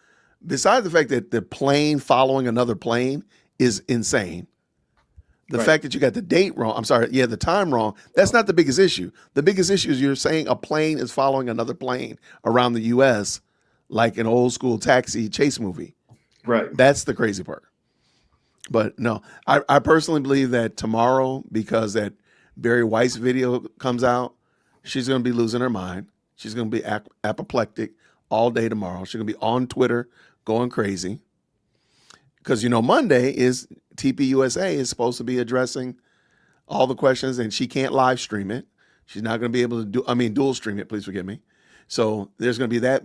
Besides the fact that the plane following another plane is insane. The fact that you got the date wrong, the time wrong, that's not the biggest issue. The biggest issue is you're saying a plane is following another plane around the U.S. like an old school taxi chase movie. Right. That's the crazy part. But no, I personally believe that tomorrow, because that Barry Weiss video comes out, she's going to be losing her mind. She's going to be apoplectic all day tomorrow. She's going to be on Twitter going crazy. Because, Monday is TPUSA is supposed to be addressing all the questions, and she can't live stream it. She's not going to be able to dual stream it, please forgive me. So there's going to be that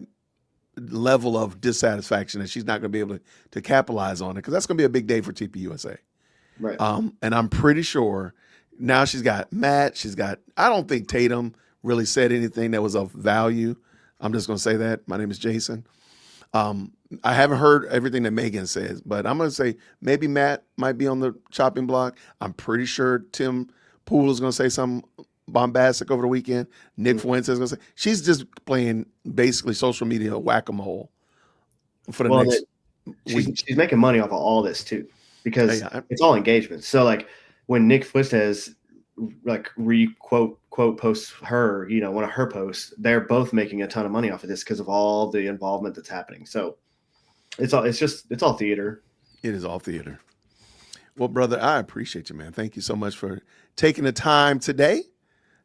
level of dissatisfaction that she's not going to be able to capitalize on it, because that's going to be a big day for TPUSA. Right. And I'm pretty sure now she's got Matt. I don't think Tatum really said anything that was of value. I'm just going to say that. My name is Jason. I haven't heard everything that Megan says, but I'm going to say maybe Matt might be on the chopping block. I'm pretty sure Tim Poole is going to say something bombastic over the weekend. Nick Fuentes is going to say. She's just playing basically social media whack-a-mole for the next week. She's making money off of all this too, because it's all engagement. So like when Nick Fuentes quote posts her, one of her posts, they're both making a ton of money off of this because of all the involvement that's happening. So it's all theater. It is all theater. Well, brother, I appreciate you, man. Thank you so much for taking the time today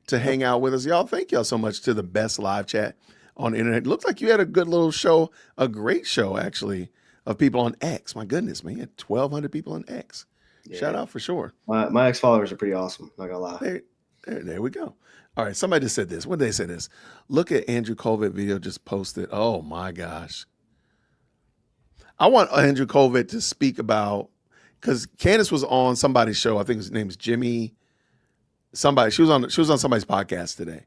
to hang out with us. Y'all, thank y'all so much to the best live chat on the internet. It looks like you had a good little show, a great show, actually, of people on X. My goodness, man. You had 1,200 people on X. Yeah. Shout out for sure. My X followers are pretty awesome. Not gonna lie. There we go. All right. Somebody just said this. What did they say this? Look at Andrew Colvett video just posted. Oh my gosh. I want Andrew Colvett to speak about, because Candace was on somebody's show. I think his name is Jimmy. Somebody. She was on somebody's podcast today,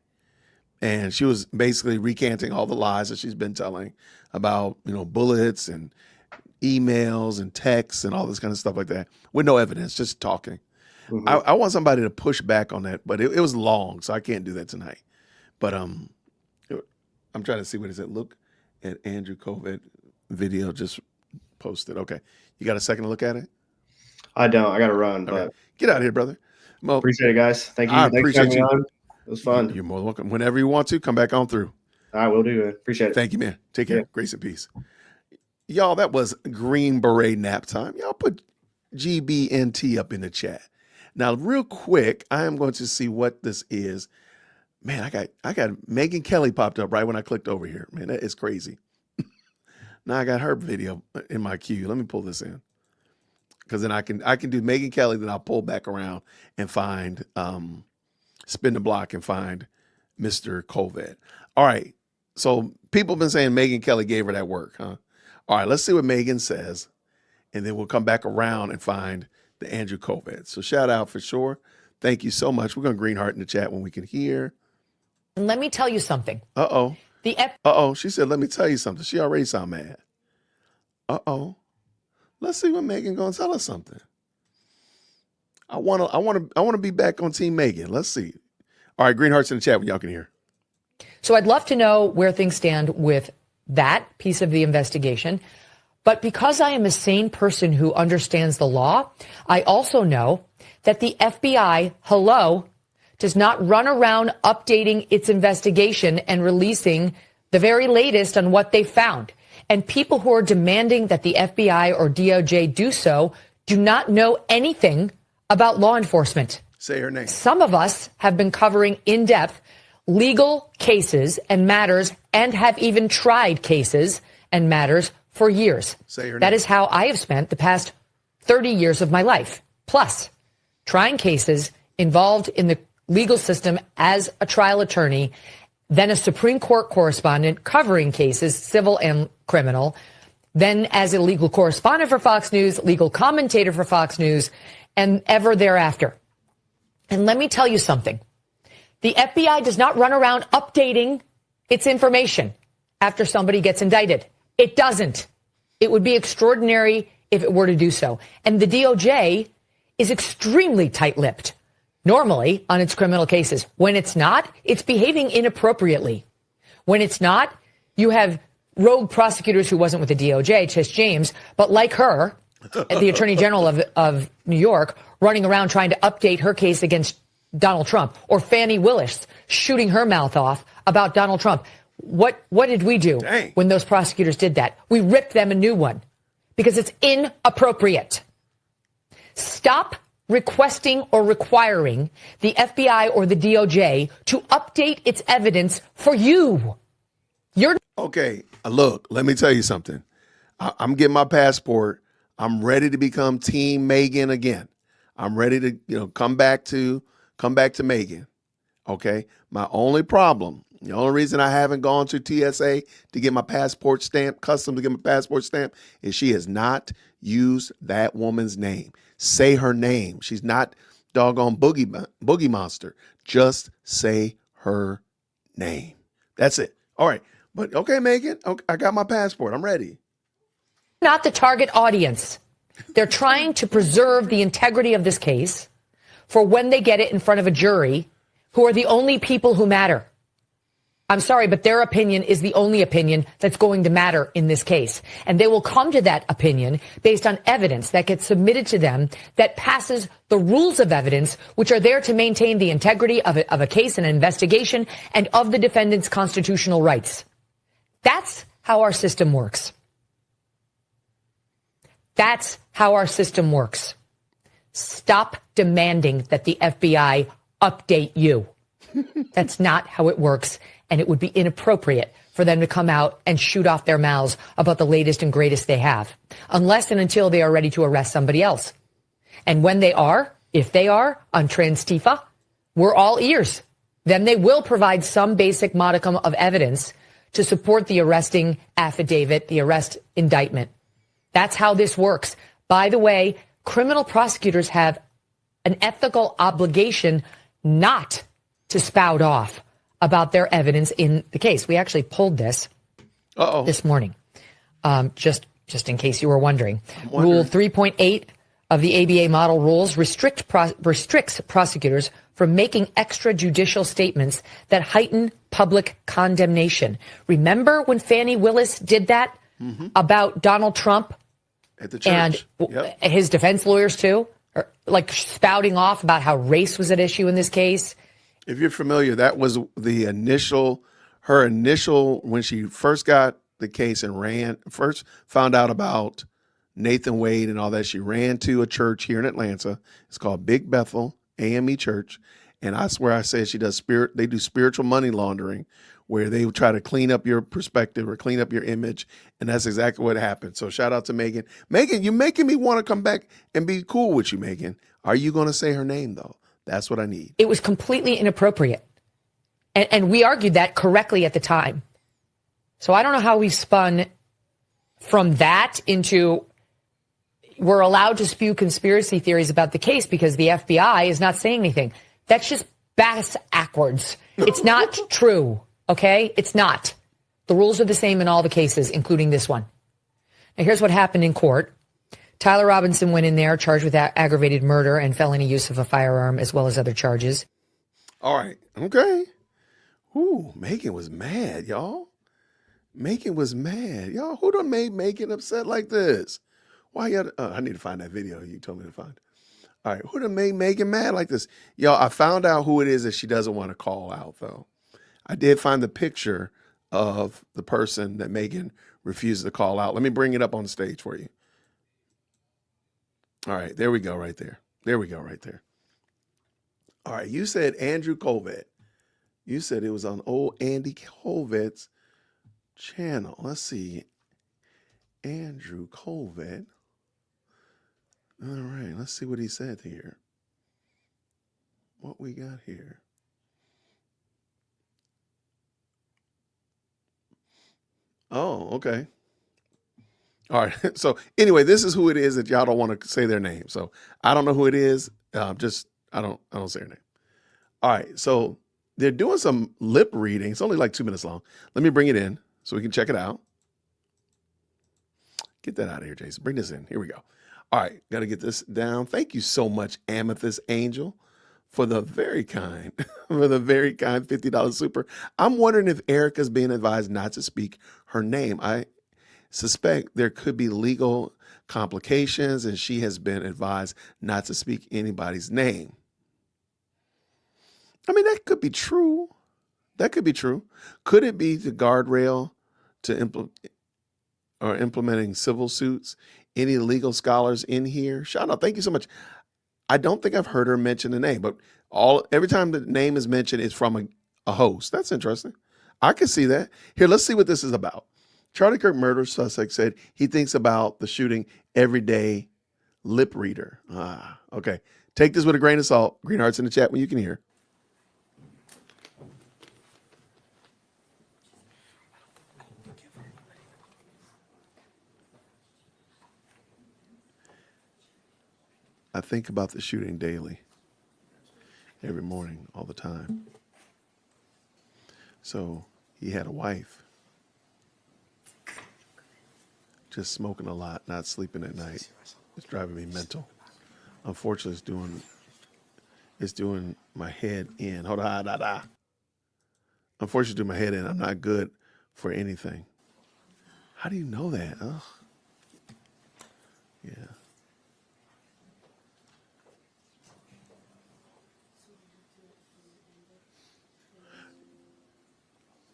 and she was basically recanting all the lies that she's been telling about, bullets and emails and texts and all this kind of stuff like that with no evidence, just talking. Mm-hmm. I want somebody to push back on that, but it was long, so I can't do that tonight. But I'm trying to see what it said. Look at Andrew Colvett video just posted. Okay, you got a second to look at it? I don't. I got to run. Okay. But get out of here, brother. Well, appreciate it, guys. Thank you. I appreciate you. It was fun. You're more than welcome. Whenever you want to, come back on through. I will do it. Appreciate it. Thank you, man. Take care. Yeah. Grace and peace. Y'all, that was Green Beret nap time. Y'all put GBNT up in the chat. Now, real quick, I am going to see what this is. Man, I got Megyn Kelly popped up right when I clicked over here. Man, that is crazy. Now I got her video in my queue. Let me pull this in, because then I can do Megyn Kelly. Then I'll pull back around and find spin the block and find Mr. Colvett. All right. So people have been saying Megyn Kelly gave her that work, huh? All right, let's see what Megan says, and then we'll come back around and find the Andrew Colvett. So shout out for sure. Thank you so much. We're going to green heart in the chat when we can hear. And let me tell you something. Uh-oh. She said, let me tell you something. She already sound mad. Uh-oh. Let's see what Megan going to tell us something. I want to be back on Team Megan. Let's see. All right, green hearts in the chat when y'all can hear. So I'd love to know where things stand with that piece of the investigation. But because I am a sane person who understands the law, I also know that the FBI, does not run around updating its investigation and releasing the very latest on what they found. And people who are demanding that the FBI or DOJ do so do not know anything about law enforcement. Say her name. Some of us have been covering in depth legal cases and matters and have even tried cases and matters for years. Say her name. That is how I have spent the past 30 years of my life. Plus, trying cases, involved in the legal system as a trial attorney, then a Supreme Court correspondent covering cases, civil and criminal, then as a legal correspondent for Fox News, legal commentator for Fox News, and ever thereafter. And let me tell you something. The FBI does not run around updating its information after somebody gets indicted. It doesn't. It would be extraordinary if it were to do so. And the DOJ is extremely tight-lipped, normally, on its criminal cases. When it's not, it's behaving inappropriately. When it's not, you have rogue prosecutors who wasn't with the DOJ, Tish James, but like her, the Attorney General of New York, running around trying to update her case against Donald Trump, or Fannie Willis shooting her mouth off about Donald Trump. What did we do when those prosecutors did that? We ripped them a new one because it's inappropriate. Stop requesting or requiring the FBI or the DOJ to update its evidence for you. Okay, look, let me tell you something. I'm getting my passport. I'm ready to become Team Megan again. I'm ready to, come back to Megan. Okay. My only problem, the only reason I haven't gone to TSA to get my passport stamp, custom to get my passport stamp, is she has not used that woman's name. Say her name. She's not doggone Boogie Monster. Just say her name. That's it. All right. But okay, Megan, okay, I got my passport. I'm ready. Not the target audience. They're trying to preserve the integrity of this case for when they get it in front of a jury, who are the only people who matter. I'm sorry, but their opinion is the only opinion that's going to matter in this case. And they will come to that opinion based on evidence that gets submitted to them that passes the rules of evidence, which are there to maintain the integrity of a case and an investigation and of the defendant's constitutional rights. That's how our system works. That's how our system works. Stop demanding that the FBI update you. That's not how it works, and it would be inappropriate for them to come out and shoot off their mouths about the latest and greatest they have, unless and until they are ready to arrest somebody else. And when they are, if they are, on Transtifa, we're all ears. Then they will provide some basic modicum of evidence to support the arresting affidavit, the arrest indictment. That's how this works. By the way, criminal prosecutors have an ethical obligation not to spout off about their evidence in the case. We actually pulled this this morning, just in case you were wondering. Rule 3.8 of the ABA model rules restricts prosecutors from making extrajudicial statements that heighten public condemnation. Remember when Fannie Willis did that about Donald Trump at the church, and his defense lawyers too, or like spouting off about how race was at issue in this case? If you're familiar, that was her initial, when she first got the case and first found out about Nathan Wade and all that, she ran to a church here in Atlanta. It's called Big Bethel AME Church. And I swear I said they do spiritual money laundering, where they try to clean up your perspective or clean up your image. And that's exactly what happened. So shout out to Megan. Megan, you're making me want to come back and be cool with you, Megan. Are you going to say her name, though? That's what I need. It was completely inappropriate. And we argued that correctly at the time. So I don't know how we spun from that into we're allowed to spew conspiracy theories about the case because the FBI is not saying anything. That's just backwards. It's not true, okay? It's not. The rules are the same in all the cases, including this one. Now, here's what happened in court. Tyler Robinson went in there charged with aggravated murder and felony use of a firearm, as well as other charges. All right. Okay. Ooh, Megan was mad, y'all. Megan was mad. Y'all, who done made Megan upset like this? Why you I need to find that video you told me to find. All right. Who done made Megan mad like this? Y'all, I found out who it is that she doesn't want to call out, though. I did find the picture of the person that Megan refused to call out. Let me bring it up on the stage for you. All right, there we go right there. There we go right there. All right, you said Andrew Colvet. You said it was on old Andy Colvet's channel. Let's see. Andrew Colvet. All right, let's see what he said here. what we got here. Oh, okay. All right. So anyway, this is who it is that y'all don't want to say their name. So I don't know who it is. I don't say her name. All right. So they're doing some lip reading. It's only like 2 minutes long. Let me bring it in so we can check it out. Get that out of here, Jason. Bring this in. Here we go. All right. Got to get this down. Thank you so much, Amethyst Angel, for the very kind, $50 super. I'm wondering if Erica's being advised not to speak her name. I suspect there could be legal complications, and she has been advised not to speak anybody's name. I mean, that could be true. That could be true. Could it be the guardrail to implementing civil suits? Any legal scholars in here? Shout out. Thank you so much. I don't think I've heard her mention the name, but every time the name is mentioned, it's from a host. That's interesting. I can see that. Here, let's see what this is about. Charlie Kirk murder suspect said he thinks about the shooting every day. Lip reader. Okay. Take this with a grain of salt. Green hearts in the chat when you can hear. I think about the shooting daily, every morning, all the time. So he had a wife, just smoking a lot, not sleeping at night. It's driving me mental. Unfortunately, it's doing my head in. Hold on, Unfortunately, it's doing my head in. I'm not good for anything. How do you know that? Ugh. Yeah.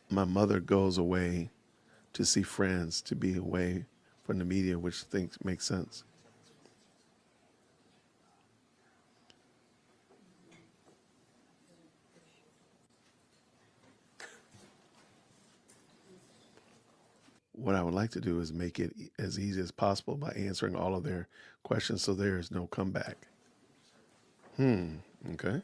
My mother goes away to see friends, to be away from the media, which thinks makes sense. What I would like to do is make it as easy as possible by answering all of their questions so there is no comeback. Okay.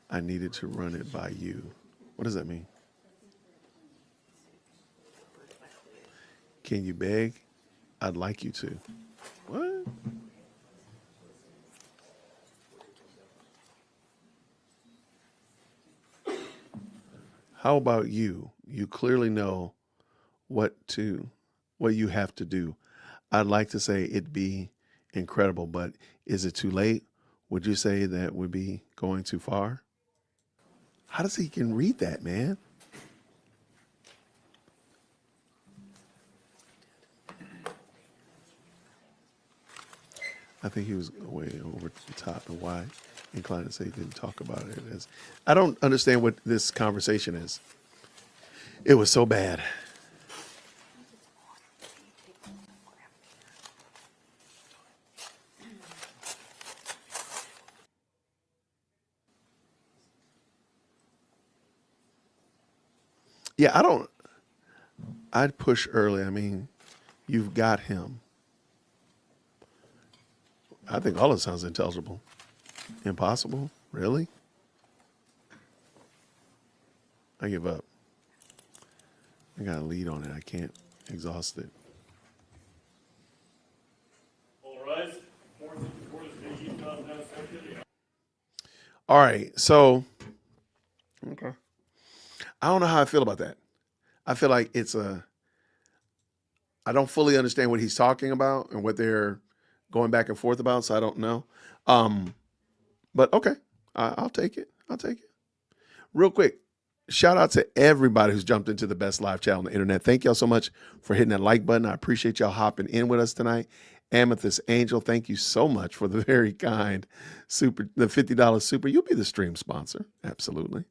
I needed to run it by you. What does that mean? Can you beg? I'd like you to. What? How about you? You clearly know what you have to do. I'd like to say it'd be incredible, but is it too late? Would you say that would be going too far? How does he can read that, man? I think he was way over the top, and why inclined to say he didn't talk about it as. I don't understand what this conversation is. It was so bad. Yeah, I'd push early. I mean, you've got him. I think all it sounds intelligible. Impossible? Really? I give up. I got a lead on it. I can't exhaust it. All right. So, okay. I don't know how I feel about that. I feel like I don't fully understand what he's talking about and what they're going back and forth about, so I don't know. But okay, I'll take it. I'll take it. Real quick, shout out to everybody who's jumped into the best live chat on the internet. Thank y'all so much for hitting that like button. I appreciate y'all hopping in with us tonight. Amethyst Angel, thank you so much for the very kind the $50 super. You'll be the stream sponsor. Absolutely.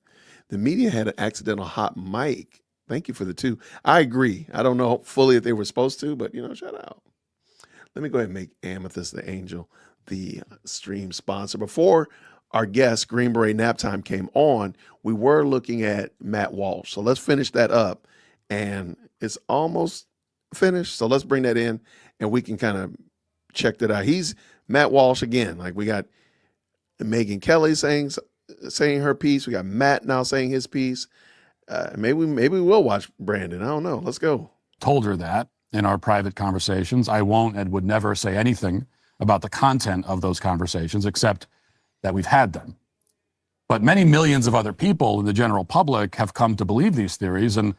The media had an accidental hot mic. Thank you for the 2. I agree. I don't know fully if they were supposed to, but shout out. Let me go ahead and make Amethyst the Angel the stream sponsor. Before our guest, Green Beret Naptime, came on, we were looking at Matt Walsh. So let's finish that up. And it's almost finished. So let's bring that in and we can kind of check that out. He's Matt Walsh again. Like, we got Megyn Kelly saying her piece. We got Matt now saying his piece. Maybe we'll watch Brandon. I don't know. Let's go. Told her that in our private conversations. I won't and would never say anything about the content of those conversations except that we've had them. But many millions of other people in the general public have come to believe these theories, and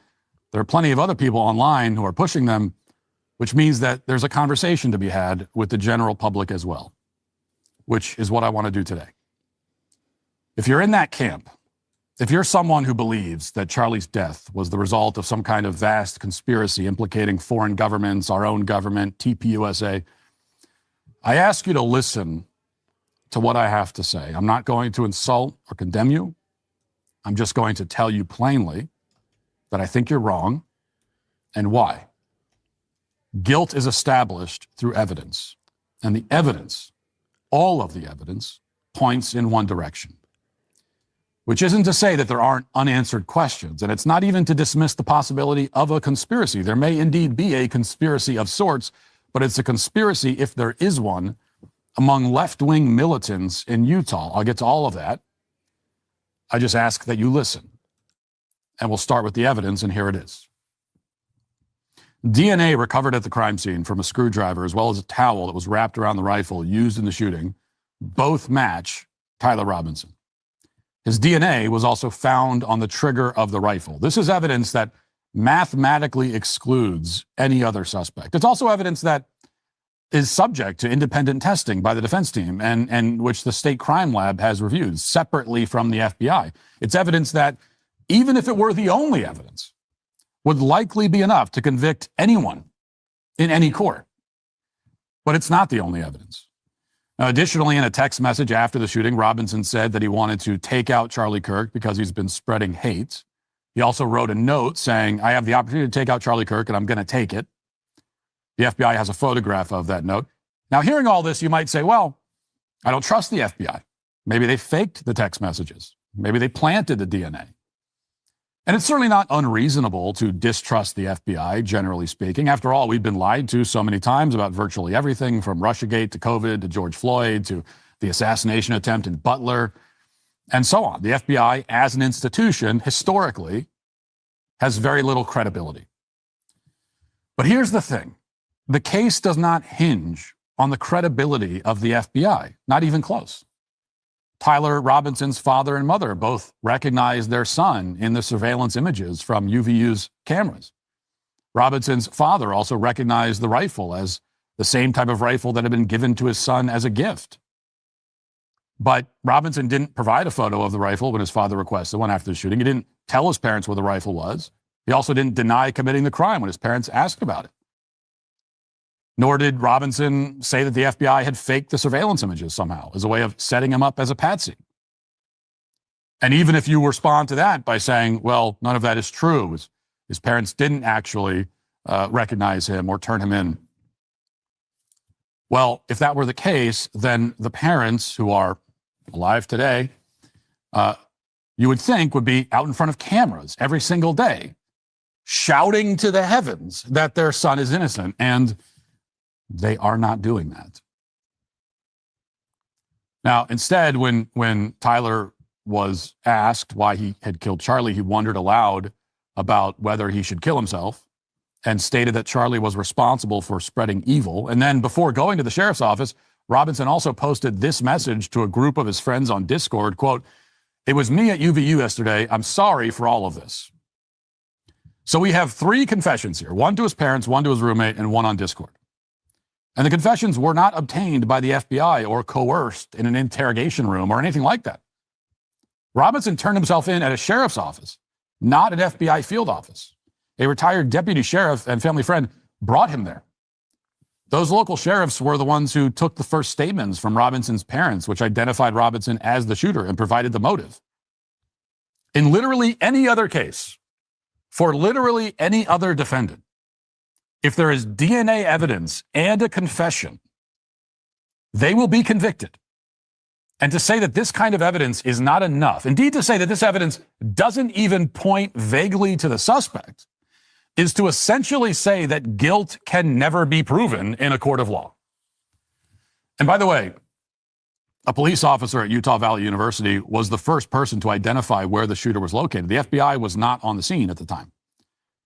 there are plenty of other people online who are pushing them, which means that there's a conversation to be had with the general public as well, which is what I want to do today. If you're in that camp, if you're someone who believes that Charlie's death was the result of some kind of vast conspiracy implicating foreign governments, our own government, TPUSA, I ask you to listen to what I have to say. I'm not going to insult or condemn you. I'm just going to tell you plainly that I think you're wrong and why. Guilt is established through evidence, and the evidence, all of the evidence, points in one direction, which isn't to say that there aren't unanswered questions, and it's not even to dismiss the possibility of a conspiracy. There may indeed be a conspiracy of sorts, but it's a conspiracy, if there is one, among left-wing militants in Utah. I'll get to all of that. I just ask that you listen. And we'll start with the evidence, and here it is. DNA recovered at the crime scene from a screwdriver, as well as a towel that was wrapped around the rifle used in the shooting, both match Tyler Robinson. His DNA was also found on the trigger of the rifle. This is evidence that mathematically excludes any other suspect. It's also evidence that is subject to independent testing by the defense team and which the state crime lab has reviewed separately from the FBI. It's evidence that, even if it were the only evidence, would likely be enough to convict anyone in any court. But it's not the only evidence. Now, additionally, in a text message after the shooting, Robinson said that he wanted to take out Charlie Kirk because he's been spreading hate. He also wrote a note saying, I have the opportunity to take out Charlie Kirk and I'm going to take it. The FBI has a photograph of that note. Now, hearing all this, you might say, well, I don't trust the FBI. Maybe they faked the text messages. Maybe they planted the DNA. And it's certainly not unreasonable to distrust the FBI, generally speaking. After all, we've been lied to so many times about virtually everything, from Russiagate to COVID to George Floyd to the assassination attempt in Butler and so on. The FBI, as an institution, historically, has very little credibility. But here's the thing. The case does not hinge on the credibility of the FBI, not even close. Tyler Robinson's father and mother both recognized their son in the surveillance images from UVU's cameras. Robinson's father also recognized the rifle as the same type of rifle that had been given to his son as a gift. But Robinson didn't provide a photo of the rifle when his father requested one after the shooting. He didn't tell his parents where the rifle was. He also didn't deny committing the crime when his parents asked about it. Nor did Robinson say that the FBI had faked the surveillance images somehow as a way of setting him up as a patsy. And even if you respond to that by saying, well, none of that is true, his parents didn't actually recognize him or turn him in. Well, if that were the case, then the parents who are alive today, you would think would be out in front of cameras every single day, shouting to the heavens that their son is innocent. And they are not doing that. Now, instead, when Tyler was asked why he had killed Charlie, he wondered aloud about whether he should kill himself and stated that Charlie was responsible for spreading evil. And then before going to the sheriff's office, Robinson also posted this message to a group of his friends on Discord, quote, "It was me at UVU yesterday. I'm sorry for all of this." So we have 3 confessions here, one to his parents, one to his roommate, and one on Discord. And the confessions were not obtained by the FBI or coerced in an interrogation room or anything like that. Robinson turned himself in at a sheriff's office, not an FBI field office. A retired deputy sheriff and family friend brought him there. Those local sheriffs were the ones who took the first statements from Robinson's parents, which identified Robinson as the shooter and provided the motive. In literally any other case, for literally any other defendant, if there is DNA evidence and a confession, they will be convicted. And to say that this kind of evidence is not enough, indeed to say that this evidence doesn't even point vaguely to the suspect, is to essentially say that guilt can never be proven in a court of law. And by the way, a police officer at Utah Valley University was the first person to identify where the shooter was located. The FBI was not on the scene at the time.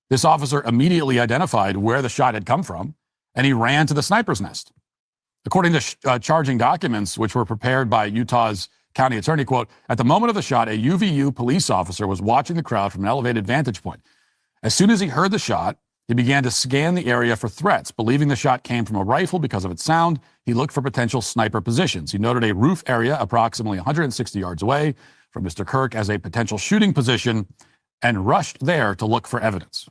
This officer immediately identified where the shot had come from, and he ran to the sniper's nest. According to charging documents, which were prepared by Utah's county attorney, quote, at the moment of the shot, a UVU police officer was watching the crowd from an elevated vantage point. As soon as he heard the shot, he began to scan the area for threats. Believing the shot came from a rifle because of its sound, he looked for potential sniper positions. He noted a roof area approximately 160 yards away from Mr. Kirk as a potential shooting position and rushed there to look for evidence.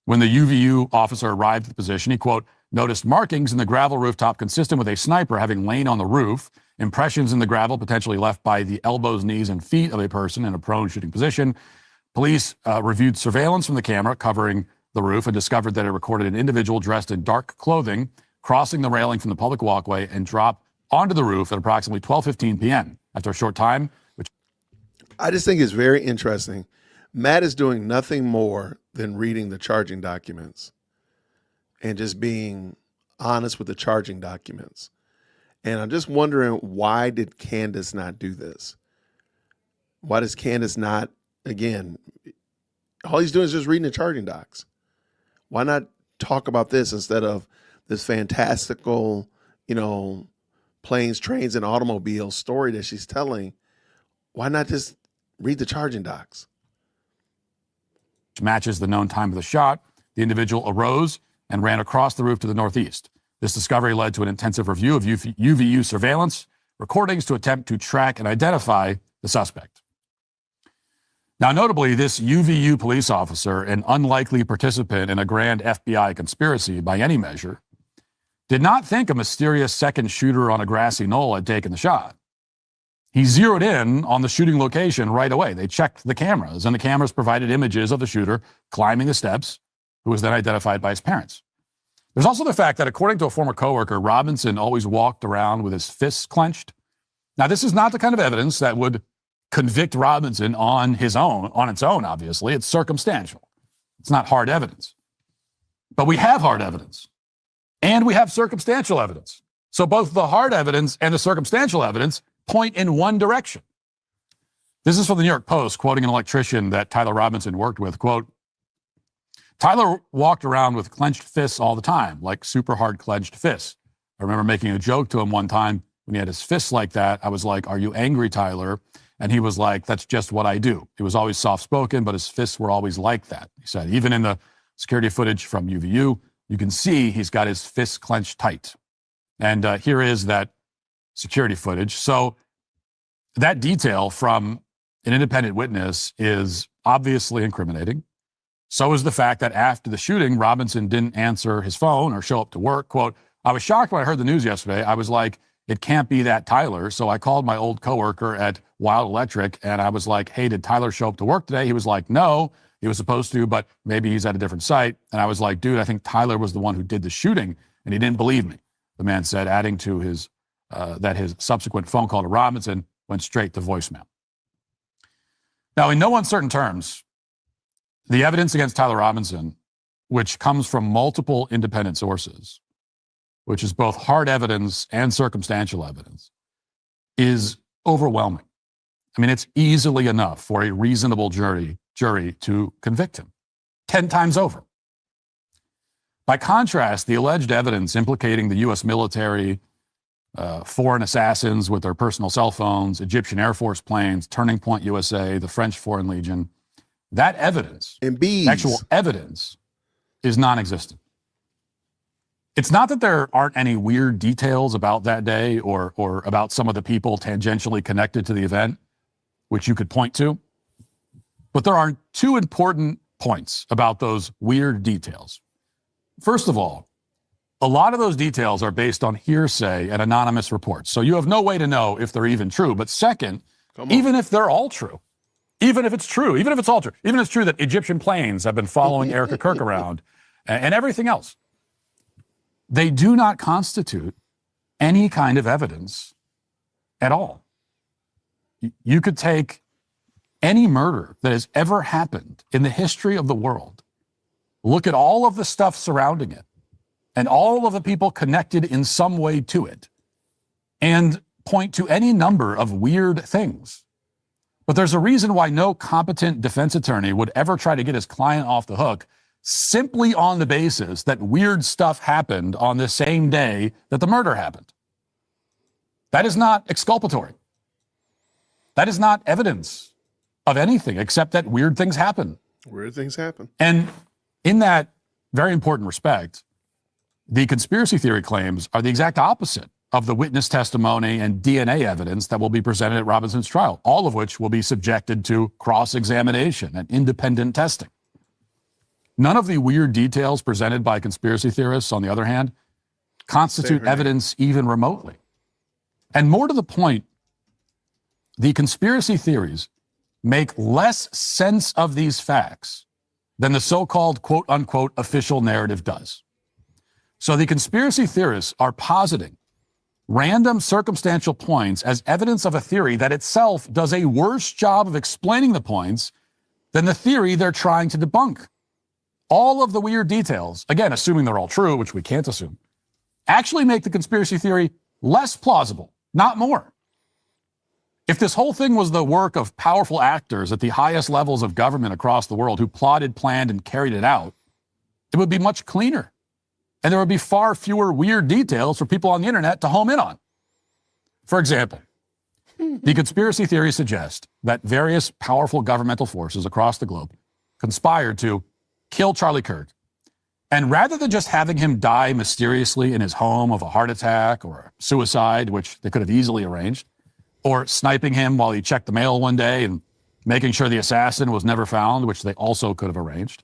When the UVU officer arrived at the position, he, quote, noticed markings in the gravel rooftop consistent with a sniper having lain on the roof, impressions in the gravel potentially left by the elbows, knees, and feet of a person in a prone shooting position. Police reviewed surveillance from the camera covering the roof and discovered that it recorded an individual dressed in dark clothing crossing the railing from the public walkway and drop onto the roof at approximately 12:15 p.m. After a short time, which I just think is very interesting. Matt is doing nothing more than reading the charging documents and just being honest with the charging documents. And I'm just wondering, why did Candace not do this? Why does Candace not, again, all he's doing is just reading the charging docs. Why not talk about this instead of this fantastical, planes, trains, and automobiles story that she's telling? Why not just read the charging docs? matches the known time of the shot. The individual arose and ran across the roof to the northeast. This discovery led to an intensive review of UVU surveillance recordings to attempt to track and identify the suspect. Now, notably, this UVU police officer, an unlikely participant in a grand FBI conspiracy by any measure, did not think a mysterious second shooter on a grassy knoll had taken the shot. He zeroed in on the shooting location right away. They checked the cameras, and the cameras provided images of the shooter climbing the steps, who was then identified by his parents. There's also the fact that, according to a former coworker, Robinson always walked around with his fists clenched. Now, this is not the kind of evidence that would convict Robinson on its own, obviously. It's circumstantial. It's not hard evidence. But we have hard evidence, and we have circumstantial evidence. So both the hard evidence and the circumstantial evidence point in one direction. This is from the New York Post, quoting an electrician that Tyler Robinson worked with, quote, Tyler walked around with clenched fists all the time, like super hard clenched fists. I remember making a joke to him one time when he had his fists like that. I was like, are you angry, Tyler? And he was like, that's just what I do. He was always soft-spoken, but his fists were always like that. He said, even in the security footage from UVU, you can see he's got his fists clenched tight. And here is that security footage. So that detail from an independent witness is obviously incriminating. So is the fact that after the shooting, Robinson didn't answer his phone or show up to work. Quote, I was shocked when I heard the news yesterday. I was like, it can't be that Tyler. So I called my old coworker at Wild Electric and I was like, hey, did Tyler show up to work today? He was like, no, he was supposed to, but maybe he's at a different site. And I was like, dude, I think Tyler was the one who did the shooting, and he didn't believe me. The man said, adding to his that his subsequent phone call to Robinson went straight to voicemail. Now, in no uncertain terms, the evidence against Tyler Robinson, which comes from multiple independent sources, which is both hard evidence and circumstantial evidence, is overwhelming. I mean, it's easily enough for a reasonable jury to convict him 10 times over. By contrast, the alleged evidence implicating the U.S. military, foreign assassins with their personal cell phones, Egyptian Air Force planes, Turning Point USA, the French Foreign Legion, that evidence, actual evidence, is non-existent. It's not that there aren't any weird details about that day or about some of the people tangentially connected to the event, which you could point to, but there are two important points about those weird details. First of all, a lot of those details are based on hearsay and anonymous reports, so you have no way to know if they're even true. But second, even if they're all true, even if it's true, even if it's all true, even if it's true that Egyptian planes have been following Erica Kirk around and everything else, they do not constitute any kind of evidence at all. You could take any murder that has ever happened in the history of the world look at all of the stuff surrounding it and all of the people connected in some way to it and point to any number of weird things. But there's a reason why no competent defense attorney would ever try to get his client off the hook simply on the basis that weird stuff happened on the same day that the murder happened. That is not exculpatory. That is not evidence of anything except that weird things happen. Weird things happen. And in that very important respect, the conspiracy theory claims are the exact opposite of the witness testimony and DNA evidence that will be presented at Robinson's trial, all of which will be subjected to cross-examination and independent testing. None of the weird details presented by conspiracy theorists, on the other hand, constitute evidence even remotely. And more to the point, the conspiracy theories make less sense of these facts than the so-called quote-unquote official narrative does. So the conspiracy theorists are positing random circumstantial points as evidence of a theory that itself does a worse job of explaining the points than the theory they're trying to debunk. All of the weird details, again, assuming they're all true, which we can't assume, actually make the conspiracy theory less plausible, not more. If this whole thing was the work of powerful actors at the highest levels of government across the world who plotted, planned, and carried it out, it would be much cleaner. And there would be far fewer weird details for people on the internet to home in on. For example, the conspiracy theories suggest that various powerful governmental forces across the globe conspired to kill Charlie Kirk. And rather than just having him die mysteriously in his home of a heart attack or a suicide, which they could have easily arranged, or sniping him while he checked the mail one day and making sure the assassin was never found, which they also could have arranged,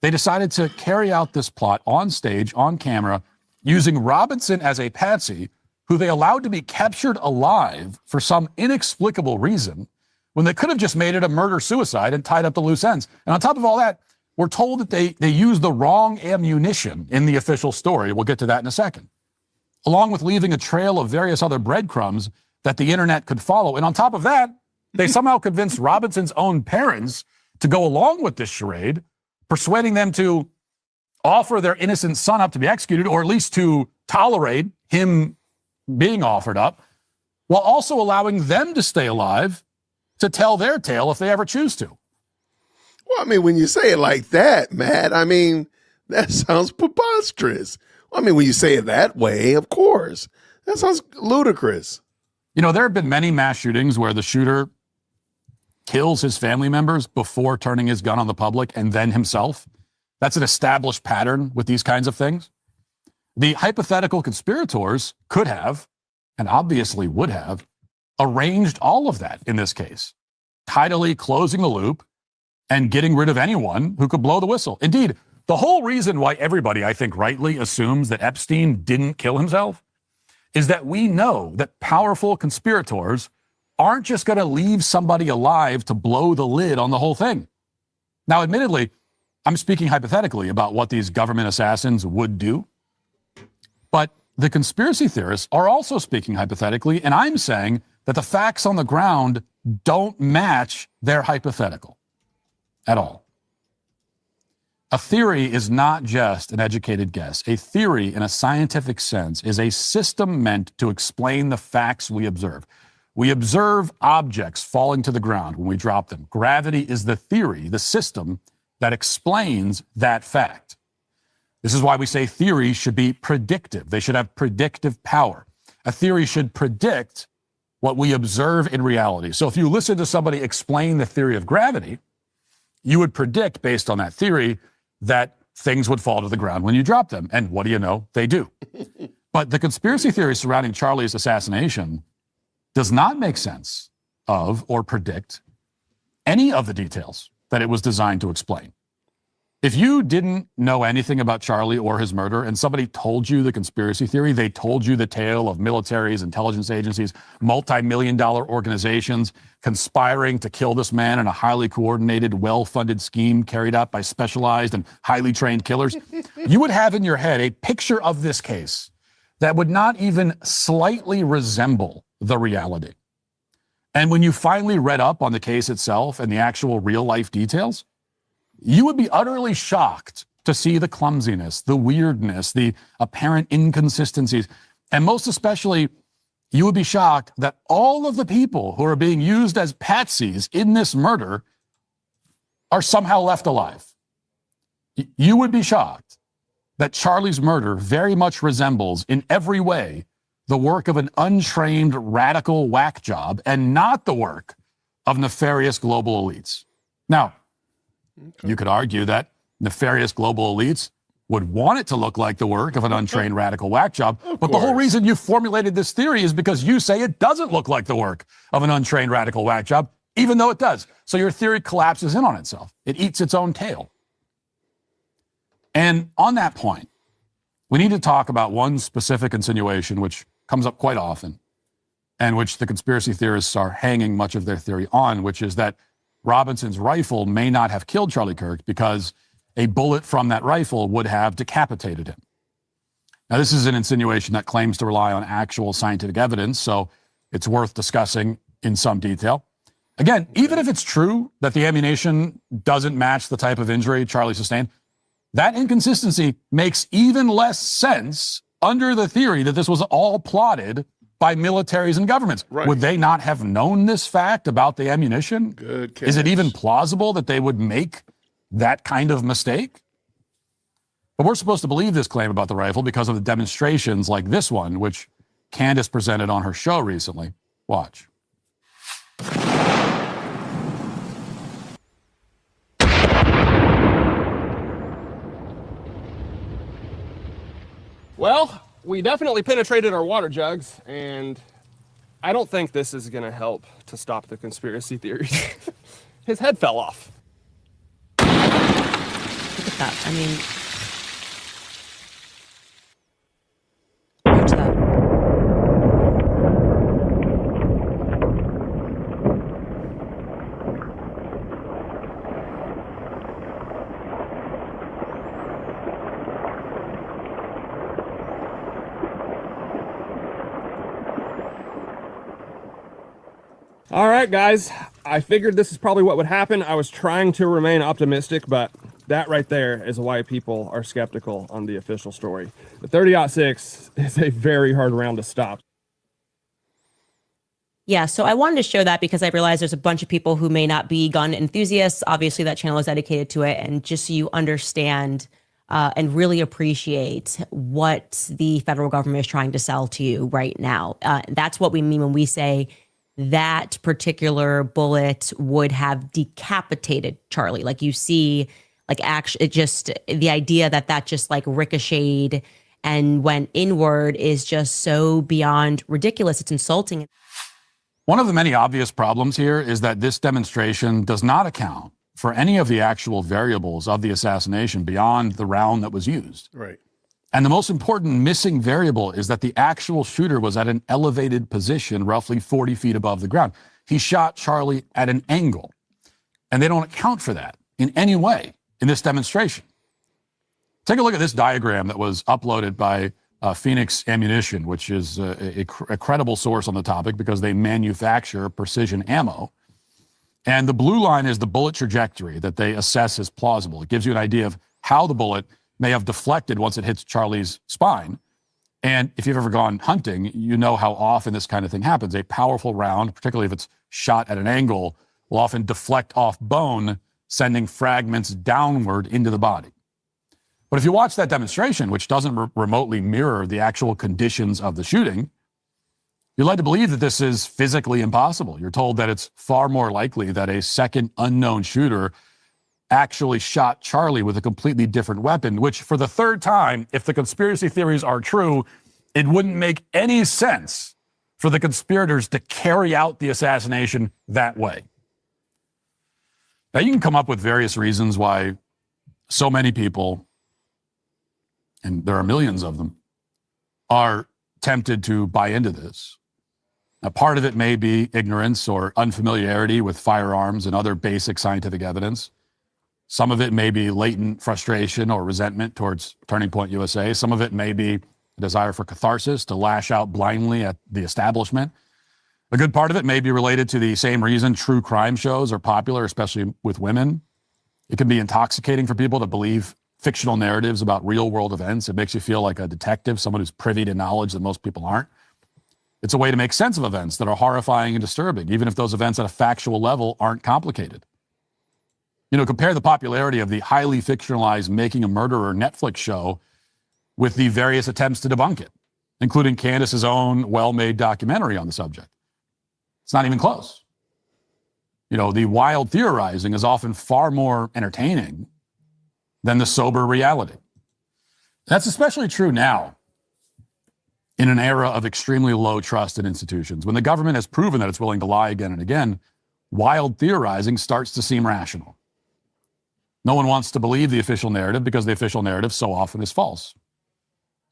they decided to carry out this plot on stage, on camera, using Robinson as a patsy, who they allowed to be captured alive for some inexplicable reason, when they could have just made it a murder-suicide and tied up the loose ends. And on top of all that, we're told that they used the wrong ammunition in the official story. We'll get to that in a second. Along with leaving a trail of various other breadcrumbs that the internet could follow. And on top of that, they somehow convinced Robinson's own parents to go along with this charade, persuading them to offer their innocent son up to be executed, or at least to tolerate him being offered up, while also allowing them to stay alive to tell their tale if they ever choose to. Well, I mean, when you say it like that, Matt, I mean, that sounds preposterous. Well, I mean, when you say it that way, of course, that sounds ludicrous. You know, there have been many mass shootings where the shooter kills his family members before turning his gun on the public and then himself. That's an established pattern with these kinds of things. The hypothetical conspirators could have, and obviously would have, arranged all of that in this case, tidily closing the loop and getting rid of anyone who could blow the whistle. Indeed, the whole reason why everybody, I think, rightly assumes that Epstein didn't kill himself is that we know that powerful conspirators aren't just going to leave somebody alive to blow the lid on the whole thing. Now, admittedly, I'm speaking hypothetically about what these government assassins would do, but the conspiracy theorists are also speaking hypothetically, and I'm saying that the facts on the ground don't match their hypothetical at all. A theory is not just an educated guess. A theory, in a scientific sense, is a system meant to explain the facts we observe. We observe objects falling to the ground when we drop them. Gravity is the theory, the system that explains that fact. This is why we say theories should be predictive. They should have predictive power. A theory should predict what we observe in reality. So if you listen to somebody explain the theory of gravity, you would predict, based on that theory, that things would fall to the ground when you drop them. And what do you know? They do. But the conspiracy theory surrounding Charlie's assassination does not make sense of or predict any of the details that it was designed to explain. If you didn't know anything about Charlie or his murder and somebody told you the conspiracy theory, they told you the tale of militaries, intelligence agencies, multi-million-dollar organizations conspiring to kill this man in a highly coordinated, well-funded scheme carried out by specialized and highly trained killers, you would have in your head a picture of this case that would not even slightly resemble the reality. And when you finally read up on the case itself and the actual real-life details, you would be utterly shocked to see the clumsiness, the weirdness, the apparent inconsistencies. And most especially, you would be shocked that all of the people who are being used as patsies in this murder are somehow left alive. You would be shocked that Charlie's murder very much resembles, in every way, the work of an untrained radical whack job and not the work of nefarious global elites. Now, you could argue that nefarious global elites would want it to look like the work of an untrained radical whack job, but the whole reason you formulated this theory is because you say it doesn't look like the work of an untrained radical whack job, even though it does. So your theory collapses in on itself. It eats its own tail. And on that point, we need to talk about one specific insinuation which comes up quite often and which the conspiracy theorists are hanging much of their theory on, which is that Robinson's rifle may not have killed Charlie Kirk because a bullet from that rifle would have decapitated him. Now, this is an insinuation that claims to rely on actual scientific evidence, so it's worth discussing in some detail. Again, even if it's true that the ammunition doesn't match the type of injury Charlie sustained, that inconsistency makes even less sense under the theory that this was all plotted by militaries and governments. Right. Would they not have known this fact about the ammunition? Good catch. Is it even plausible that they would make that kind of mistake? But we're supposed to believe this claim about the rifle because of the demonstrations like this one, which Candace presented on her show recently. Watch. Well, we definitely penetrated our water jugs, and I don't think this is going to help to stop the conspiracy theories. His head fell off. Look at that. I mean, watch that. All right, guys, I figured this is probably what would happen. I was trying to remain optimistic, but that right there is why people are skeptical on the official story. The 30-06 is a very hard round to stop. Yeah, so I wanted to show that because I realized there's a bunch of people who may not be gun enthusiasts. Obviously, that channel is dedicated to it. And just so you understand and really appreciate what the federal government is trying to sell to you right now. That's what we mean when we say that particular bullet would have decapitated Charlie. Like you see, like actually, it just, the idea that that just like ricocheted and went inward is just so beyond ridiculous. It's insulting. One of the many obvious problems here is that this demonstration does not account for any of the actual variables of the assassination beyond the round that was used. Right. And the most important missing variable is that the actual shooter was at an elevated position, roughly 40 feet above the ground. He shot Charlie at an angle, and they don't account for that in any way in this demonstration. Take a look at this diagram that was uploaded by Phoenix Ammunition, which is a credible source on the topic because they manufacture precision ammo. And the blue line is the bullet trajectory that they assess as plausible. It gives you an idea of how the bullet may have deflected once it hits Charlie's spine. And if you've ever gone hunting, you know how often this kind of thing happens. A powerful round, particularly if it's shot at an angle, will often deflect off bone, sending fragments downward into the body. But if you watch that demonstration, which doesn't remotely mirror the actual conditions of the shooting, you're led to believe that this is physically impossible. You're told that it's far more likely that a second unknown shooter actually shot Charlie with a completely different weapon, which for the third time, if the conspiracy theories are true, it wouldn't make any sense for the conspirators to carry out the assassination that way. Now, you can come up with various reasons why so many people, and there are millions of them, are tempted to buy into this. Now, part of it may be ignorance or unfamiliarity with firearms and other basic scientific evidence. Some of it may be latent frustration or resentment towards Turning Point USA. Some of it may be a desire for catharsis, to lash out blindly at the establishment. A good part of it may be related to the same reason true crime shows are popular, especially with women. It can be intoxicating for people to believe fictional narratives about real world events. It makes you feel like a detective, someone who's privy to knowledge that most people aren't. It's a way to make sense of events that are horrifying and disturbing, even if those events at a factual level aren't complicated. You know, compare the popularity of the highly fictionalized Making a Murderer Netflix show with the various attempts to debunk it, including Candace's own well-made documentary on the subject. It's not even close. You know, the wild theorizing is often far more entertaining than the sober reality. That's especially true now in an era of extremely low trust in institutions. When the government has proven that it's willing to lie again and again, wild theorizing starts to seem rational. No one wants to believe the official narrative because the official narrative so often is false.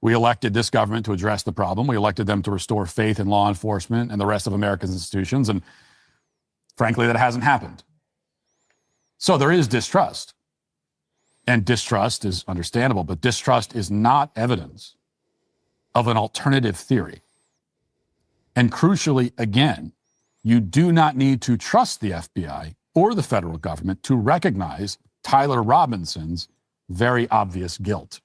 We elected this government to address the problem. We elected them to restore faith in law enforcement and the rest of America's institutions. And frankly, that hasn't happened. So there is distrust. And distrust is understandable, but distrust is not evidence of an alternative theory. And crucially, again, you do not need to trust the FBI or the federal government to recognize Tyler Robinson's very obvious guilt.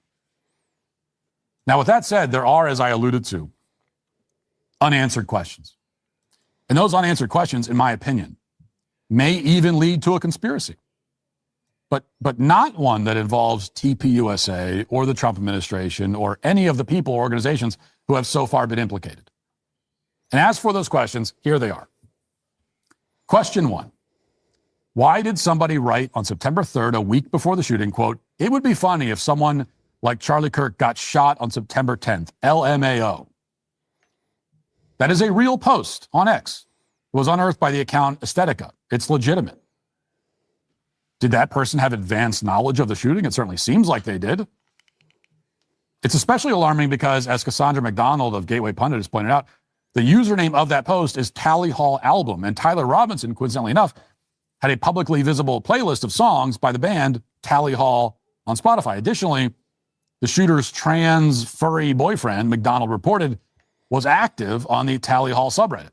Now, with that said, there are, as I alluded to, unanswered questions. And those unanswered questions, in my opinion, may even lead to a conspiracy. But not one that involves TPUSA or the Trump administration or any of the people or organizations who have so far been implicated. And as for those questions, here they are. Question 1. Why did somebody write on September 3rd, a week before the shooting, quote, "It would be funny if someone like Charlie Kirk got shot on September 10th, LMAO." That is a real post on X. It was unearthed by the account Aesthetica. It's legitimate. Did that person have advanced knowledge of the shooting? It certainly seems like they did. It's especially alarming because, as Cassandra McDonald of Gateway Pundit has pointed out, the username of that post is Tally Hall Album, and Tyler Robinson, coincidentally enough, had a publicly visible playlist of songs by the band Tally Hall on Spotify. Additionally, the shooter's trans furry boyfriend, McDonald reported, was active on the Tally Hall subreddit.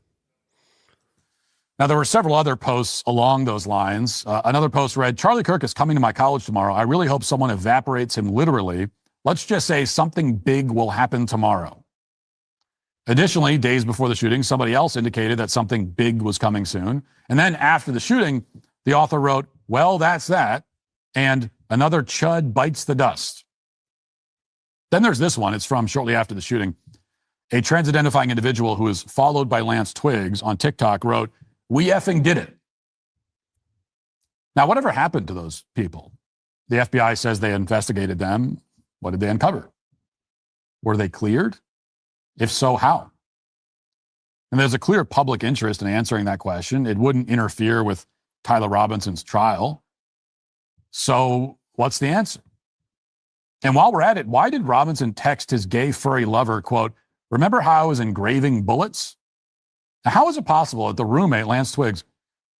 Now, there were several other posts along those lines. Another post read, "Charlie Kirk is coming to my college tomorrow. I really hope someone evaporates him literally. Let's just say something big will happen tomorrow." Additionally, days before the shooting, somebody else indicated that something big was coming soon. And then after the shooting, the author wrote, "Well, that's that," and "Another chud bites the dust." Then there's this one. It's from shortly after the shooting. A trans-identifying individual who is followed by Lance Twiggs on TikTok wrote, "We effing did it." Now, whatever happened to those people? The FBI says they investigated them. What did they uncover? Were they cleared? If so, how? And there's a clear public interest in answering that question. It wouldn't interfere with Tyler Robinson's trial. So what's the answer? And while we're at it, why did Robinson text his gay furry lover, quote, "Remember how I was engraving bullets?" Now, how is it possible that the roommate, Lance Twiggs,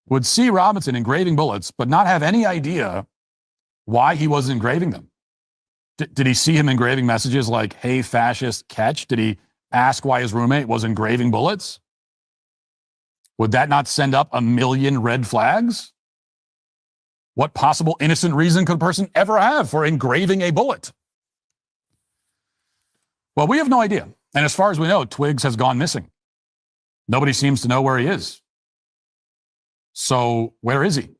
would see Robinson engraving bullets but not have any idea why he was engraving them? Did he see him engraving messages like, "Hey, fascist, catch"? Did he ask why his roommate was engraving bullets? Would that not send up 1,000,000 red flags? What possible innocent reason could a person ever have for engraving a bullet? Well, we have no idea. And as far as we know, Twiggs has gone missing. Nobody seems to know where he is. So where is he?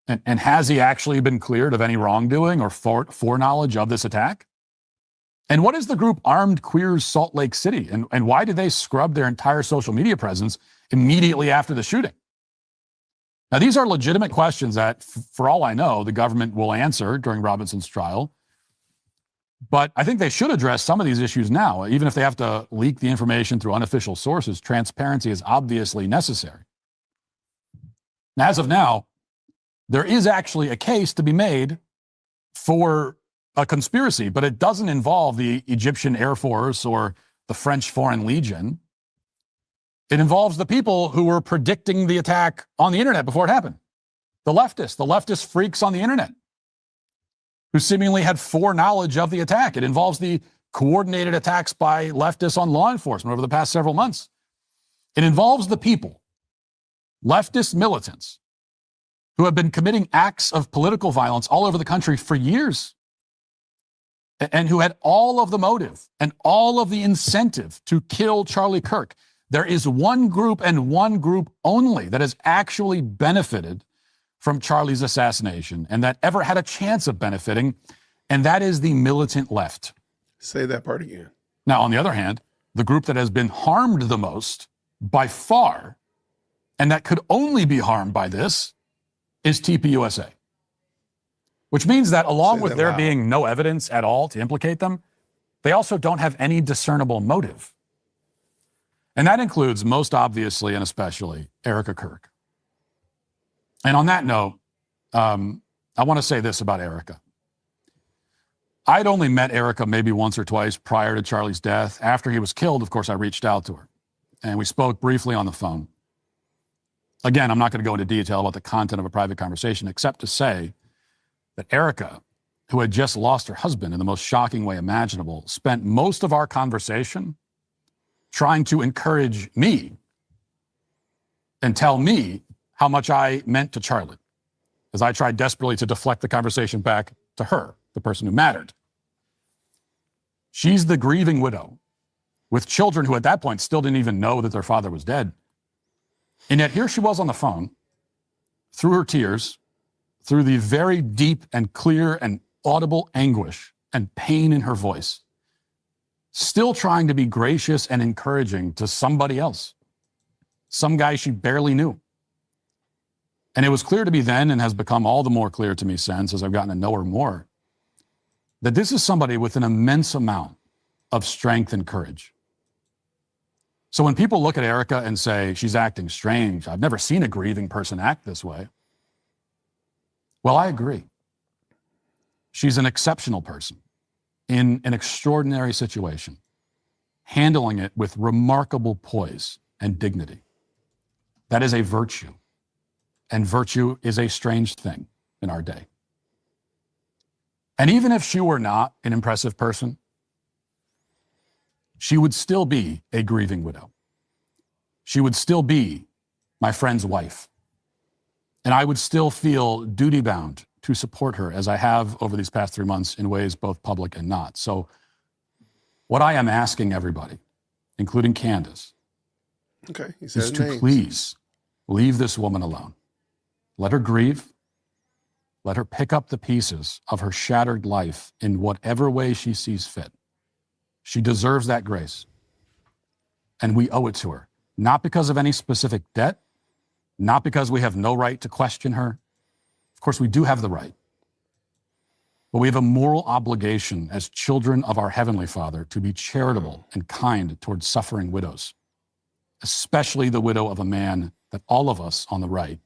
And has he actually been cleared of any wrongdoing or foreknowledge of this attack? And what is the group Armed Queers Salt Lake City? And why did they scrub their entire social media presence immediately after the shooting? Now, these are legitimate questions that, for all I know, the government will answer during Robinson's trial. But I think they should address some of these issues now. Even if they have to leak the information through unofficial sources, transparency is obviously necessary. Now, as of now, there is actually a case to be made for a conspiracy, but it doesn't involve the Egyptian Air Force or the French Foreign Legion. It involves the people who were predicting the attack on the internet before it happened. The leftist freaks on the internet who seemingly had foreknowledge of the attack. It involves the coordinated attacks by leftists on law enforcement over the past several months. It involves the people, leftist militants, who have been committing acts of political violence all over the country for years, and who had all of the motive and all of the incentive to kill Charlie Kirk. There is one group and one group only that has actually benefited from Charlie's assassination and that ever had a chance of benefiting, and that is the militant left. Say that part again. Now, on the other hand, the group that has been harmed the most by far, and that could only be harmed by this, is TPUSA. Which means that along with there being no evidence at all to implicate them, they also don't have any discernible motive. And that includes, most obviously and especially, Erica Kirk. And on that note, I want to say this about Erica. I'd only met Erica maybe once or twice prior to Charlie's death. After he was killed, of course, I reached out to her, and we spoke briefly on the phone. Again, I'm not going to go into detail about the content of a private conversation, except to say that Erica, who had just lost her husband in the most shocking way imaginable, spent most of our conversation trying to encourage me and tell me how much I meant to Charlie, as I tried desperately to deflect the conversation back to her, the person who mattered. She's the grieving widow with children who at that point still didn't even know that their father was dead. And yet here she was on the phone, through her tears, through the very deep and clear and audible anguish and pain in her voice, still trying to be gracious and encouraging to somebody else, some guy she barely knew. And it was clear to me then, and has become all the more clear to me since, as I've gotten to know her more, that this is somebody with an immense amount of strength and courage. So when people look at Erica and say, she's acting strange, I've never seen a grieving person act this way. Well, I agree. She's an exceptional person in an extraordinary situation, handling it with remarkable poise and dignity. That is a virtue, and virtue is a strange thing in our day. And even if she were not an impressive person, she would still be a grieving widow. She would still be my friend's wife. And I would still feel duty-bound to support her, as I have over these past 3 months in ways both public and not. So what I am asking everybody, including Candace, is to please leave this woman alone. Let her grieve. Let her pick up the pieces of her shattered life in whatever way she sees fit. She deserves that grace. And we owe it to her, not because of any specific debt, not because we have no right to question her. Of course, we do have the right. But we have a moral obligation as children of our Heavenly Father to be charitable and kind towards suffering widows, especially the widow of a man that all of us on the right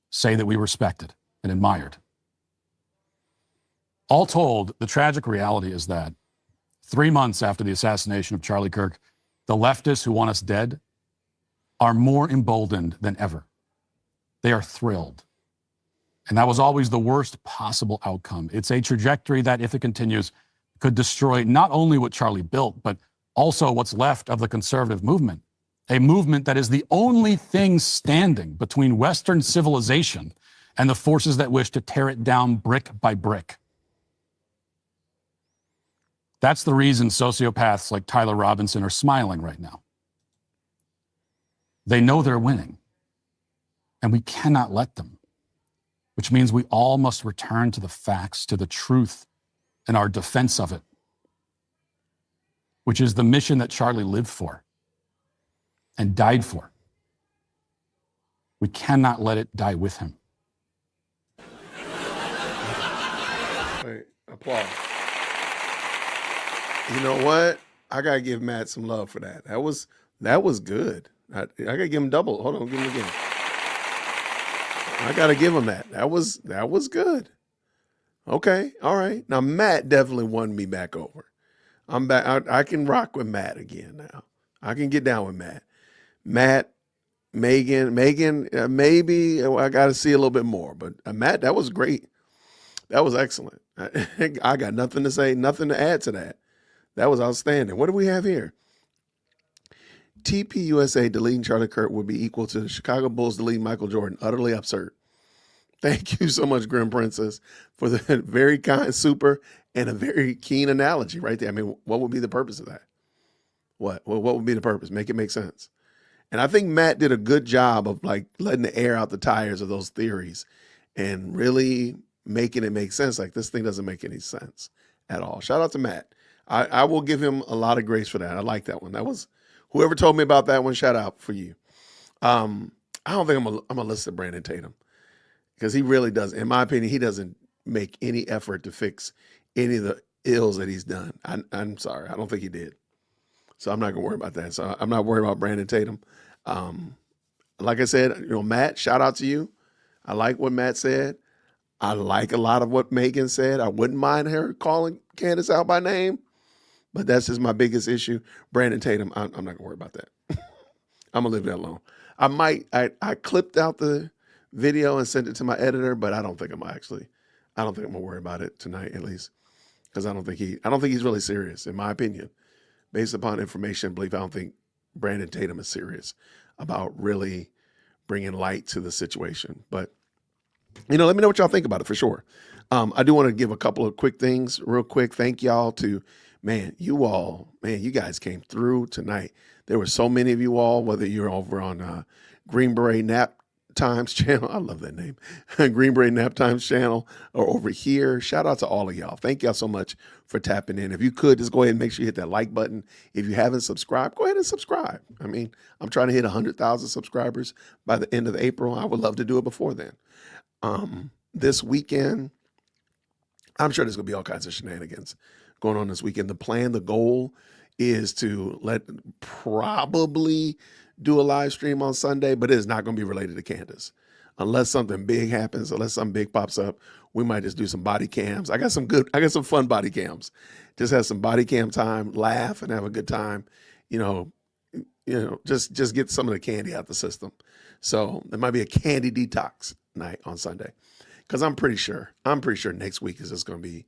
say that we respected and admired. All told, the tragic reality is that 3 months after the assassination of Charlie Kirk, the leftists who want us dead are more emboldened than ever. They are thrilled. And that was always the worst possible outcome. It's a trajectory that, if it continues, could destroy not only what Charlie built, but also what's left of the conservative movement, a movement that is the only thing standing between Western civilization and the forces that wish to tear it down brick by brick. That's the reason sociopaths like Tyler Robinson are smiling right now. They know they're winning, and we cannot let them, which means we all must return to the facts, to the truth, and our defense of it, which is the mission that Charlie lived for and died for. We cannot let it die with him. Hey, applause. You know what? I gotta give Matt some love for that. That was good. I gotta give him double. Hold on, give him again. I gotta give him that. That was good. Okay, all right. Now Matt definitely won me back over. I'm back. I can rock with Matt again now. I can get down with Matt. Matt, Megan, maybe I got to see a little bit more. But Matt, that was great. That was excellent. I got nothing to say, nothing to add to that. That was outstanding. What do we have here? TPUSA deleting Charlie Kirk would be equal to the Chicago Bulls deleting Michael Jordan. Utterly absurd. Thank you so much, Grim Princess, for the very kind, super, and a very keen analogy right there. I mean, what would be the purpose of that? What would be the purpose? Make it make sense. And I think Matt did a good job of like letting the air out the tires of those theories and really making it make sense. Like this thing doesn't make any sense at all. Shout out to Matt. I will give him a lot of grace for that. I like that one. That was whoever told me about that one. Shout out for you. I don't think I'm gonna listen to Brandon Tatum because he really does. In my opinion, he doesn't make any effort to fix any of the ills that he's done. I'm sorry. I don't think he did. So I'm not gonna worry about that. So I'm not worried about Brandon Tatum. Like I said, Matt, shout out to you. I like what Matt said. I like a lot of what Megan said. I wouldn't mind her calling Candace out by name, but that's just my biggest issue. Brandon Tatum, I'm not gonna worry about that. I'm gonna leave that alone. I clipped out the video and sent it to my editor, but I don't think I'm gonna worry about it tonight, at least, because I don't think he's really serious, in my opinion. Based upon information and belief, I don't think Brandon Tatum is serious about really bringing light to the situation. But, let me know what y'all think about it for sure. I do want to give a couple of quick things real quick. Thank y'all to, you guys came through tonight. There were so many of you all, whether you're over on Green Beret Nap Times channel. I love that name. Green Beret Nap Times channel or over here. Shout out to all of y'all. Thank y'all so much for tapping in. If you could, just go ahead and make sure you hit that like button. If you haven't subscribed, go ahead and subscribe. I mean, I'm trying to hit 100,000 subscribers by the end of April. I would love to do it before then. This weekend, I'm sure there's going to be all kinds of shenanigans going on this weekend. The goal is to probably do a live stream on Sunday, but it is not going to be related to Candace. Unless something big happens, unless something big pops up, we might just do some body cams. I got some fun body cams. Just have some body cam time, laugh and have a good time. Just get some of the candy out the system. So there might be a candy detox night on Sunday. Cause I'm pretty sure next week is just going to be,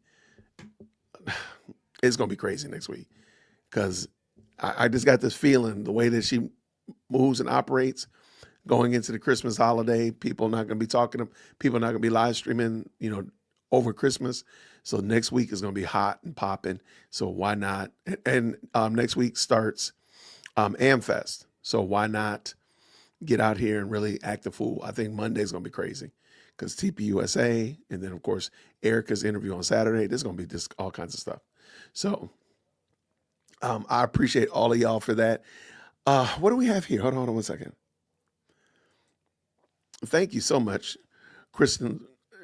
it's going to be crazy next week. Cause I just got this feeling the way that she moves and operates going into the Christmas holiday. People are not going to be talking to people are not going to be live streaming, over Christmas. So next week is going to be hot and popping. So why not? And next week starts AmFest. So why not get out here and really act a fool? I think Monday's going to be crazy because TPUSA and then of course Erica's interview on Saturday. There's going to be just all kinds of stuff. So I appreciate all of y'all for that. What do we have here? Hold on 1 second. Thank you so much, Kristen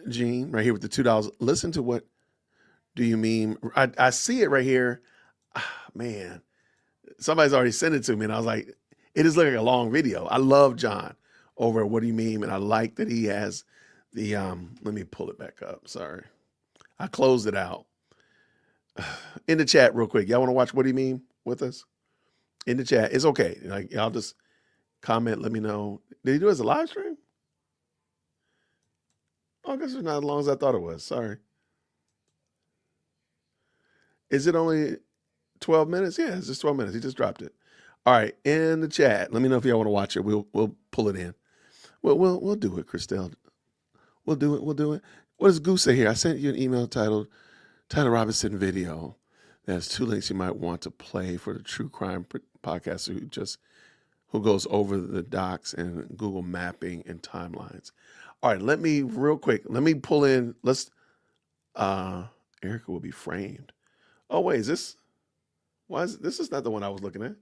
Jean, right here with the $2. Listen to what do you mean? I see it right here. Man, somebody's already sent it to me, and I was like, it is looking like a long video. I love John over at What Do You Mean? And I like that he has the, let me pull it back up. Sorry. I closed it out. In the chat real quick. Y'all want to watch What Do You Mean with us? In the chat. It's okay. Like, y'all just comment. Let me know. Did he do it as a live stream? Oh, I guess it's not as long as I thought it was. Sorry. Is it only 12 minutes? Yeah, it's just 12 minutes. He just dropped it. All right. In the chat. Let me know if y'all want to watch it. We'll pull it in. We'll do it, Christelle. We'll do it. What does Goose say here? I sent you an email titled Tyler Robinson video. There's 2 links you might want to play for the true crime podcaster who goes over the docs and Google mapping and timelines. All right, let me pull in, Erica will be framed. Oh, wait, this is not the one I was looking at.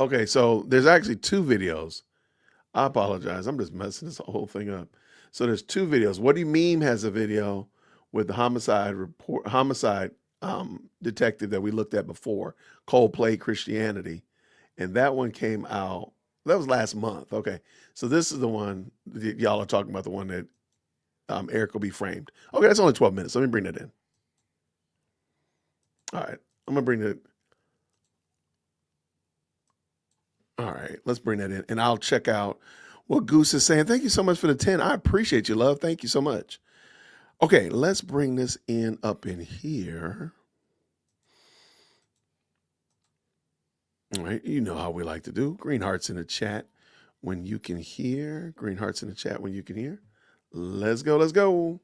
Okay, so there's actually 2 videos. I apologize. I'm just messing this whole thing up. So there's 2 videos. What Do You Mean has a video with the homicide detective that we looked at before, Coldplay Christianity. And that one came out, that was last month. Okay. So this is the one that y'all are talking about, the one that Eric will be framed. Okay, that's only 12 minutes. Let me bring that in. All right. I'm going to bring that. All right, let's bring that in, and I'll check out what Goose is saying. Thank you so much for the 10. I appreciate you, love. Thank you so much. Okay, let's bring this up in here. All right, you know how we like to do. Green hearts in the chat when you can hear. Green hearts in the chat when you can hear. Let's go, let's go.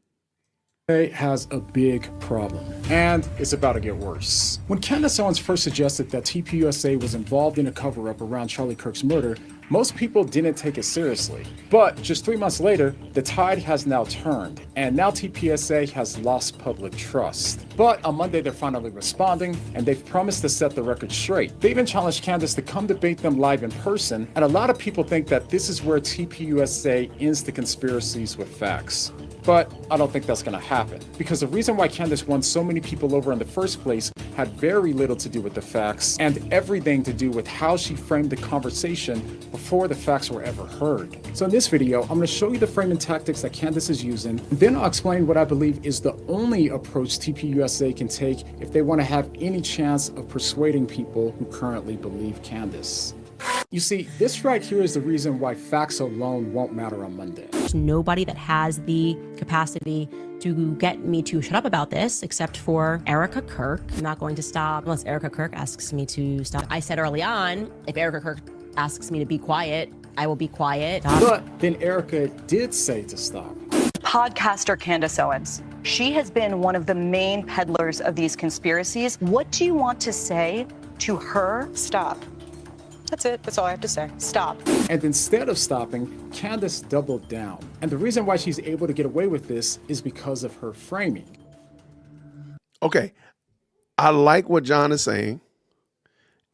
Has a big problem, and it's about to get worse. When Candace Owens first suggested that TPUSA was involved in a cover-up around Charlie Kirk's murder, most people didn't take it seriously. But just 3 months later, the tide has now turned, and now TPUSA has lost public trust. But on Monday, they're finally responding, and they've promised to set the record straight. They even challenged Candace to come debate them live in person, and a lot of people think that this is where TPUSA ends the conspiracies with facts. But I don't think that's going to happen, because the reason why Candace won so many people over in the first place had very little to do with the facts and everything to do with how she framed the conversation before the facts were ever heard. So in this video, I'm going to show you the framing tactics that Candace is using, and then I'll explain what I believe is the only approach TPUSA can take if they want to have any chance of persuading people who currently believe Candace. You see, this right here is the reason why facts alone won't matter on Monday. There's nobody that has the capacity to get me to shut up about this except for Erica Kirk. I'm not going to stop unless Erica Kirk asks me to stop. I said early on, if Erica Kirk asks me to be quiet, I will be quiet. But then Erica did say to stop. Podcaster Candace Owens. She has been one of the main peddlers of these conspiracies. What do you want to say to her? Stop. That's it. That's all I have to say. Stop. And instead of stopping, Candace doubled down. And the reason why she's able to get away with this is because of her framing. Okay, I like what John is saying.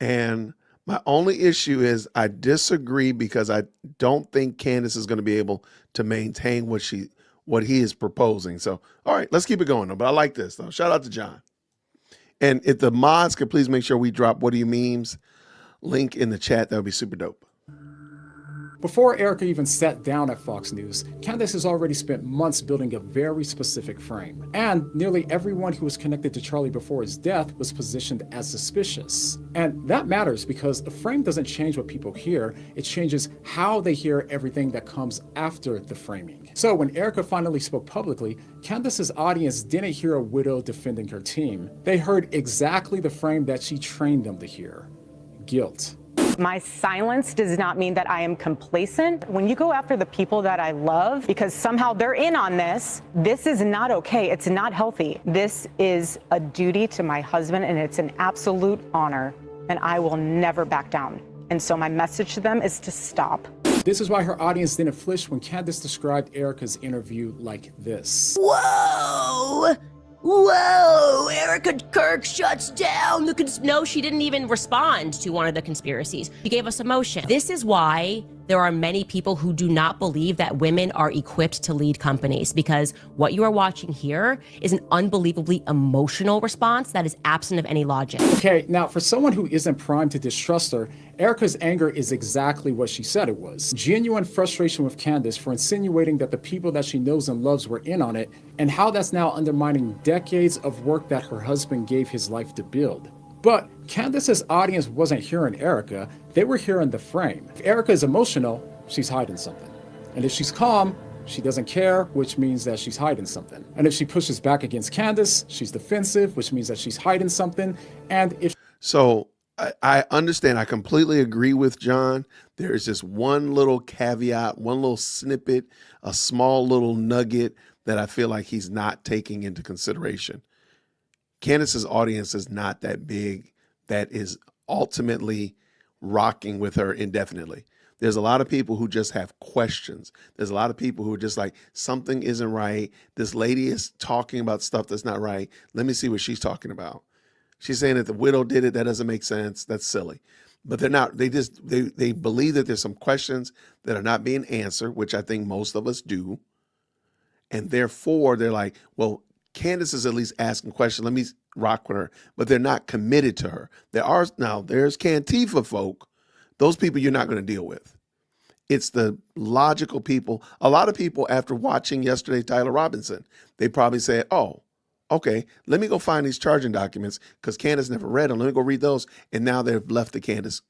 And my only issue is I disagree because I don't think Candace is going to be able to maintain what he is proposing. So, all right, let's keep it going. But I like this, though. Shout out to John. And if the mods could please make sure we drop What Do You Memes link in the chat, that would be super dope. Before Erica even sat down at Fox News, Candace has already spent months building a very specific frame. And nearly everyone who was connected to Charlie before his death was positioned as suspicious. And that matters because a frame doesn't change what people hear, it changes how they hear everything that comes after the framing. So when Erica finally spoke publicly, Candace's audience didn't hear a widow defending her team. They heard exactly the frame that she trained them to hear: guilt. My silence does not mean that I am complacent. When you go after the people that I love, because somehow they're in on this is not okay. It's not healthy. This is a duty to my husband, and it's an absolute honor, and I will never back down. And so my message to them is to stop. This is why her audience didn't flinch when Candace described Erica's interview like this. Whoa! Whoa, Erica Kirk shuts down the No, she didn't even respond to one of the conspiracies. She gave us emotion. This is why there are many people who do not believe that women are equipped to lead companies, because what you are watching here is an unbelievably emotional response that is absent of any logic. Okay, now for someone who isn't primed to distrust her, Erica's anger is exactly what she said it was. Genuine frustration with Candace for insinuating that the people that she knows and loves were in on it, and how that's now undermining decades of work that her husband gave his life to build. But Candace's audience wasn't hearing Erica, they were hearing the frame. If Erica is emotional, she's hiding something. And if she's calm, she doesn't care, which means that she's hiding something. And if she pushes back against Candace, she's defensive, which means that she's hiding something. And if So I understand, I completely agree with John. There is just one little caveat, one little snippet, a small little nugget that I feel like he's not taking into consideration. Candace's audience is not that big that is ultimately rocking with her indefinitely. There's a lot of people who just have questions. There's a lot of people who are just like, something isn't right. This lady is talking about stuff that's not right. Let me see what she's talking about. She's saying that the widow did it. That doesn't make sense. That's silly. But they're not. They believe that there's some questions that are not being answered, which I think most of us do. And therefore, they're like, well, Candace is at least asking questions. Let me rock with her. But they're not committed to her. There's Cantifa folk. Those people you're not going to deal with. It's the logical people. A lot of people, after watching yesterday Tyler Robinson, they probably said, oh, okay, let me go find these charging documents because Candace never read them. Let me go read those. And now they've left the Candace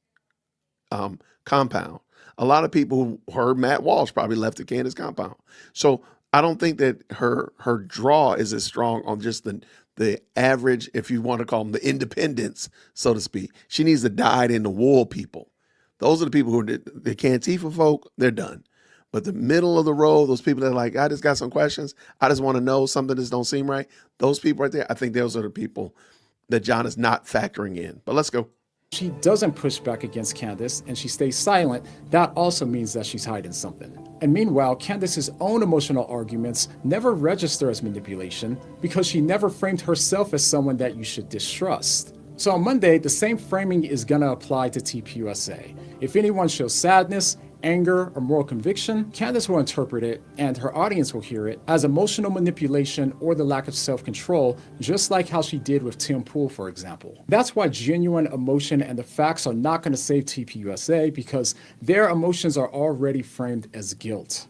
compound. A lot of people who heard Matt Walsh probably left the Candace compound. So I don't think that her draw is as strong on just the average, if you want to call them the independents, so to speak. She needs the dyed-in-the-wool people. Those are the people who are the Cantifa folk, they're done. But the middle of the road, those people that are like, I just got some questions. I just want to know something that don't seem right. Those people right there, I think those are the people that John is not factoring in. But let's go. She doesn't push back against Candace and she stays silent. That also means that she's hiding something. And meanwhile, Candace's own emotional arguments never register as manipulation because she never framed herself as someone that you should distrust. So on Monday, the same framing is going to apply to TPUSA. If anyone shows sadness, anger, or moral conviction, Candace will interpret it, and her audience will hear it, as emotional manipulation or the lack of self-control, just like how she did with Tim Pool, for example. That's why genuine emotion and the facts are not going to save TPUSA, because their emotions are already framed as guilt.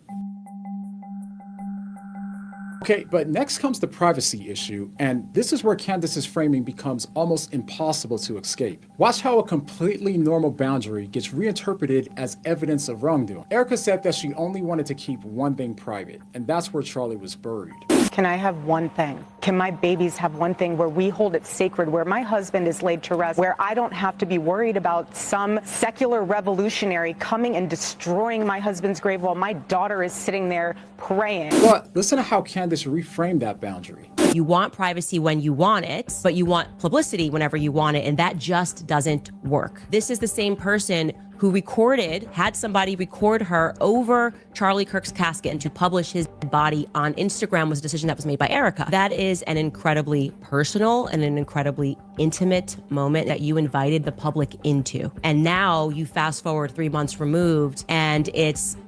Okay, but next comes the privacy issue, and this is where Candace's framing becomes almost impossible to escape. Watch how a completely normal boundary gets reinterpreted as evidence of wrongdoing. Erica said that she only wanted to keep one thing private, and that's where Charlie was buried. Can I have one thing? Can my babies have one thing where we hold it sacred, where my husband is laid to rest, where I don't have to be worried about some secular revolutionary coming and destroying my husband's grave while my daughter is sitting there praying? But listen to how Candace reframed that boundary. You want privacy when you want it, but you want publicity whenever you want it, and that just doesn't work. This is the same person who had somebody record her over Charlie Kirk's casket and to publish his body on Instagram was a decision that was made by Erica. That is an incredibly personal and an incredibly intimate moment that you invited the public into. And now you fast forward 3 months removed and it's,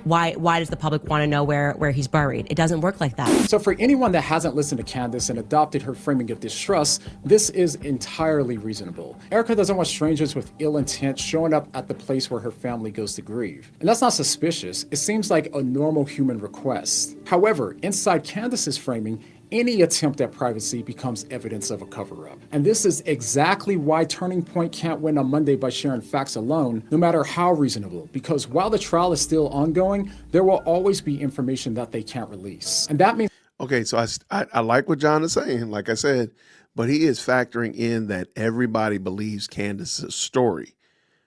why does the public want to know where he's buried? It doesn't work like that. So for anyone that hasn't listened to Candace and adopted her framing of distrust, this is entirely reasonable. Erica doesn't want strangers with ill intent showing up at the place where her family goes to grieve. And that's not suspicious. It seems like a normal human request. However, inside Candace's framing, any attempt at privacy becomes evidence of a cover-up. And this is exactly why Turning Point can't win on Monday by sharing facts alone, no matter how reasonable, because while the trial is still ongoing, there will always be information that they can't release. And that means... Okay, so I like what John is saying, like I said, but he is factoring in that everybody believes Candace's story.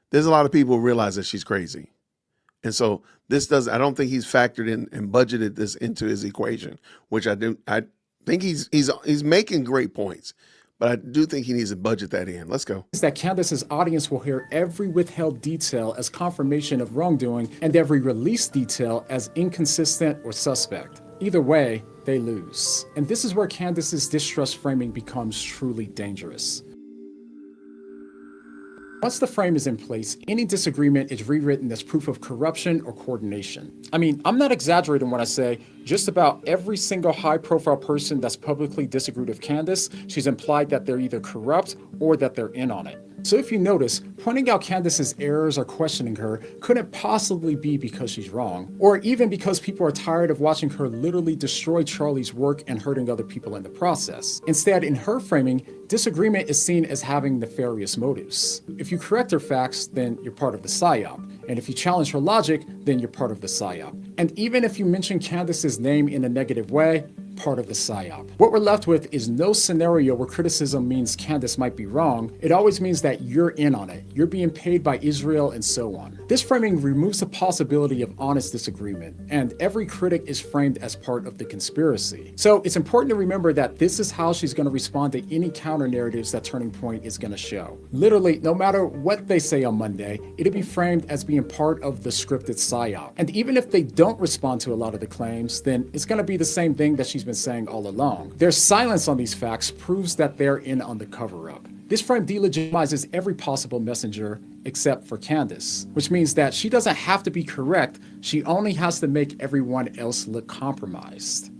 There's a lot of people who realize that she's crazy. And so I don't think he's factored in and budgeted this into his equation, which I think he's making great points, but I do think he needs to budget that in. Let's go. That Candace's audience will hear every withheld detail as confirmation of wrongdoing and every released detail as inconsistent or suspect. Either way, they lose. And this is where Candace's distrust framing becomes truly dangerous. Once the frame is in place, any disagreement is rewritten as proof of corruption or coordination. I mean, I'm not exaggerating when I say just about every single high-profile person that's publicly disagreed with Candace, she's implied that they're either corrupt or that they're in on it. So if you notice, pointing out Candace's errors or questioning her couldn't possibly be because she's wrong, or even because people are tired of watching her literally destroy Charlie's work and hurting other people in the process. Instead, in her framing, disagreement is seen as having nefarious motives. If you correct her facts, then you're part of the psyop. And if you challenge her logic, then you're part of the psyop. And even if you mention Candace's name in a negative way, part of the psyop. What we're left with is no scenario where criticism means Candace might be wrong. It always means that you're in on it. You're being paid by Israel and so on. This framing removes the possibility of honest disagreement, and every critic is framed as part of the conspiracy. So it's important to remember that this is how she's going to respond to any counter narratives that Turning Point is going to show. Literally, no matter what they say on Monday, it'll be framed as being part of the scripted psyop. And even if they don't respond to a lot of the claims, then it's going to be the same thing that she's been saying all along. Their silence on these facts proves that they're in on the cover-up. This frame delegitimizes every possible messenger except for Candace, which means that she doesn't have to be correct, she only has to make everyone else look compromised.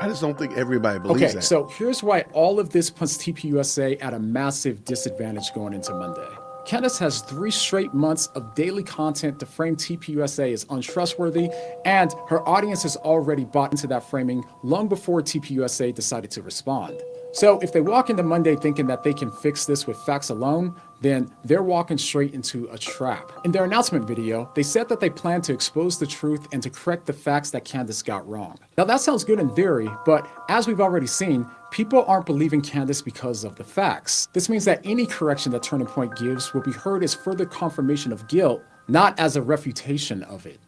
I just don't think everybody believes that. Okay, so here's why all of this puts TPUSA at a massive disadvantage going into Monday. Candace has 3 straight months of daily content to frame TPUSA as untrustworthy, and her audience has already bought into that framing long before TPUSA decided to respond. So if they walk into Monday thinking that they can fix this with facts alone, then they're walking straight into a trap. In their announcement video, they said that they plan to expose the truth and to correct the facts that Candace got wrong. Now that sounds good in theory, but as we've already seen, people aren't believing Candace because of the facts. This means that any correction that Turning Point gives will be heard as further confirmation of guilt, not as a refutation of it.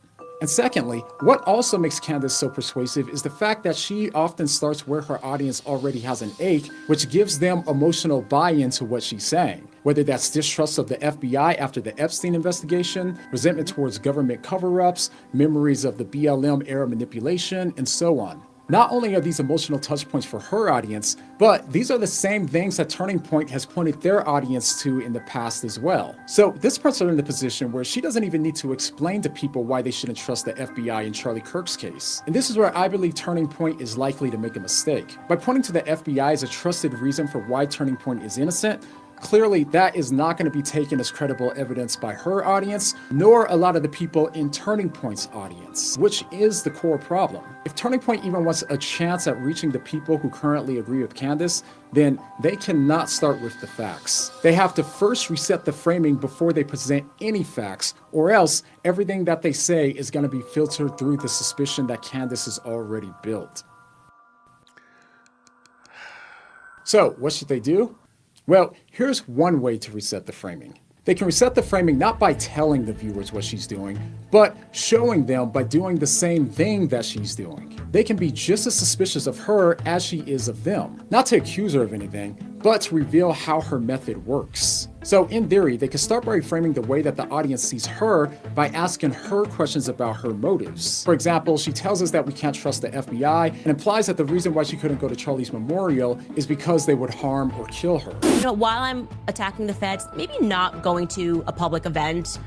And secondly, what also makes Candace so persuasive is the fact that she often starts where her audience already has an ache, which gives them emotional buy-in to what she's saying. Whether that's distrust of the FBI after the Epstein investigation, resentment towards government cover-ups, memories of the BLM era manipulation, and so on. Not only are these emotional touchpoints for her audience, but these are the same things that Turning Point has pointed their audience to in the past as well. So this puts her in the position where she doesn't even need to explain to people why they shouldn't trust the FBI in Charlie Kirk's case. And this is where I believe Turning Point is likely to make a mistake. By pointing to the FBI as a trusted reason for why Turning Point is innocent, clearly that is not going to be taken as credible evidence by her audience, nor a lot of the people in Turning Point's audience, which is the core problem. If Turning Point even wants a chance at reaching the people who currently agree with Candace, then they cannot start with the facts. They have to first reset the framing before they present any facts, or else everything that they say is going to be filtered through the suspicion that Candace has already built. So what should they do? Well, here's one way to reset the framing. They can reset the framing not by telling the viewers what she's doing, but showing them by doing the same thing that she's doing. They can be just as suspicious of her as she is of them. Not to accuse her of anything, but to reveal how her method works. So in theory, they could start by reframing the way that the audience sees her by asking her questions about her motives. For example, she tells us that we can't trust the FBI and implies that the reason why she couldn't go to Charlie's memorial is because they would harm or kill her. You know, while I'm attacking the feds, maybe not going to a public event,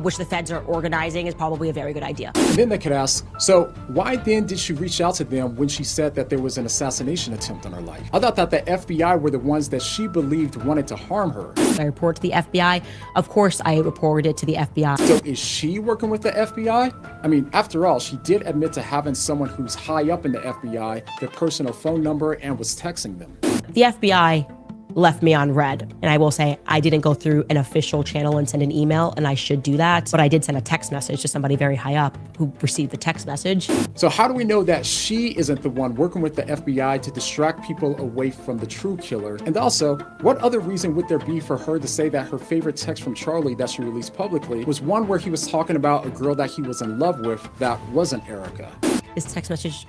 which the feds are organizing, is probably a very good idea. And then they could ask, so why then did she reach out to them when she said that there was an assassination attempt on her life? I thought that the FBI were the ones that she believed wanted to harm her. I report to the FBI. Of course, I reported it to the FBI. So is she working with the FBI? I mean, after all, she did admit to having someone who's high up in the FBI, their personal phone number, and was texting them. The FBI left me on red. And I will say I didn't go through an official channel and send an email, and I should do that. But I did send a text message to somebody very high up who received the text message. So how do we know that she isn't the one working with the FBI to distract people away from the true killer? And also, what other reason would there be for her to say that her favorite text from Charlie that she released publicly was one where he was talking about a girl that he was in love with that wasn't Erica? This text message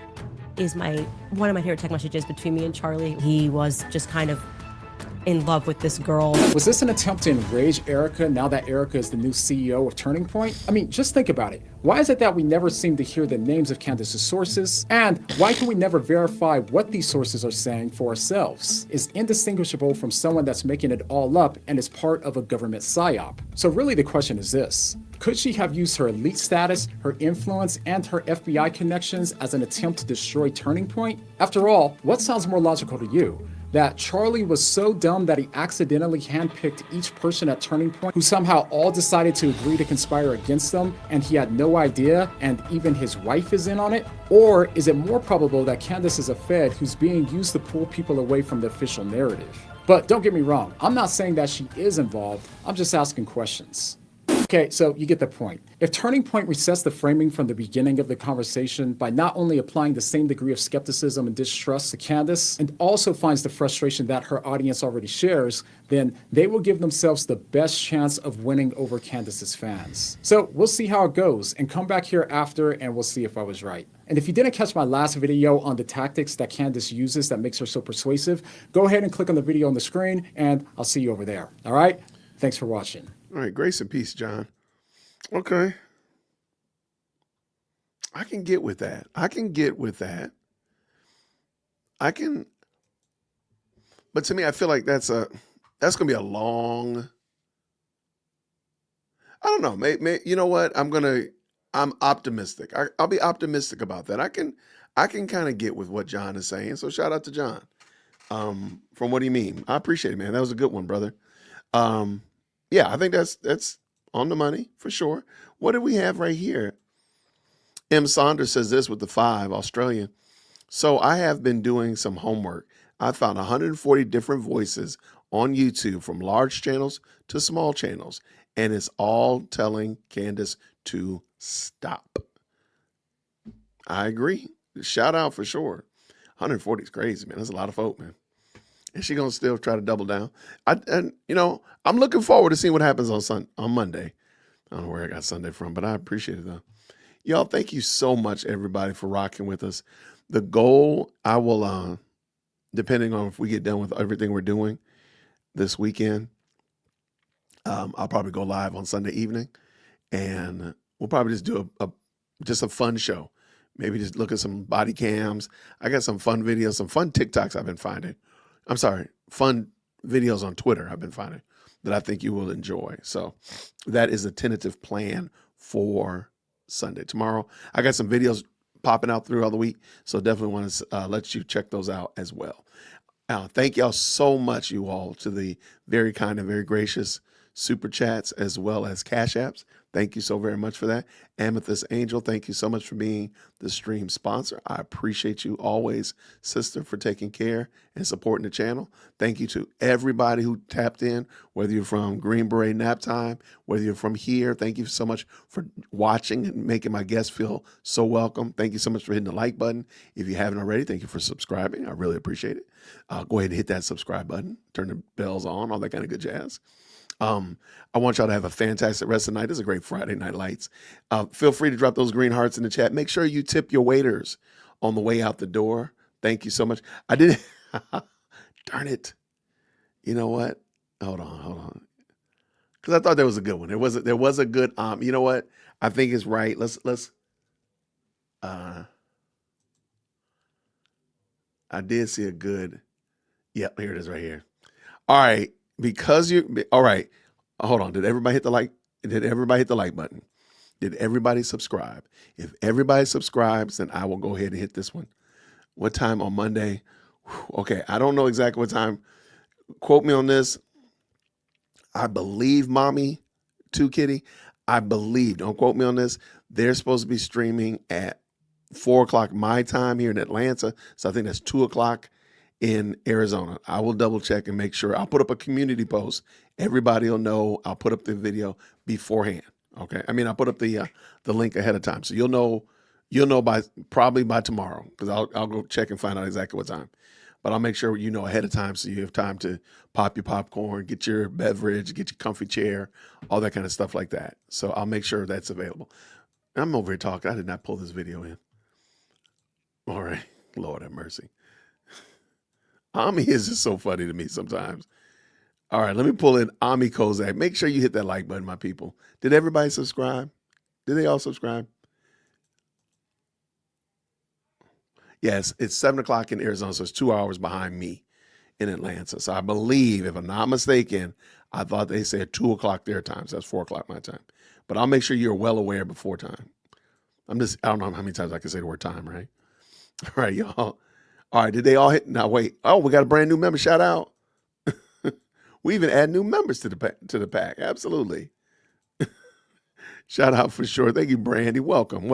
is one of my favorite text messages between me and Charlie. He was just kind of in love with this girl. Was this an attempt to enrage Erica now that Erica is the new CEO of Turning Point? I mean, just think about it. Why is it that we never seem to hear the names of Candace's sources? And why can we never verify what these sources are saying for ourselves? Is indistinguishable from someone that's making it all up and is part of a government psyop. So really the question is this: could she have used her elite status, her influence, and her FBI connections as an attempt to destroy Turning Point? After all, what sounds more logical to you? That Charlie was so dumb that he accidentally handpicked each person at Turning Point who somehow all decided to agree to conspire against them and he had no idea and even his wife is in on it? Or is it more probable that Candace is a Fed who's being used to pull people away from the official narrative? But don't get me wrong, I'm not saying that she is involved, I'm just asking questions. Okay, so you get the point. If Turning Point resets the framing from the beginning of the conversation by not only applying the same degree of skepticism and distrust to Candace, and also finds the frustration that her audience already shares, then they will give themselves the best chance of winning over Candace's fans. So we'll see how it goes, and come back here after and we'll see if I was right. And if you didn't catch my last video on the tactics that Candace uses that makes her so persuasive, go ahead and click on the video on the screen and I'll see you over there. All right? Thanks for watching. All right, grace and peace, John. Okay. I can get with that. But to me, I feel like that's going to be a long, I don't know. Maybe, you know what? I'm optimistic. I'll be optimistic about that. I can kind of get with what John is saying. So shout out to John. From What Do You Mean? I appreciate it, man. That was a good one, brother. Yeah, I think that's on the money for sure. What do we have right here? M. Saunders says this with the 5, Australian. So I have been doing some homework. I found 140 different voices on YouTube, from large channels to small channels, and it's all telling Candace to stop. I agree. Shout out for sure. 140 is crazy, man. That's a lot of folk, man. And she's gonna still try to double down. I'm looking forward to seeing what happens on Monday. I don't know where I got Sunday from, but I appreciate it though. Y'all, thank you so much, everybody, for rocking with us. The goal, I will, depending on if we get done with everything we're doing this weekend, I'll probably go live on Sunday evening, and we'll probably just do a fun show. Maybe just look at some body cams. I got some fun videos, some fun TikToks I've been finding. I'm sorry, fun videos on Twitter I've been finding that I think you will enjoy. So that is a tentative plan for Sunday. Tomorrow, I got some videos popping out throughout the week, so definitely want to let you check those out as well. Thank y'all so much, you all, to the very kind and very gracious super chats as well as cash apps. Thank you so very much for that. Amethyst Angel, thank you so much for being the stream sponsor. I appreciate you always, sister, for taking care and supporting the channel. Thank you to everybody who tapped in, whether you're from Green Beret Nap Time, whether you're from here. Thank you so much for watching and making my guests feel so welcome. Thank you so much for hitting the like button. If you haven't already, thank you for subscribing. I really appreciate it. Go ahead and hit that subscribe button, turn the bells on, all that kind of good jazz. I want y'all to have a fantastic rest of the night. It's a great Friday Night Lights. Feel free to drop those green hearts in the chat. Make sure you tip your waiters on the way out the door. Thank you so much. I did. Darn it. You know what? Hold on. Because I thought there was a good one. There was a good. You know what? I think it's right. Let's. I did see a good. Yep, here it is right here. All right. All right, hold on. Did everybody hit the like? Did everybody hit the like button? Did everybody subscribe? If everybody subscribes, then I will go ahead and hit this one. What time on Monday? Okay, I don't know exactly what time. Quote me on this. I believe, Mommy, to Kitty. I believe. Don't quote me on this. They're supposed to be streaming at 4 o'clock my time here in Atlanta. So I think that's 2 o'clock in Arizona. I will double check and make sure. I'll put up a community post. Everybody will know. I'll put up the video beforehand. Okay. I mean, I'll put up the link ahead of time. So you'll know probably by tomorrow, because I'll go check and find out exactly what time. But I'll make sure you know ahead of time so you have time to pop your popcorn, get your beverage, get your comfy chair, all that kind of stuff like that. So I'll make sure that's available. I'm over here talking. I did not pull this video in. All right. Lord have mercy. Ami is just so funny to me sometimes. All right, let me pull in Ami Kozak. Make sure you hit that like button, my people. Did everybody subscribe? Did they all subscribe? Yes, it's 7 o'clock in Arizona, so it's 2 hours behind me in Atlanta. So I believe, if I'm not mistaken, I thought they said 2 o'clock their time, so that's 4 o'clock my time. But I'll make sure you're well aware before time. I don't know how many times I can say the word time, right? All right, y'all. All right, did they all hit? Now, wait. Oh, we got a brand new member. Shout out. We even add new members to the pack. Absolutely. Shout out for sure. Thank you, Brandy. Welcome.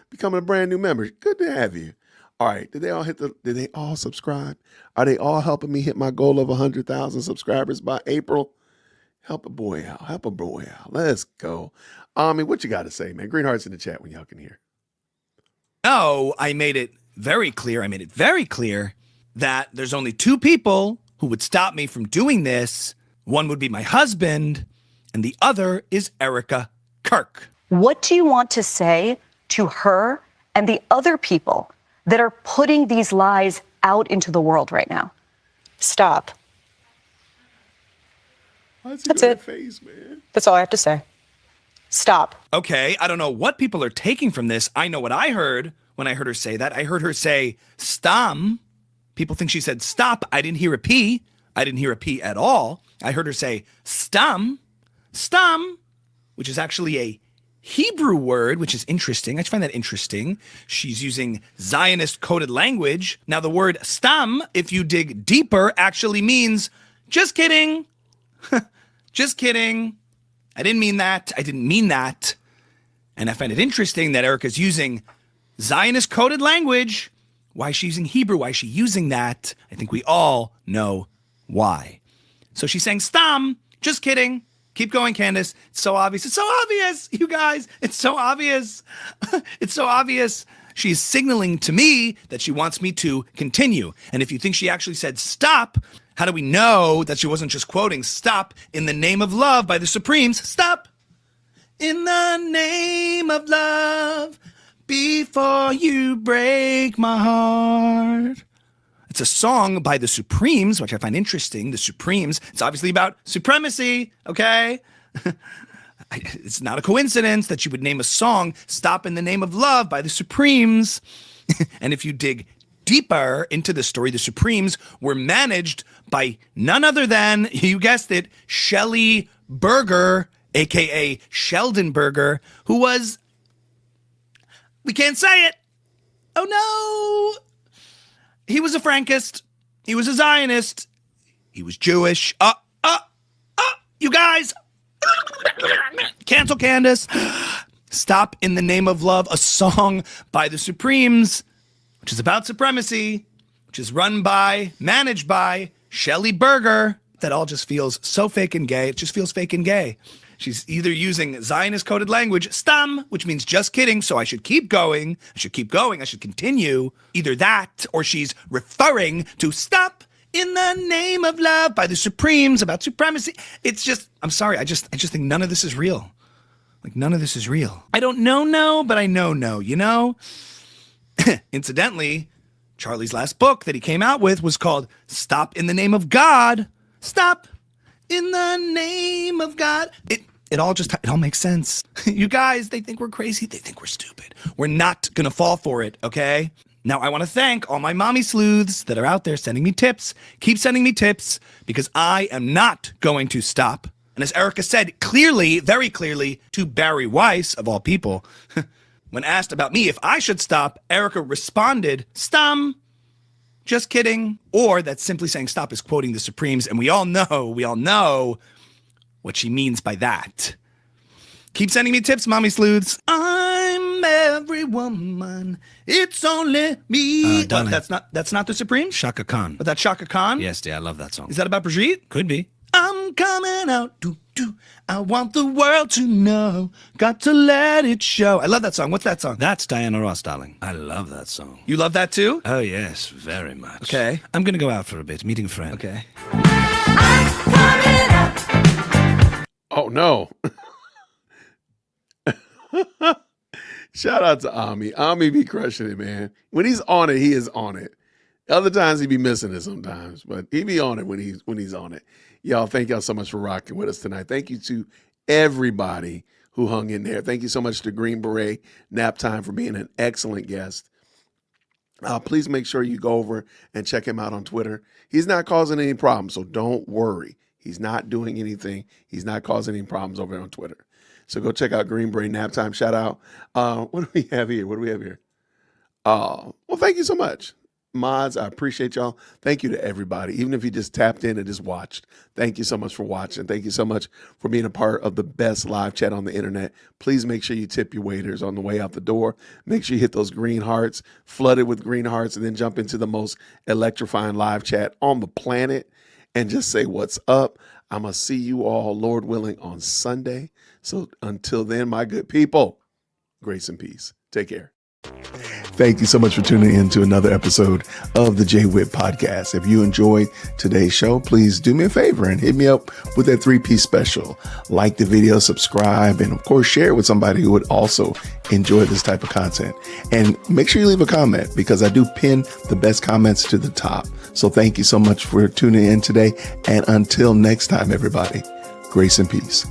Becoming a brand new member. Good to have you. All right. Did they all subscribe? Are they all helping me hit my goal of 100,000 subscribers by April? Help a boy out. Let's go. Ami, what you got to say, man? Green hearts in the chat when y'all can hear. No, I made it very clear that there's only two people who would stop me from doing this. One would be my husband, and the other is Erica Kirk. What do you want to say to her and the other people that are putting these lies out into the world right now? Stop. That's it. Face, man. That's all I have to say. Stop. Okay, I don't know what people are taking from this. I know what I heard when I heard her say that. I heard her say, stam. People think she said stop. I didn't hear a P. I didn't hear a P at all. I heard her say stam, which is actually a Hebrew word, which is interesting. I find that interesting. She's using Zionist coded language. Now, the word stam, if you dig deeper, actually means just kidding. Just kidding. I didn't mean that. And I find it interesting that Erica's using Zionist coded language. Why she's using Hebrew, why she's using that, I think we all know why. So she's saying, stop. Just kidding. Keep going, Candace. It's so obvious. It's so obvious, you guys. It's so obvious. It's so obvious. She's signaling to me that she wants me to continue. And if you think she actually said stop, how do we know that she wasn't just quoting stop in the name of love by the Supremes? Stop in the name of love before you break my heart. It's a song by the Supremes, which I find interesting. The Supremes, it's obviously about supremacy, okay? It's not a coincidence that you would name a song Stop in the Name of Love by the Supremes. And if you dig deeper into the story, the Supremes were managed by none other than, you guessed it, Shelley Berger, aka Sheldon Berger, who was, we can't say it. Oh no. He was a Frankist. He was a Zionist. He was Jewish. You guys. Cancel Candace. Stop in the Name of Love, a song by the Supremes, which is about supremacy, which is managed by Shelley Berger. That all just feels so fake and gay. It just feels fake and gay. She's either using Zionist-coded language, stam, which means just kidding, so I should keep going, I should continue. Either that, or she's referring to stop in the name of love by the Supremes about supremacy. It's just, I'm sorry, I just think none of this is real. Like, none of this is real. I don't know, but I know, you know? Incidentally, Charlie's last book that he came out with was called Stop in the Name of God. Stop in the name of God. It all makes sense. You guys, they think we're crazy. They think we're stupid. We're not going to fall for it, okay? Now, I want to thank all my mommy sleuths that are out there sending me tips. Keep sending me tips because I am not going to stop. And as Erica said clearly, very clearly, to Barry Weiss, of all people, when asked about me if I should stop, Erica responded, stum. Just kidding. Or that simply saying stop is quoting the Supremes, and we all know what she means by that. Keep sending me tips, mommy sleuths. I'm every woman. It's only me. Darling. That's not the Supremes? Shaka Khan. But that's Shaka Khan? Yes, dear, I love that song. Is that about Brigitte? Could be. I'm coming out. I want the world to know. Got to let it show. I love that song. What's that song? That's Diana Ross, darling. I love that song. You love that too? Oh, yes, very much. Okay. I'm going to go out for a bit, meeting a friend. Okay. Oh, no. Shout out to Ami. Ami be crushing it, man. When he's on it, he is on it. Other times he be missing it sometimes, but he be on it when he's on it. Y'all, thank y'all so much for rocking with us tonight. Thank you to everybody who hung in there. Thank you so much to Green Beret Nap Time for being an excellent guest. Please make sure you go over and check him out on Twitter. He's not causing any problems, so don't worry. He's not doing anything. He's not causing any problems over on Twitter. So go check out Green Beret Nap Time. Shout out. What do we have here? Well, thank you so much. Mods, I appreciate y'all. Thank you to everybody. Even if you just tapped in and just watched, thank you so much for watching. Thank you so much for being a part of the best live chat on the internet. Please make sure you tip your waiters on the way out the door. Make sure you hit those green hearts, flood it with green hearts, and then jump into the most electrifying live chat on the planet and just say what's up. I'm going to see you all, Lord willing, on Sunday. So until then, my good people, grace and peace. Take care. Thank you so much for tuning in to another episode of the JWhit podcast. If you enjoyed today's show, please do me a favor and hit me up with that 3-piece special. Like the video, subscribe, and of course, share it with somebody who would also enjoy this type of content. And make sure you leave a comment because I do pin the best comments to the top. So thank you so much for tuning in today. And until next time, everybody, grace and peace.